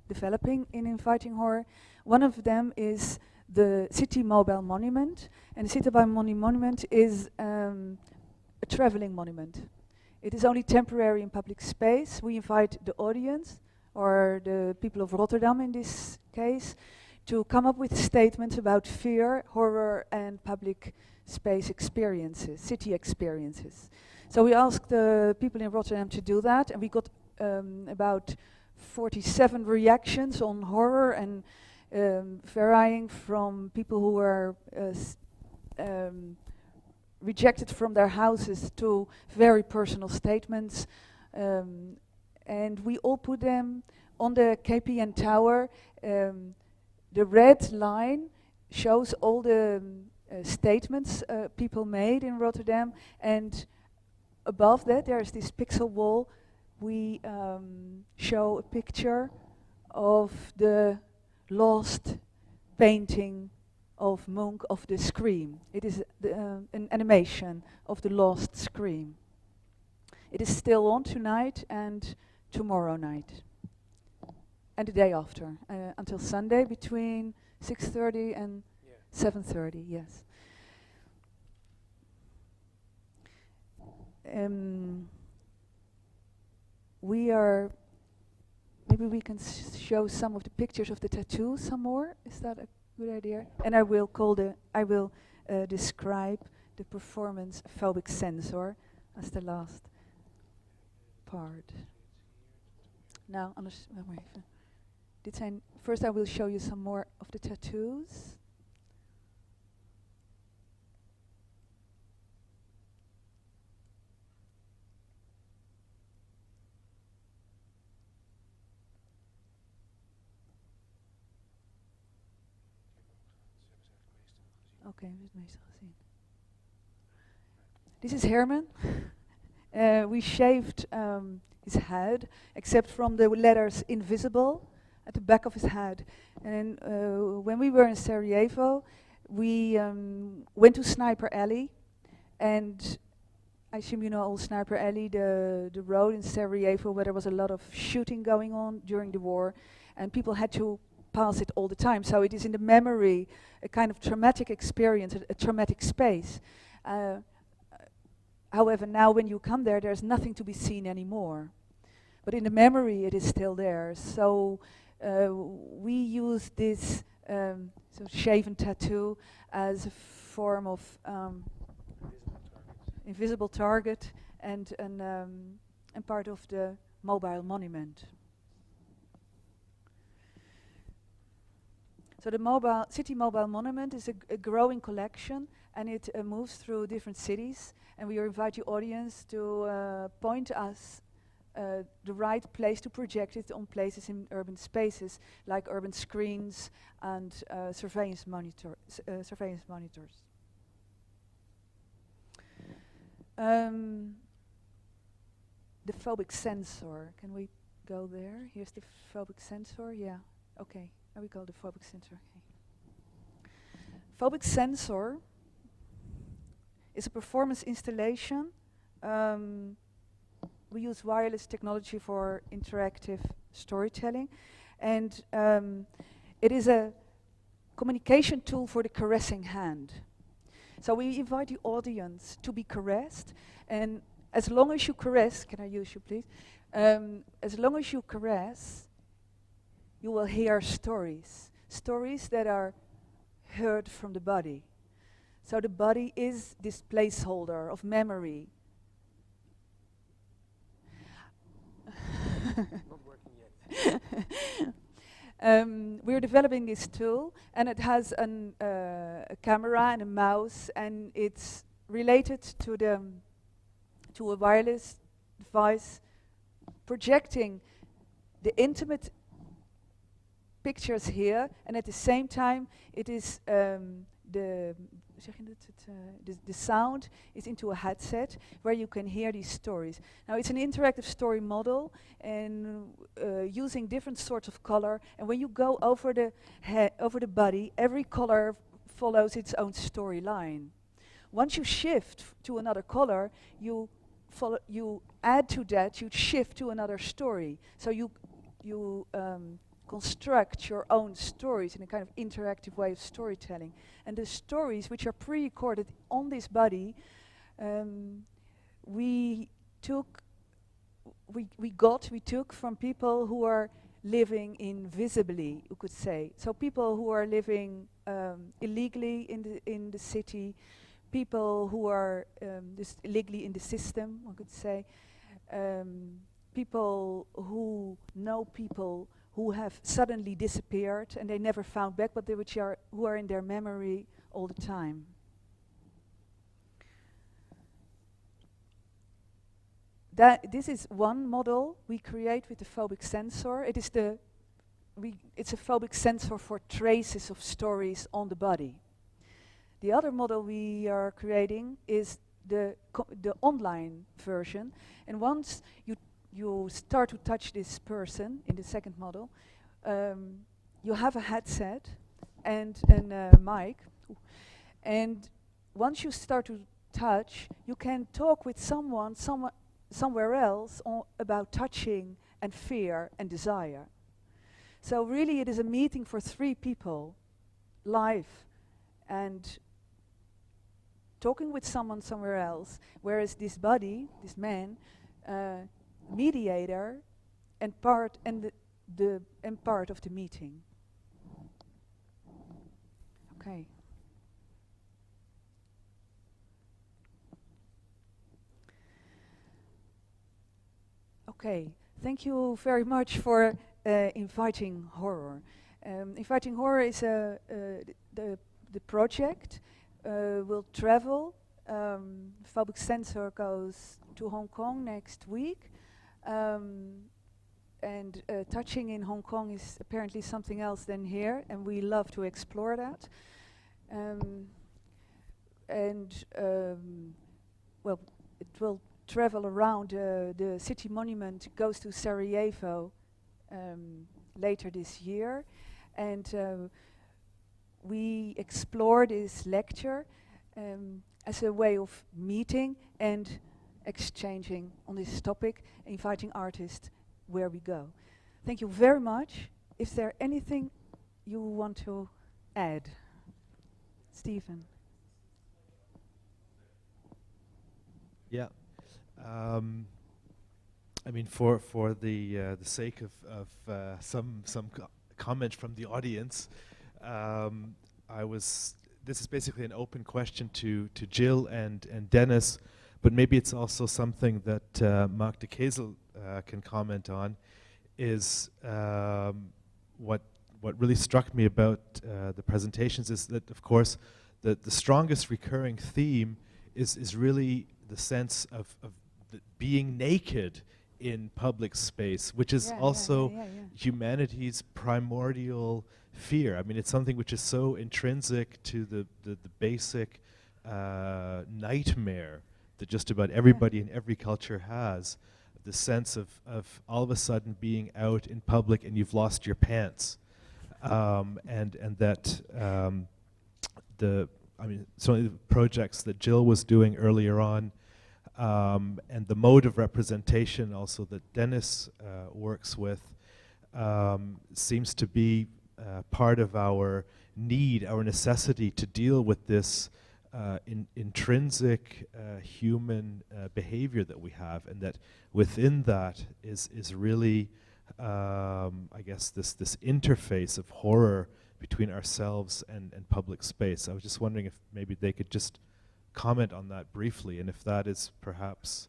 developing in inviting horror. One of them is the City Mobile Monument, and the City Mobile Monument is a traveling monument. It is only temporary in public space. We invite the audience, or the people of Rotterdam in this case, to come up with statements about fear, horror, and public space experiences, city experiences. So we asked the people in Rotterdam to do that, and we got about 47 reactions on horror, and varying from people who were rejected from their houses to very personal statements. And we all put them on the KPN tower. The red line shows all the statements people made in Rotterdam, and above that there's this pixel wall. We show a picture of the lost painting of Munch of the Scream. It is an animation of the lost Scream. It is still on tonight and tomorrow night, and the day after, until Sunday between 6:30 and 7:30. Yes. Maybe we can show some of the pictures of the tattoo some more. Is that a good idea? And I will describe the performance phobic sensor as the last part. Nou, anders, wacht maar even. Dit zijn, first I will show you some more of the tattoos. Oké, we hebben het meestal gezien. This is Hermen. We shaved his head, except from the letters invisible at the back of his head. And when we were in Sarajevo, we went to Sniper Alley, and I assume you know Old Sniper Alley, the road in Sarajevo where there was a lot of shooting going on during the war, and people had to pass it all the time. So it is in the memory a kind of traumatic experience, a traumatic space. However, now when you come there, there's nothing to be seen anymore. But in the memory, it is still there. So we use this shaven tattoo as a form of invisible target and part of the mobile monument. So the City Mobile Monument is a growing collection, and it moves through different cities. And we invite the audience to point us the right place to project it on places in urban spaces, like urban screens and surveillance monitors. The phobic sensor. Can we go there? Here's the phobic sensor. Yeah. Okay. We call the phobic sensor. Okay. Phobic sensor is a performance installation. We use wireless technology for interactive storytelling, and it is a communication tool for the caressing hand. So we invite the audience to be caressed, and as long as you caress, can I use you please? As long as you caress, you will hear stories that are heard from the body. So the body is this placeholder of memory. Not working yet. We're developing this tool, and it has a camera and a mouse, and it's related to a wireless device projecting the intimate pictures here, and at the same time it is the sound is into a headset where you can hear these stories. Now it's an interactive story model, and using different sorts of color, and when you go over the body, every color follows its own storyline. Once you shift to another color, you add to that, you shift to another story. So you construct your own stories in a kind of interactive way of storytelling. And the stories which are pre-recorded on this body, we took from people who are living invisibly, you could say. So people who are living illegally in the city, people who are illegally in the system, one could say, people who know people who have suddenly disappeared and they never found back, but who are in their memory all the time. This is one model we create with the phobic sensor. It's a phobic sensor for traces of stories on the body. The other model we are creating is the online version. And once you start to touch this person in the second model, you have a headset and a mic. And once you start to touch, you can talk with someone somewhere else about touching and fear and desire. So really it is a meeting for 3 people, live, and talking with someone somewhere else, whereas this body, this man, mediator and part of the meeting. Okay. Okay, thank you very much for inviting horror. Inviting horror is the project. Will travel. Phobic Sensor goes to Hong Kong next week. And touching in Hong Kong is apparently something else than here, and we love to explore that. Well, it will travel around the city monument, goes to Sarajevo later this year, and we explore this lecture as a way of meeting and exchanging on this topic, inviting artists where we go. Thank you very much. Is there anything you want to add? Stephen. Yeah. I mean, for the sake of some comment from the audience, this is basically an open question to Jill and Dennis, but maybe it's also something that Marc de Kesel can comment on. Is what really struck me about the presentations is that, of course, the strongest recurring theme is really the sense of being naked in public space, which is also humanity's primordial fear. I mean, it's something which is so intrinsic to the basic nightmare that just about everybody in every culture has, the sense of all of a sudden being out in public and you've lost your pants. And that some of the projects that Jill was doing earlier on, and the mode of representation also that Dennis works with, seems to be part of our need, our necessity to deal with this intrinsic human behavior that we have, and that within that is really, I guess, this interface of horror between ourselves and public space. I was just wondering if maybe they could just comment on that briefly, and if that is perhaps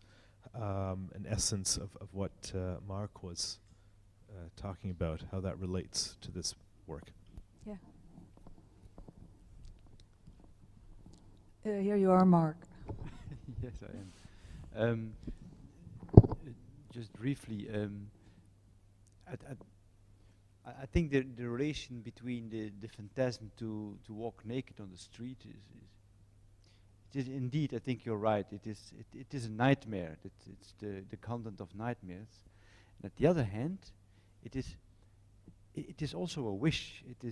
an essence of what Marc was talking about, how that relates to this work. Yeah. Here you are, Marc. Yes, I am. Just briefly, I think the relation between the phantasm to walk naked on the street it is indeed, I think you're right, it is a nightmare. It's the content of nightmares. And at the other hand, it is also a wish. It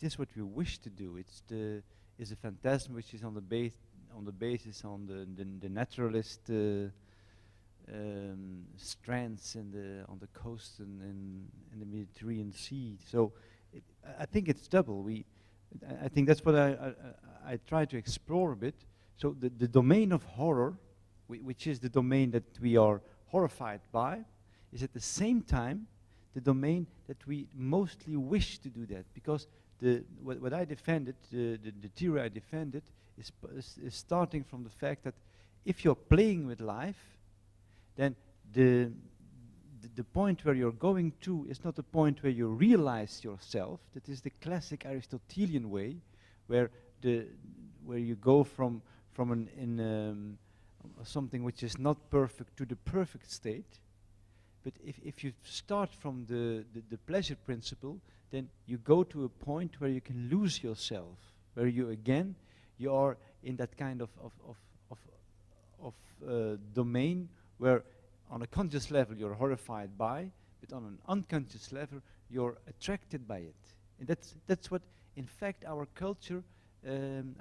is what we wish to do. It's a phantasm which is on the basis on the naturalist strands on the coast in the Mediterranean Sea. So I think it's double. I think that's what I try to explore a bit. So the domain of horror, which is the domain that we are horrified by, is at the same time the domain that we mostly wish to do that, because what I defended, the theory I defended, is starting from the fact that if you're playing with life, then the point where you're going to is not the point where you realize yourself. That is the classic Aristotelian way, where you go from something which is not perfect to the perfect state. But if you start from the pleasure principle, then you go to a point where you can lose yourself, where you are in that kind of domain where on a conscious level you're horrified by, but on an unconscious level you're attracted by it. And that's what, in fact, our culture,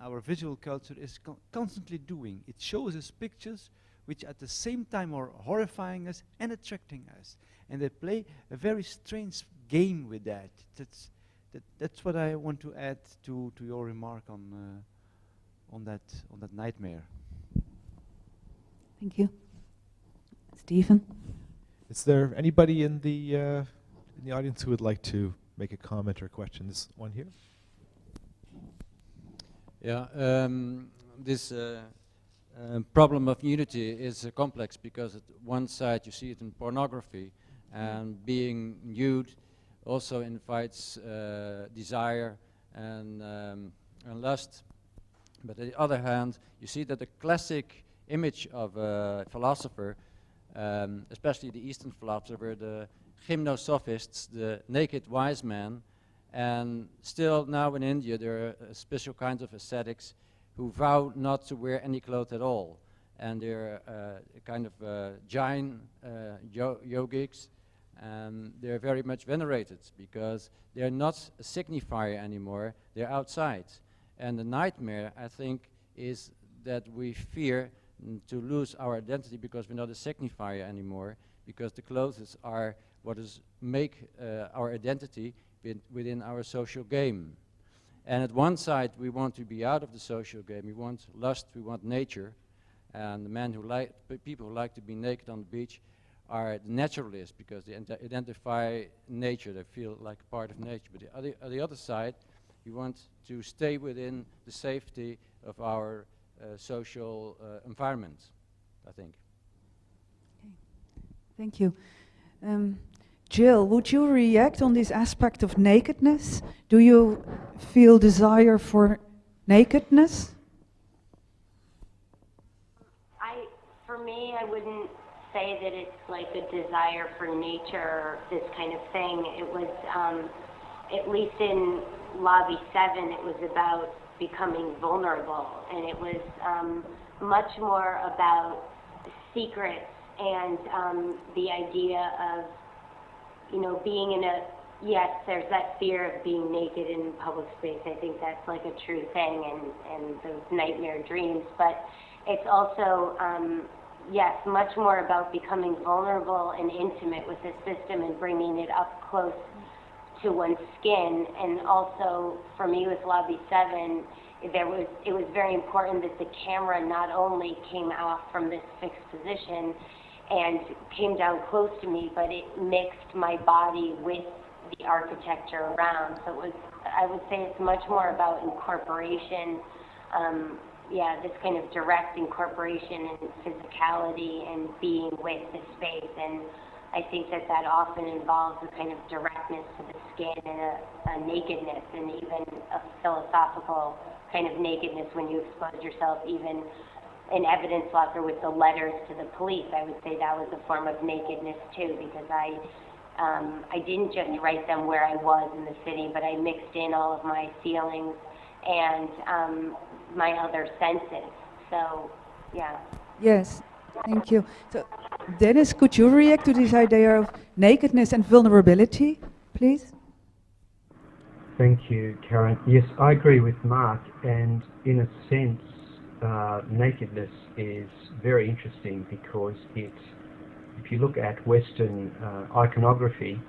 our visual culture is constantly doing. It shows us pictures which at the same time are horrifying us and attracting us. And they play a very strange game with that. That's what I want to add to your remark on that nightmare. Thank you. Stephen? Is there anybody in the audience who would like to make a comment or question? There's one here. Yeah, this problem of nudity is complex because at one side you see it in pornography, and being nude also invites desire and lust. But on the other hand, you see that the classic image of a philosopher, especially the Eastern philosopher, the gymnosophists, the naked wise man, and still now in India there are special kinds of ascetics who vow not to wear any clothes at all. And they're kind of Jain yogics, and they're very much venerated because they're not a signifier anymore, they're outside. And the nightmare, I think, is that we fear to lose our identity because we're not a signifier anymore, because the clothes are what is make our identity within our social game. And at one side we want to be out of the social game, we want lust, we want nature, and the men who people who like to be naked on the beach are the naturalists because they identify nature, they feel like part of nature. But on the other side, we want to stay within the safety of our social environment, I think. Okay. Thank you. Jill, would you react on this aspect of nakedness? Do you feel desire for nakedness? For me, I wouldn't say that it's like a desire for nature, this kind of thing. It was, at least in Lobby 7, it was about becoming vulnerable, and it was much more about secrets and the idea of, being in yes, there's that fear of being naked in public space. I think that's like a true thing, and those nightmare dreams, but it's also, yes, much more about becoming vulnerable and intimate with the system and bringing it up close to one's skin. And also, for me with Lobby 7, it was very important that the camera not only came off from this fixed position and came down close to me, but it mixed my body with the architecture around. So I would say it's much more about incorporation, this kind of direct incorporation and physicality and being with the space. And I think that often involves a kind of directness to the skin and a nakedness, and even a philosophical kind of nakedness when you expose yourself, even in evidence locker with the letters to the police. I would say that was a form of nakedness too, because I didn't just write them where I was in the city, but I mixed in all of my feelings and my other senses. So, yeah. Yes, thank you. So, Dennis, could you react to this idea of nakedness and vulnerability, please? Thank you, Karen. Yes, I agree with Mark, and in a sense, nakedness is very interesting because it If you look at Western iconography,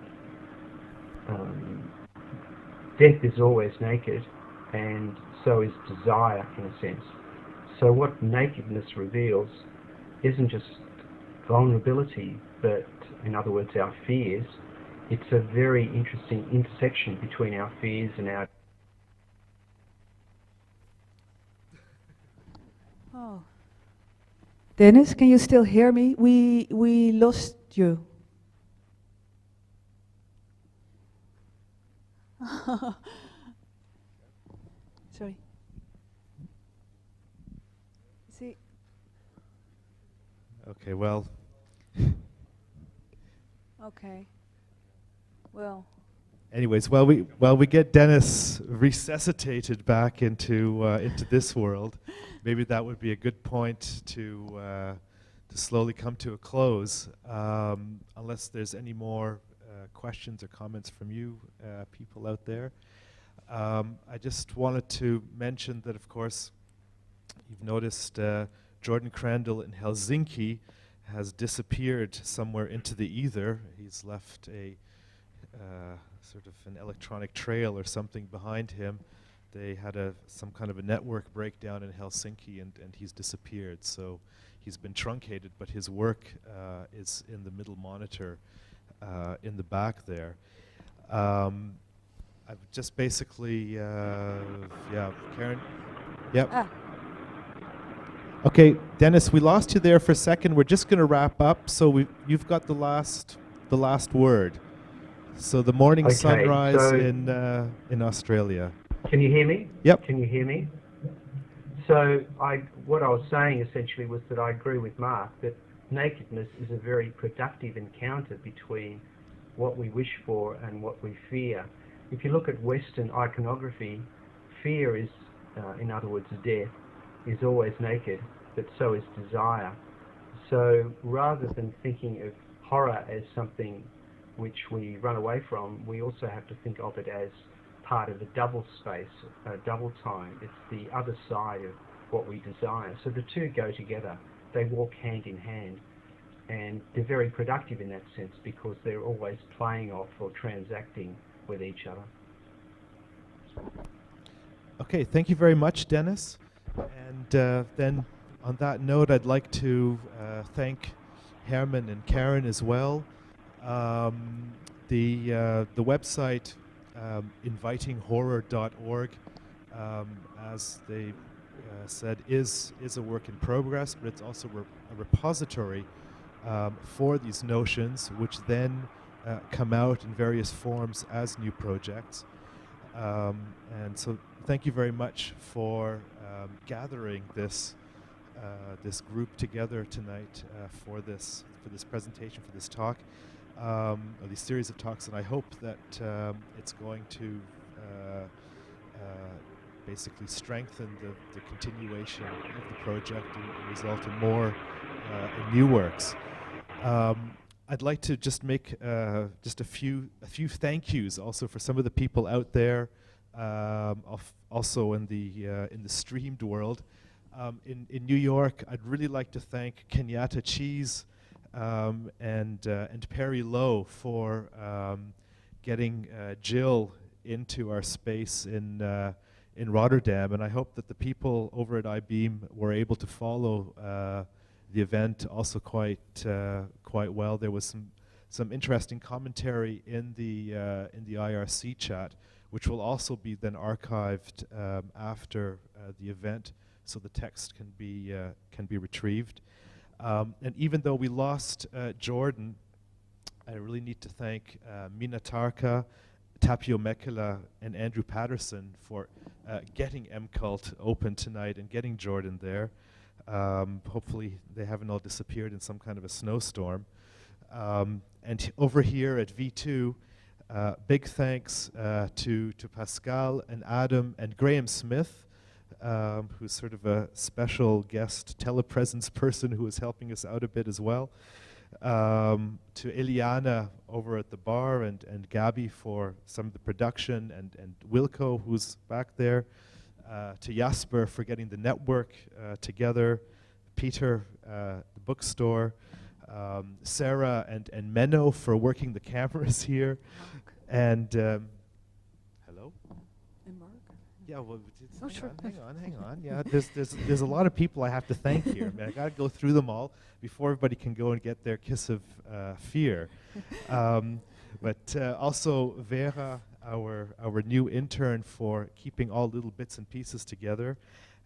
death is always naked, and so is desire in a sense. So what nakedness reveals isn't just vulnerability, but in other words our fears. It's a very interesting intersection between our fears and our... Oh. Dennis, can you still hear me? We lost you. Sorry. See. Okay, well. Okay. Well. Anyways, while we get Dennis resuscitated back into this world, maybe that would be a good point to slowly come to a close. Unless there's any more questions or comments from you people out there. I just wanted to mention that, of course, you've noticed Jordan Crandall in Helsinki has disappeared somewhere into the ether. He's left a sort of an electronic trail or something behind him. They had some kind of a network breakdown in Helsinki, and he's disappeared. So he's been truncated, but his work is in the middle monitor in the back there. I've just basically, yeah, Karen. Yep. Ah. Okay, Dennis, we lost you there for a second. We're just going to wrap up. So you've got the last word. So the morning Okay, sunrise so in Australia. Can you hear me? Yep. Can you hear me? So what I was saying essentially was that I agree with Mark that nakedness is a very productive encounter between what we wish for and what we fear. If you look at Western iconography, fear is, in other words, death, is always naked, but so is desire. So rather than thinking of horror as something which we run away from, we also have to think of it as part of a double space, a double time. It's the other side of what we desire. So the two go together. They walk hand in hand. And they're very productive in that sense because they're always playing off or transacting with each other. Okay, thank you very much, Dennis. And then on that note, I'd like to thank Hermen and Karen as well. The website invitinghorror.org, as they said, is a work in progress, but it's also a repository for these notions, which then come out in various forms as new projects. And so thank you very much for gathering this group together tonight for this presentation, for this talk, or this series of talks, and I hope that it's going to basically strengthen the continuation of the project and result in more new works. I'd like to just make just a few thank yous also for some of the people out there, also in the streamed world. In New York, I'd really like to thank Kenyatta Cheese and Perry Lowe for getting Jill into our space in Rotterdam, and I hope that the people over at iBeam were able to follow the event also quite well. There was some interesting commentary in the IRC chat, which will also be then archived after the event, so the text can be retrieved. And even though we lost Jordan, I really need to thank Mina Tarka, Tapio Mekela, and Andrew Patterson for getting M-Cult open tonight and getting Jordan there. Hopefully they haven't all disappeared in some kind of a snowstorm. And over here at V2, big thanks to Pascal and Adam and Graham Smith, who's sort of a special guest telepresence person who is helping us out a bit as well. To Eliana over at the bar and Gabby for some of the production, and Wilco, who's back there. To Jasper for getting the network together, Peter, the bookstore, Sarah and Menno for working the cameras here. And hello? And Mark? Yeah, well, Oh, sure. hang on. Yeah, there's a lot of people I have to thank here. I mean, I got to go through them all before everybody can go and get their kiss of fear. But also Vera, our new intern, for keeping all little bits and pieces together.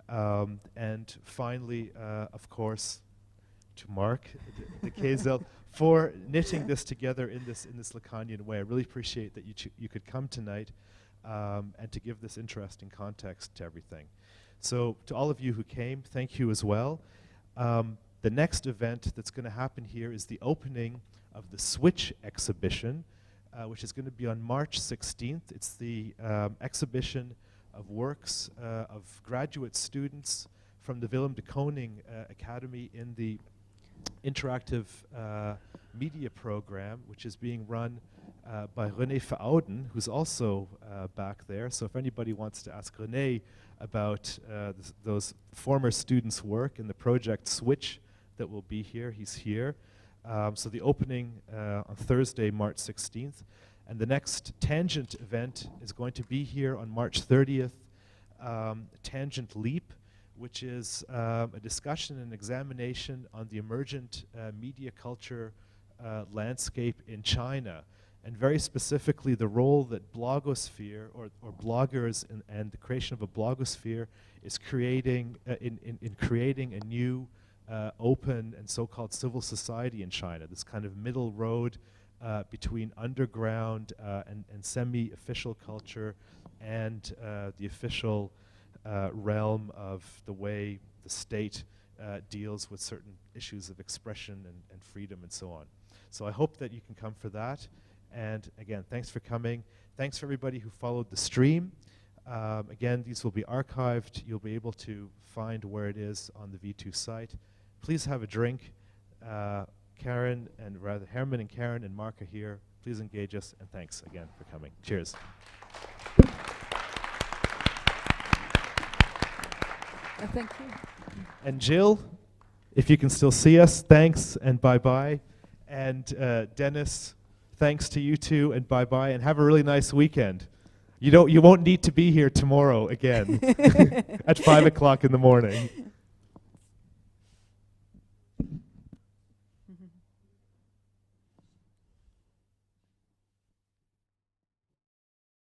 And finally, of course, to Marc de Kesel for knitting this together in this Lacanian way. I really appreciate that you could come tonight and to give this interesting context to everything. So to all of you who came, thank you as well. The next event that's going to happen here is the opening of the Switch exhibition, which is going to be on March 16th. It's the exhibition of works of graduate students from the Willem de Koning Academy in the interactive media program, which is being run by René Verhouden, who's also back there. So if anybody wants to ask René about those former students' work in the project Switch that will be here, he's here. So the opening on Thursday, March 16th. And the next Tangent event is going to be here on March 30th, Tangent Leap, which is a discussion and examination on the emergent media culture landscape in China, and very specifically the role that blogosphere or bloggers and the creation of a blogosphere is creating in creating a new open and so-called civil society in China, this kind of middle road between underground and semi-official culture and the official realm of the way the state deals with certain issues of expression and freedom and so on. So I hope that you can come for that. And again, thanks for coming. Thanks for everybody who followed the stream. Again, these will be archived. You'll be able to find where it is on the V2 site. Please have a drink. Hermen and Karen and Marc are here. Please engage us, and thanks again for coming. Cheers. Thank you. And Jill, if you can still see us, thanks and bye-bye. And Dennis, thanks to you too, and bye-bye, and have a really nice weekend. You won't need to be here tomorrow again at 5 o'clock in the morning.